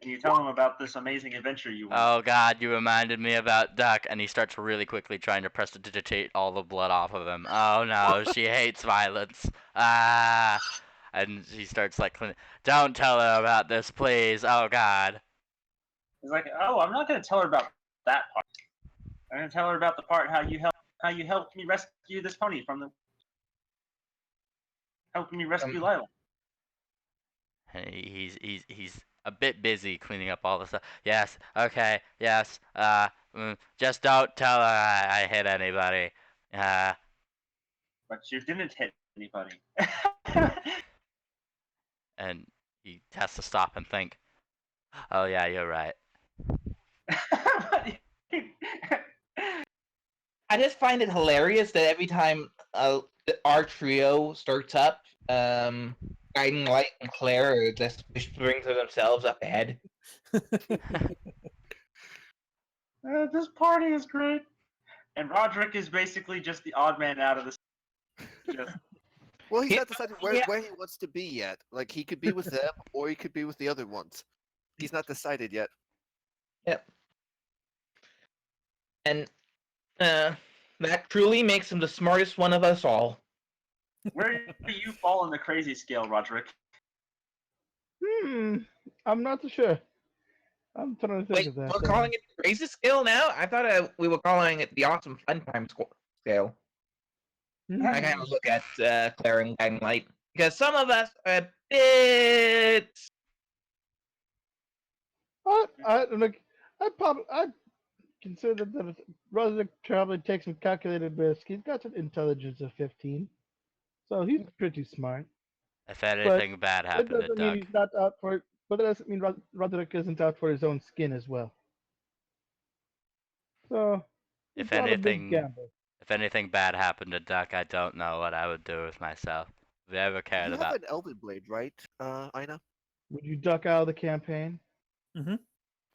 and you tell him about this amazing adventure you went." Oh god, you reminded me about Duck, and he starts really quickly trying to prestidigitate all the blood off of him. Oh no, she hates violence. Ah! And he starts like, don't tell her about this, please. Oh god. He's like, "Oh, I'm not going to tell her about that part. I'm going to tell her about the part how you helped me rescue this pony from the helping me rescue Lila." And he's a bit busy cleaning up all the stuff. Yes, okay, yes. Just don't tell her I hit anybody. But you didn't hit anybody. And he has to stop and think. Oh yeah, you're right. I just find it hilarious that every time our trio starts up, Guiding Light and Claire are just whispering to themselves up ahead. This party is great. And Roderick is basically just the odd man out of this. Well, he's Yeah, not decided yeah. where he wants to be yet. Like he could be with them, or he could be with the other ones. He's not decided yet. Yep. And that truly makes him the smartest one of us all. Where do you fall on the crazy scale, Roderick? I'm not so sure. I'm trying to think Wait, of that. we're calling it the crazy scale now? I thought we were calling it the awesome fun time scale. I kind of look at Claire and Guiding Light because some of us are a bit. I consider that Roderick probably takes some calculated risk. He's got an intelligence of 15, so he's pretty smart. If anything bad It happened to doesn't mean Duck. he's not out for. But it doesn't mean Roderick isn't out for his own skin as well. So If it's not a big anything, gamble. if anything bad happened to Duck, I don't know what I would do with myself. I've ever cared You have about. an Elven Blade, right, Ina? Would you duck out of the campaign?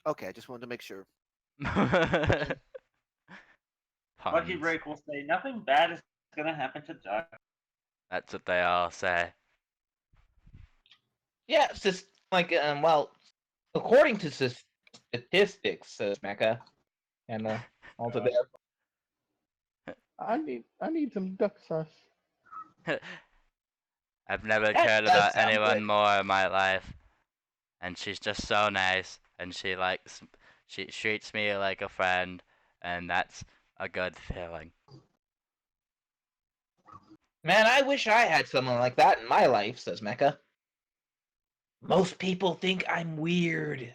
Okay, I just wanted to make sure. Lucky Puns. Break will say nothing bad is gonna happen to Duck. That's what they all say. Yeah, it's just like well, according to statistics, says Mecha, and also there. I need some duck sauce. I've never That cared does about sound anyone good. more in my life. And she's just so nice, and she treats me like a friend, and that's a good feeling. Man, I wish I had someone like that in my life, says Mecha. Most people think I'm weird.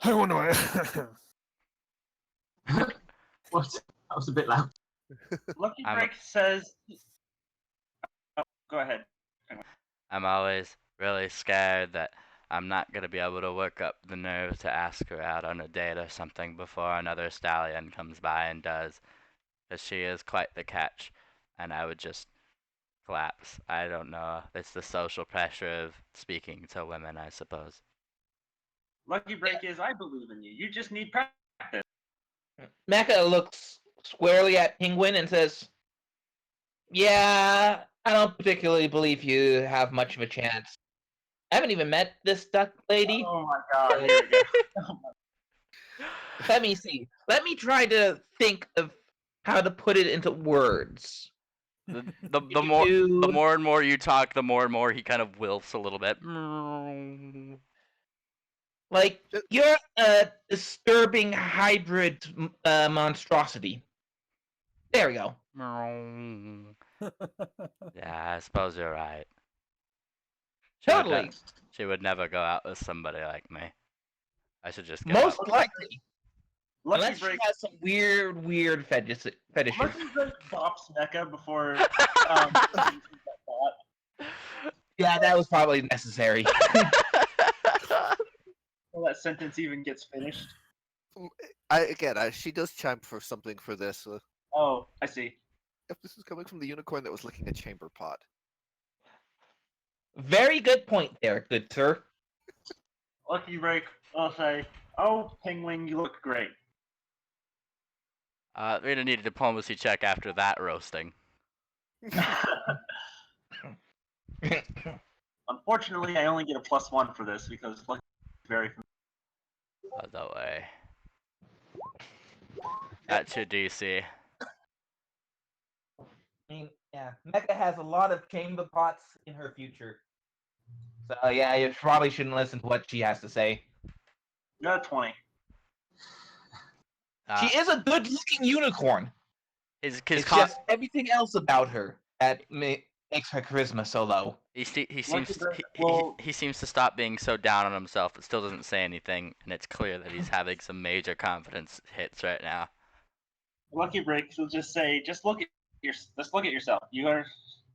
I wonder. What? That was a bit loud. Lucky I'm- Break says. Oh, go ahead. I'm always really scared that I'm not gonna be able to work up the nerve to ask her out on a date or something before another stallion comes by and does, because she is quite the catch, and I would just collapse. I don't know. It's the social pressure of speaking to women, I suppose. Lucky Break is I believe in you. You just need practice. Mecha looks squarely at Penguin and says, "Yeah, I don't particularly believe you have much of a chance. I haven't even met this duck lady. Oh my god, here we go. Oh my- Let me see. Let me try to think of how to put it into words. The You more do- the more and more you talk, the more and more he kind of wilts a little bit. Like, you're a disturbing hybrid monstrosity. There we go. Yeah, I suppose you're right. She would Totally. She would never go out with somebody like me. I should just give Most up. likely. Lucky Unless she Break. has some weird fetishes. Lucky Break bops Mecha before. Yeah, that was probably necessary. Before that sentence even gets finished. She does chime for something for this. Oh, I see. If this is coming from the unicorn that was licking a chamber pot. Very good point there, good sir. Lucky Break will say, "Oh, Penguin, you look great." We're gonna need a diplomacy check after that roasting. Unfortunately, I only get a +1 for this because Lucky is very. Oh, no way. That's your DC. I mean, yeah, Mecha has a lot of chamber pots in her future. So yeah, you probably shouldn't listen to what she has to say. Got a 20. She is a good-looking unicorn. His It's just everything else about her that makes her charisma so low. he seems Lucky Break will. he seems to stop being so down on himself, but still doesn't say anything, and it's clear that he's having some major confidence hits right now. Lucky Break will just say, "Just look at yourself. You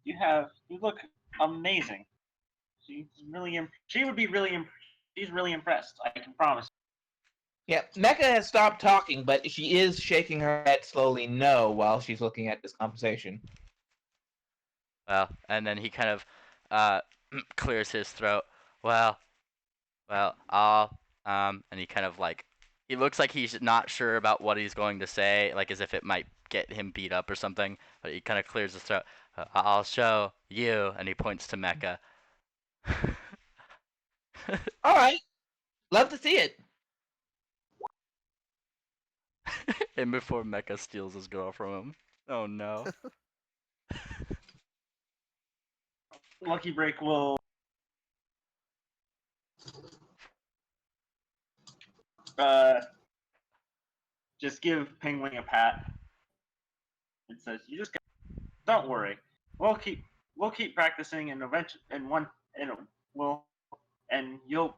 look amazing." She's really. She would be really. She's really impressed. I can promise. Yeah, Mecha has stopped talking, but she is shaking her head slowly no while she's looking at this conversation. Well, and then he kind of clears his throat. Well, and he kind of like he looks like he's not sure about what he's going to say, like as if it might get him beat up or something. But he kind of clears his throat. I'll show you, and he points to Mecha. All right, love to see it. And before Mecha steals his girl from him. Oh no. Lucky Break will. Just give Penguin a pat. It says, "You just don't worry. We'll keep practicing, and you'll.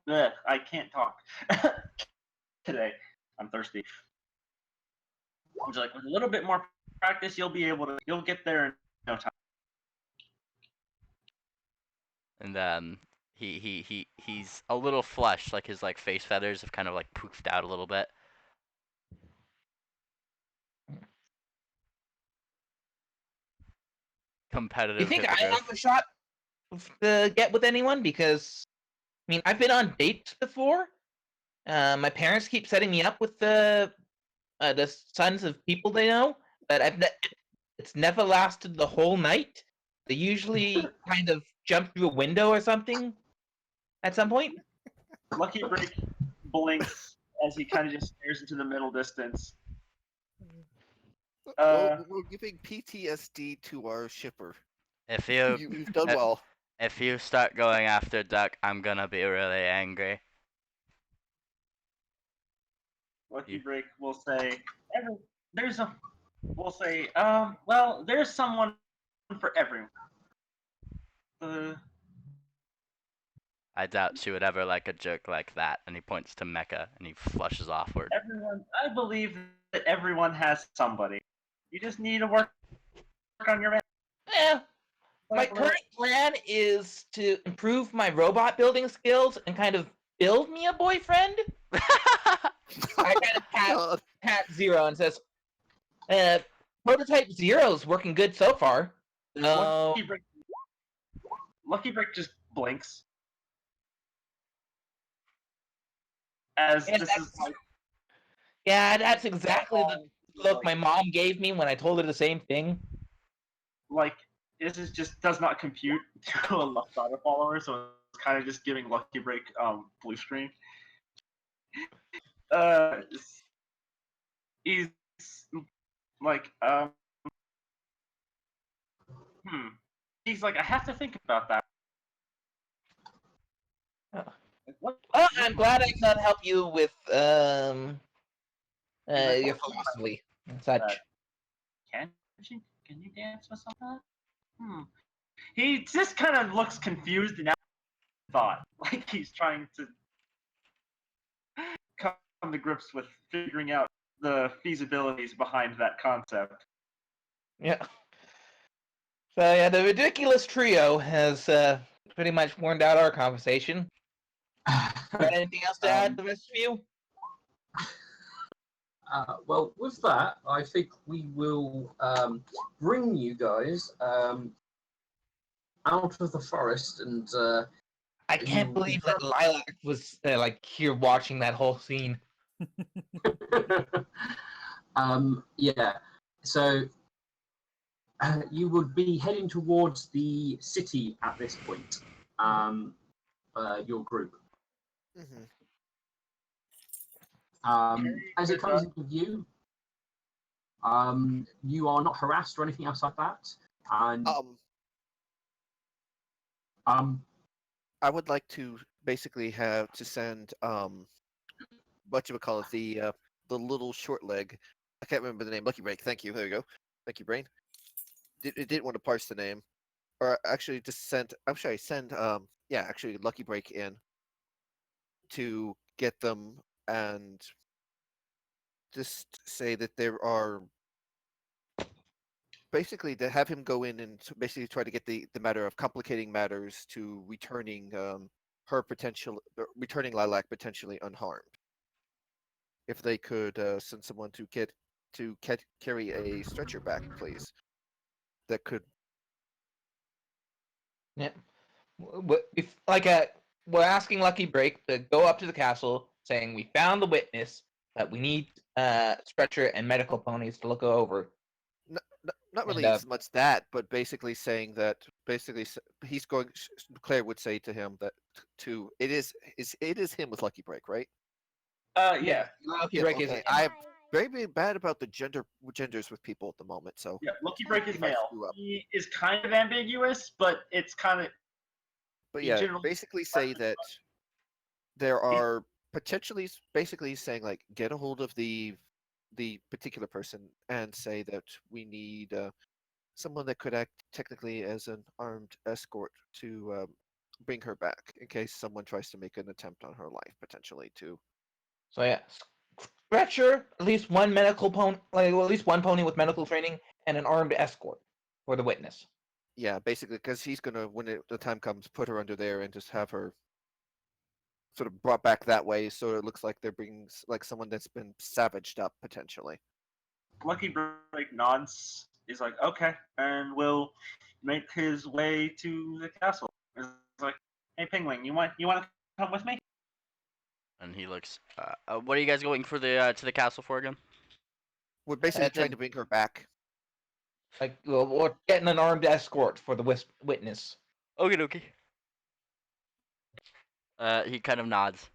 I can't talk today. I'm thirsty. He's like, with a little bit more practice, you'll get there in no time." And he's a little flushed, like his like face feathers have kind of like poofed out a little bit. competitive. Do you think I hippogriff. have a shot to get with anyone? Because I mean, I've been on dates before. My parents keep setting me up with the sons of people they know, but it's never lasted the whole night. They usually kind of jump through a window or something at some point. Lucky Break blinks as he kind of just stares into the middle distance. We're giving PTSD to our shipper. If You've done uh, well. if you start going after Duck, I'm gonna be really angry. Lucky Break will say, well, there's someone for everyone. I doubt she would ever like a jerk like that. And he points to Mecha and he flushes offward. I believe that everyone has somebody. You just need to work on your. Yeah. My current plan is to improve my robot building skills and kind of build me a boyfriend. I kind of pat Zero and says, prototype Zero's working good so far. No. Lucky Break just blinks. As Yeah, this is like, yeah, that's exactly the look my mom gave me when I told her the same thing. like this is just does not compute to a Luftada follower, so it's kind of just giving Lucky Break blue screen. He's like He's like, I have to think about that. Well, I'm glad I could help you with your philosophy and such. Can you dance with something? He just kind of looks confused and out of thought, like he's trying to come to grips with figuring out the feasibilities behind that concept. Yeah. So yeah, the ridiculous trio has pretty much worn out our conversation. Got anything else to add, the rest of you? Well, with that, I think we will bring you guys out of the forest, and I can't believe that Lilac was like here watching that whole scene. yeah. So you would be heading towards the city at this point. Your group. Mm-hmm. As it comes into view, you are not harassed or anything else like that. And I would like to basically have to send whatchamacallit, the little short leg. I can't remember the name. Lucky Break. Thank you. There you go. Thank you, Brain. It didn't want to parse the name, or actually just send. I'm sorry. Send actually Lucky Break in to get them and just say that there are basically to have him go in and basically try to get the matter of complicating matters to returning returning Lilac potentially unharmed. If they could send someone to carry a stretcher back, please. That could. Yeah. We're asking Lucky Break to go up to the castle, saying we found the witness, that we need stretcher and medical ponies to look over. Not really as much that, but basically saying that he's going. Claire would say to him that it is him with Lucky Break, right? Yeah. Lucky Break is. I'm very bad about the genders with people at the moment. So yeah, Lucky Break is male. He is kind of ambiguous, but it's kind of. But yeah, basically say that there are potentially basically saying like get a hold of the particular person and say that we need someone that could act technically as an armed escort to bring her back in case someone tries to make an attempt on her life potentially too. So yeah, stretcher, at least one medical pony, at least one pony with medical training, and an armed escort for the witness. Yeah, basically, because he's gonna when the time comes, put her under there and just have her sort of brought back that way, so it looks like they're bringing like someone that's been savaged up potentially. Lucky Break nods he's like, okay, and will make his way to the castle. He's like, hey, Penguin, you want to come with me? And he looks. What are you guys going for the to the castle for again? We're basically And trying then- to bring her back. Like, well, we're getting an armed escort for the witness. Okie dokie. He kind of nods.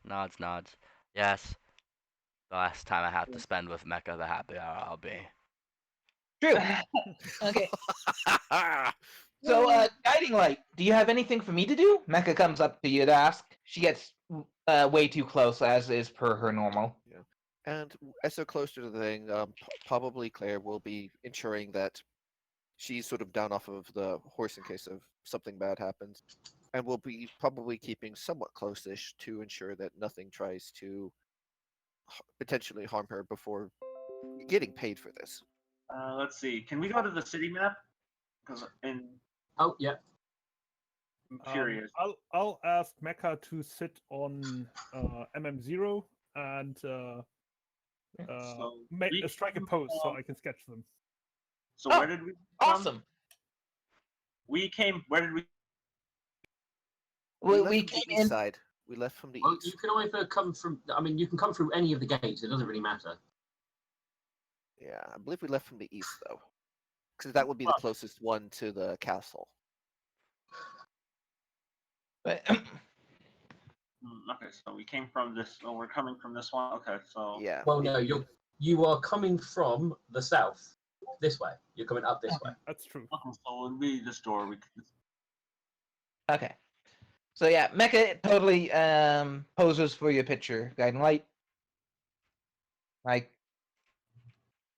Yes. The last time I have to spend with Mecca, the happier I'll be. True. Okay. So, guiding light. Do you have anything for me to do? Mecca comes up to you to ask. She gets way too close, as is per her normal. And as they're closer to the thing, probably Claire will be ensuring that she's sort of down off of the horse in case of something bad happens, and will be probably keeping somewhat close-ish to ensure that nothing tries to potentially harm her before getting paid for this. Let's see. Can we go to the city map? Because Oh, yeah. I'm curious. I'll ask Mecha to sit on MM0 and So strike a pose so I can sketch them. So Oh, where did we come? Awesome. We came. Where did we? We left from came the east in. side. We left from the Well, east. you can either come from. I mean, you can come through any of the gates. It doesn't really matter. Yeah, I believe we left from the east though, because that would be the closest one to the castle. But, Okay, so we came from this. Oh, we're coming from this one. Okay, so Yeah. Well, no, you are coming from the south, this way. You're coming up this way. That's true. okay, so it would be this door. We could, okay. So yeah, Mecca totally poses for your picture, guiding light. Like,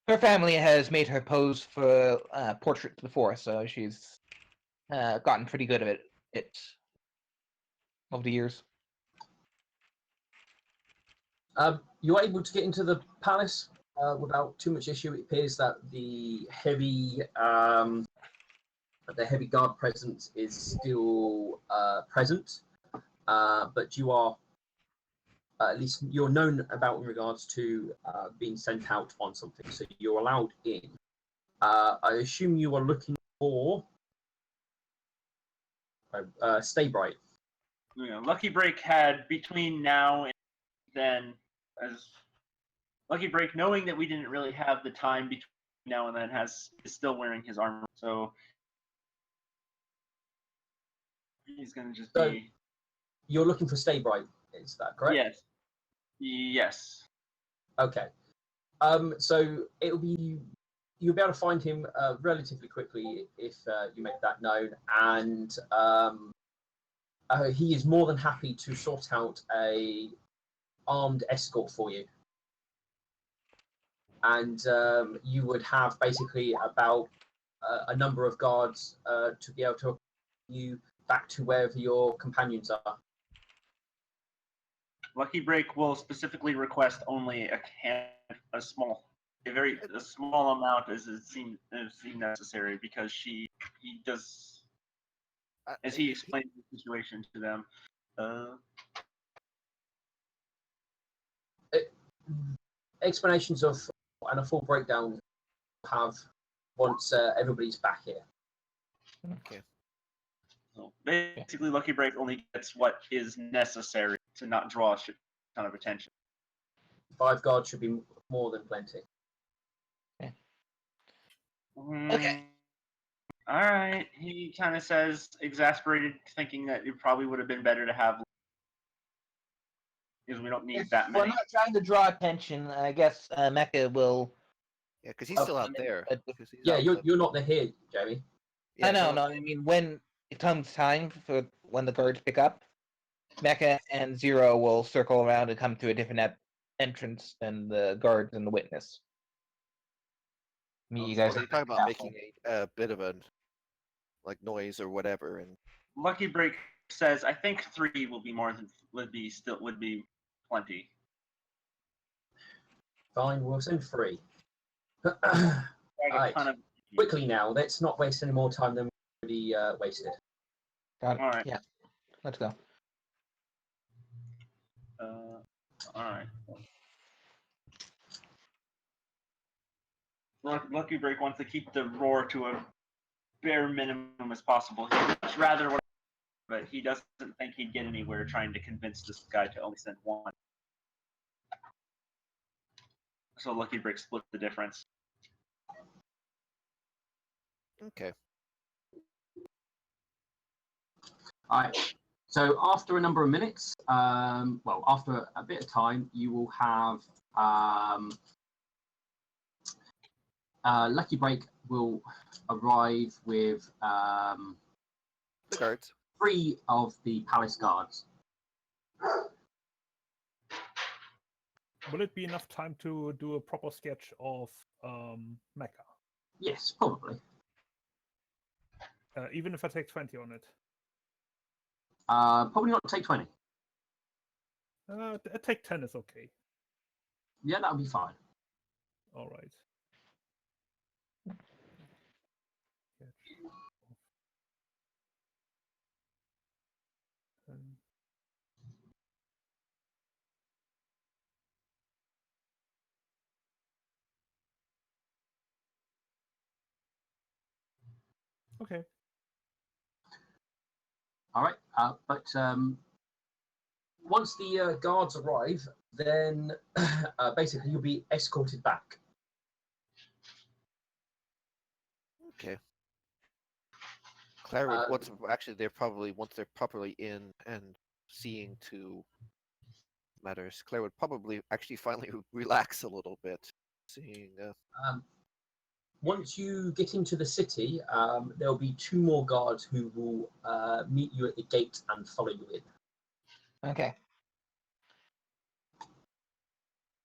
her family has made her pose for portraits before, so she's gotten pretty good at it over the years. You're able to get into the palace without too much issue. It appears that the heavy guard presence is still present, but you are at least you're known about in regards to being sent out on something, so you're allowed in. I assume you are looking for Stay Bright. Lucky Break had between now and then, as Lucky Break, knowing that we didn't really have the time between now and then, is still wearing his armor. So he's gonna just So- be. You're looking for Stay Bright, is that correct? Yes. Yes. Okay. So it'll be you'll be able to find him relatively quickly if you make that known, and he is more than happy to sort out a armed escort for you. And you would have basically about a number of guards to be able to accompany you back to wherever your companions are. Lucky Break will specifically request only a small amount as it seemed necessary, because he does, as he explains the situation to them. Explanations of and a full breakdown have once everybody's back here. Okay. So basically, Lucky Break only gets what is necessary to not draw a shit ton of attention. 5 guards should be more than plenty. Okay. All right. He kind of says, exasperated, thinking that it probably would have been better to have, because we don't need that We're many. not trying to draw attention. I guess Mecca will. Yeah, because he's still out there. Yeah, you're not the here, Jamie. Yeah, I know, so- no. I mean, when it comes time for when the guards pick up, Mecca and Zero will circle around and come to a different entrance than the guards and the witness. Meet you guys. So you're at the talking about castle. making a bit of a noise or whatever, and Lucky Break says, I think 3 would be would be plenty. Fine, we'll send 3. Like a Alright. ton of. Quickly now, let's not waste any more time than we already wasted. Got it. All right. Yeah. Let's go. All right. Lucky Break wants to keep the roar to a bare minimum as possible. He'd much rather, but he doesn't think he'd get anywhere trying to convince this guy to only send one. So Lucky Break split the difference. Okay. All right. So after a number of minutes, well, after a bit of time, you will have Lucky Break will arrive with The guards. 3 of the palace guards. Will it be enough time to do a proper sketch of Mecca? Yes, probably. Even if I take 20 on it? Probably not take 20. Take 10 is okay. Yeah, that'll be fine. All right. Okay. All right. But once the guards arrive, then basically you'll be escorted back. Okay. Claire would once they're properly in and seeing to matters, Claire would probably actually finally relax a little bit, seeing. Once you get into the city, there'll be 2 more guards who will meet you at the gate and follow you in. Okay.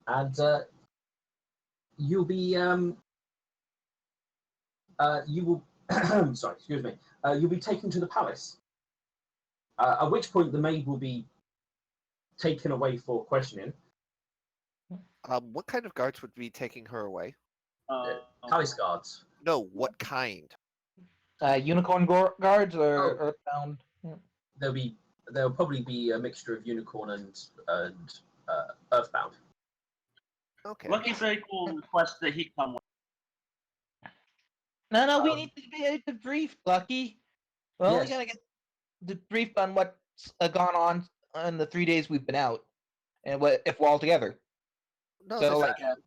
And you'll be you will sorry, excuse me. You'll be taken to the palace. At which point the maid will be taken away for questioning. What kind of guards would be taking her away? Palace guards. No, what kind? Unicorn guards or Earthbound? Yeah. There'll probably be a mixture of unicorn and Earthbound. Okay. Lucky Break will request that he come with. No, we need to be debriefed, Lucky. We're only Yes. gonna get debriefed on what's gone on in the 3 days we've been out, and what if we're all together. No, So, that's like,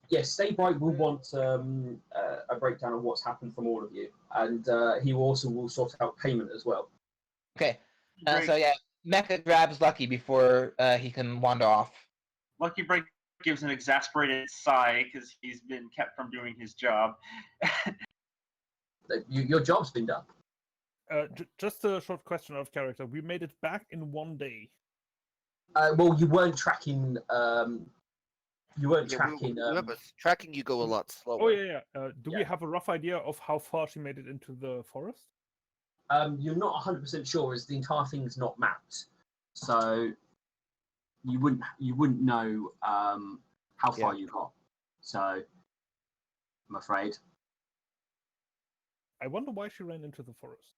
Yes, Stay Bright will want a breakdown of what's happened from all of you, and he will sort out payment as well. okay. Break- So yeah, Mecha grabs Lucky before he can wander off. Lucky Break gives an exasperated sigh because he's been kept from doing his job. Your job's been done. Just a short question of character. We made it back in 1 day. Well, you weren't tracking. remember, tracking you go a lot slower. Oh yeah. Do we Yeah. have a rough idea of how far she made it into the forest? You're not 100% sure, as the entire thing's not mapped, so you wouldn't know how far you got. So I'm afraid. I wonder why she ran into the forest.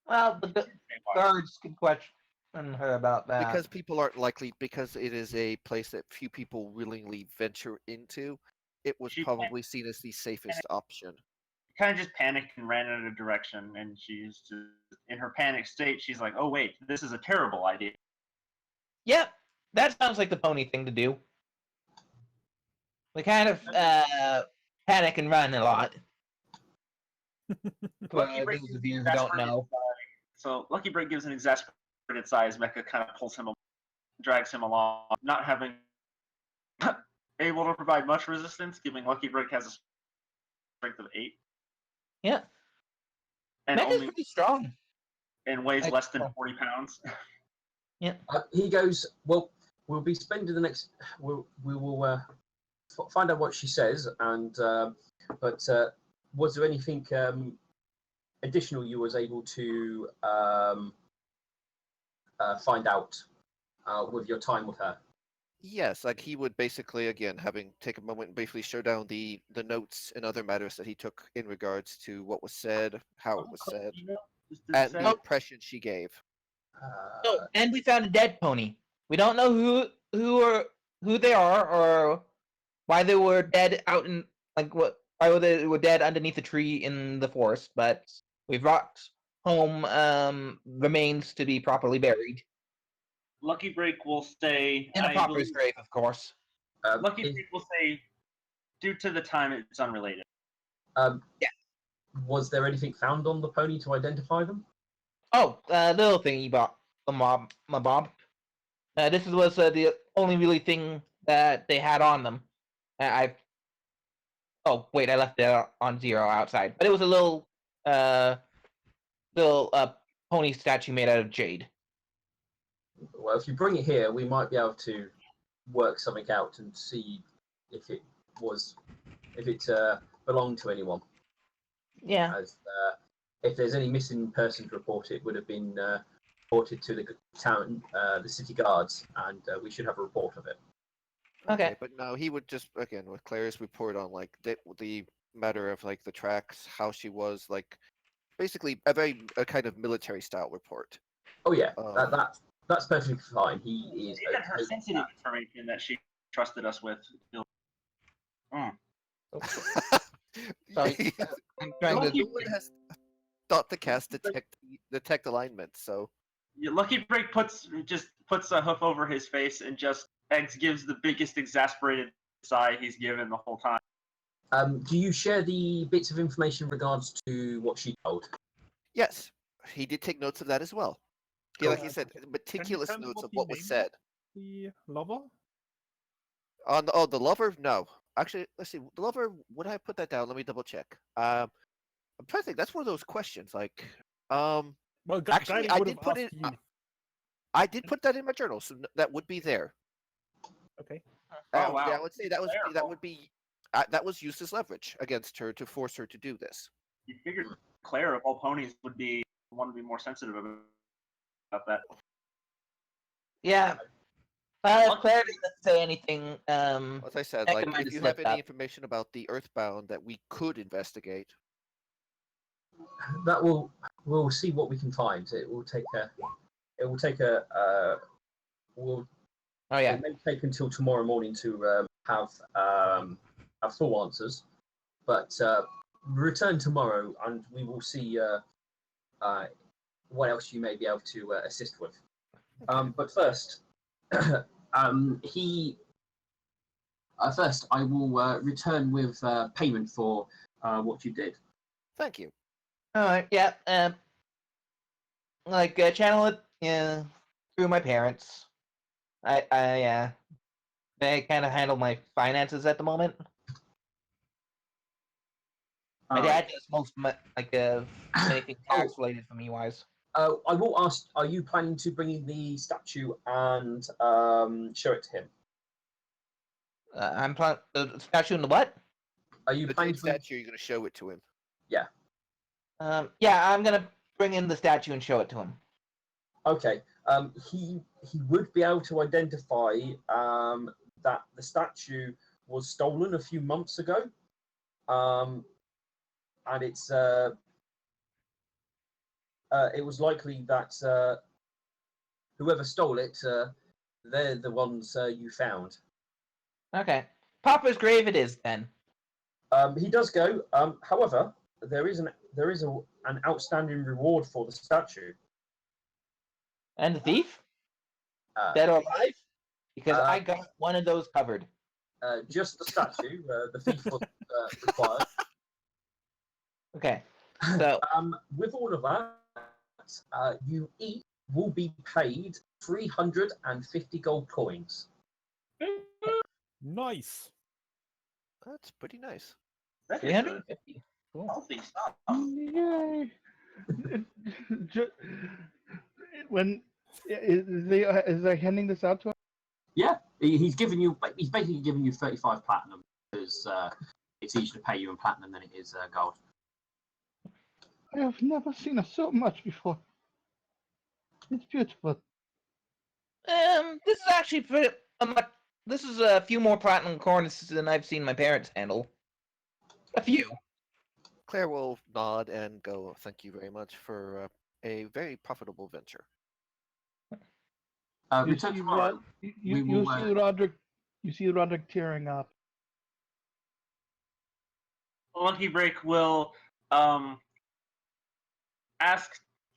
Well, the guards could question her about that. Because people aren't likely, because it is a place that few people willingly venture into, it was She probably seen as the safest option. Kind of just panicked and ran in a direction, and she's just in her panic state. She's like, "Oh wait, this is a terrible idea." Yep, that sounds like the pony thing to do. We kind of panic and run a lot. For Lucky Break those gives of an you who don't exasperated know. sigh. So Lucky Break gives an exasperated sigh as Mecha kind of pulls him, drags him along, not having able to provide much resistance, giving Lucky Break has a strength of 8. Yeah. And Mecha's only pretty strong. and weighs Like, less than 40 pounds. He goes, well, we'll be spending the next. We will find out what she says, and but was there anything additional you was able to find out with your time with her? Yes, like he would basically, again, having take a moment and briefly show down the notes and other matters that he took in regards to what was said, how it was said, and the impression she gave. Oh, and we found a dead pony. We don't know who they are or why they were dead out in like what they were dead underneath a tree in the forest, but we brought home remains to be properly buried Lucky Break will say, in a I pauper's believe, grave, of course. Lucky Break will say, due to the time, it's unrelated. Was there anything found on the pony to identify them? Oh, little thing you bought my Bob. This was the only really thing that they had on them. Oh wait, I left it on 0 outside, but it was a little pony statue made out of jade. Well, if you bring it here, we might be able to work something out and see if it belonged to anyone. Yeah. As if there's any missing persons report, it would have been reported to the town, the city guards, and we should have a report of it. Okay. But no, he would just again with Claire's report on like the matter of like the tracks, how she was like, basically a kind of military style report. Oh yeah, that's perfectly fine. He is. Even her sensitive information that she trusted us with. Sorry, I'm trying Lucky to. No one has thought to cast detect alignment, so Yeah, Lucky Break puts a hoof over his face and just gives the biggest exasperated sigh he's given the whole time. Do you share the bits of information in regards to what she told? yes, he did take notes of that as well. Yeah, like he said, Can you meticulous tell me notes what of he what was named said. The lover? On the lover, no. Actually, let's see. The lover, would I put that down? Let me double check. I'm trying to think. That's one of those questions. Like, Well, actually, Guiding I would did have put asked it. you. I did put that in my journal, so that would be there. Okay. Oh, wow. Yeah, I would say that Claire, would be that was used as leverage against her to force her to do this. You figured Claire of all ponies would be one to be more sensitive about that. Yeah. Claire didn't say anything. As I said, I like might if have you have slipped any up. information about the Earthbound that we could investigate, That we'll see what we can find. It will take a. Oh yeah. It may take until tomorrow morning to have full answers, but return tomorrow and we will see what else you may be able to assist with. But first, first I will return with payment for what you did. thank you. All right. Yeah. Channel it through my parents. They kind of handle my finances at the moment. My dad does most anything tax related for me wise. I will ask, are you planning to bring in the statue and show it to him? I'm planning the statue in the what? Are you The planning jade to bring... statue, you're going to show it to him. Yeah. Yeah, I'm gonna bring in the statue and show it to him. Okay. He would be able to identify that the statue was stolen a few months ago. And it's it was likely that whoever stole it, they're the ones you found. Okay. Papa's grave it is then. He does go. However, there is an outstanding reward for the statue. And the thief? Dead or alive? Because I got one of those covered. Just the statue. The thief was required. Okay. So with all of that, you each will be paid 350 gold coins. Nice. That's pretty nice. That is 350. Cool. healthy stuff. Yay! When is they handing this out to him? Yeah, he's basically giving you 35 platinum because it's easier to pay you in platinum than it is gold. I have never seen so much before. It's beautiful. This is actually pretty much. This is a few more platinum coins than I've seen my parents handle. A few. Claire will nod and go, thank you very much for a very profitable venture. You Return see, tomorrow. you see Roderick tearing up. Monkey Break will ask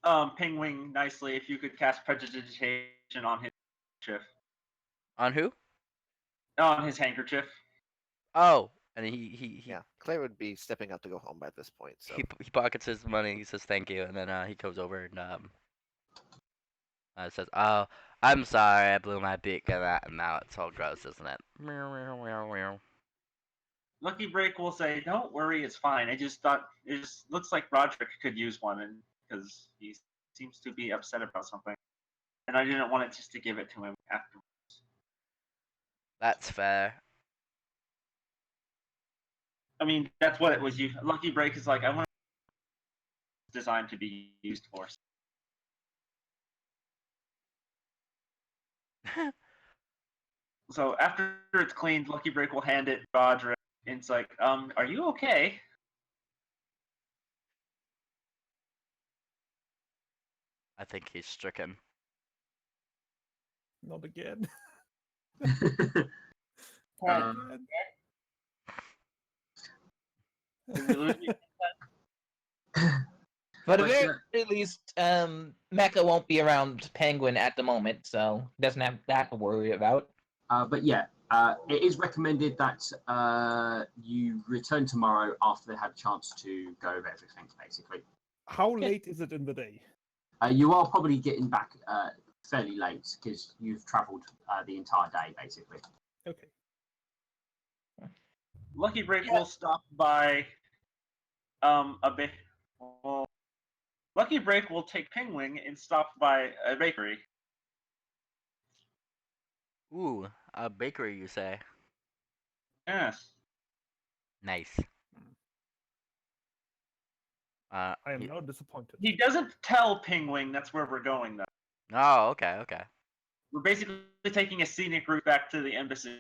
Pingwing nicely if you could cast Prestidigitation on his handkerchief. On who? On his handkerchief. Oh, and he Yeah, Claire would be stepping out to go home by this point. So he pockets his money. He says thank you, and then he goes over and says, "Oh, I'm sorry, I blew my beak at that, and now it's all gross, isn't it?" Meow, meow, meow, meow. Lucky Break will say, "Don't worry, it's fine. I just thought it just looks like Roderick could use one, and because he seems to be upset about something, and I didn't want it just to give it to him after." That's fair. I mean, that's what it was. Lucky Break is like, I want it designed to be used for. So after it's cleaned, Lucky Break will hand it to Roderick, and it's like, are you okay? I think he's stricken. Not again. Um, Did we lose you? But at But, the very least, Mecha won't be around Penguin at the moment, so he doesn't have that to worry about. but yeah, it is recommended that you return tomorrow after they had a chance to go over everything, basically. How late is it in the day? You are probably getting back fairly late because you've travelled the entire day, basically. Okay. Lucky Break will stop by a bit. Well, Lucky Break will take Pingwing and stop by a bakery. Ooh, a bakery, you say? Yes. Nice. I am he- now disappointed. He doesn't tell Pingwing that's where we're going, though. Oh, okay, okay. We're basically taking a scenic route back to the embassy.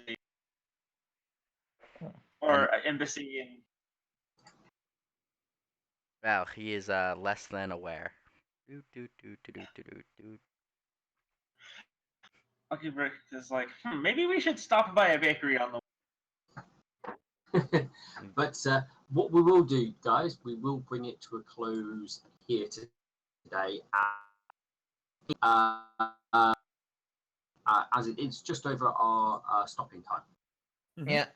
Or embassy in. Well, he is less than aware. Do do do do do do do do. Lucky Break is like, maybe we should stop by a bakery on the But what we will do, guys, we will bring it to a close here today. As it is just over our stopping time, Mhm. Yeah.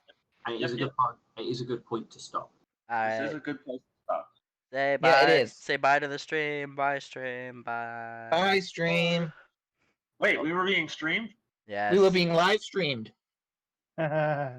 and it is a Yep, good point. It is a good point to stop. This is Alright. a good place to stop. Say bye. Yeah, it is. Say bye to the stream. Bye, stream. Bye. Bye, stream. Wait, we were being streamed? Yes. We were being live streamed. Mhm.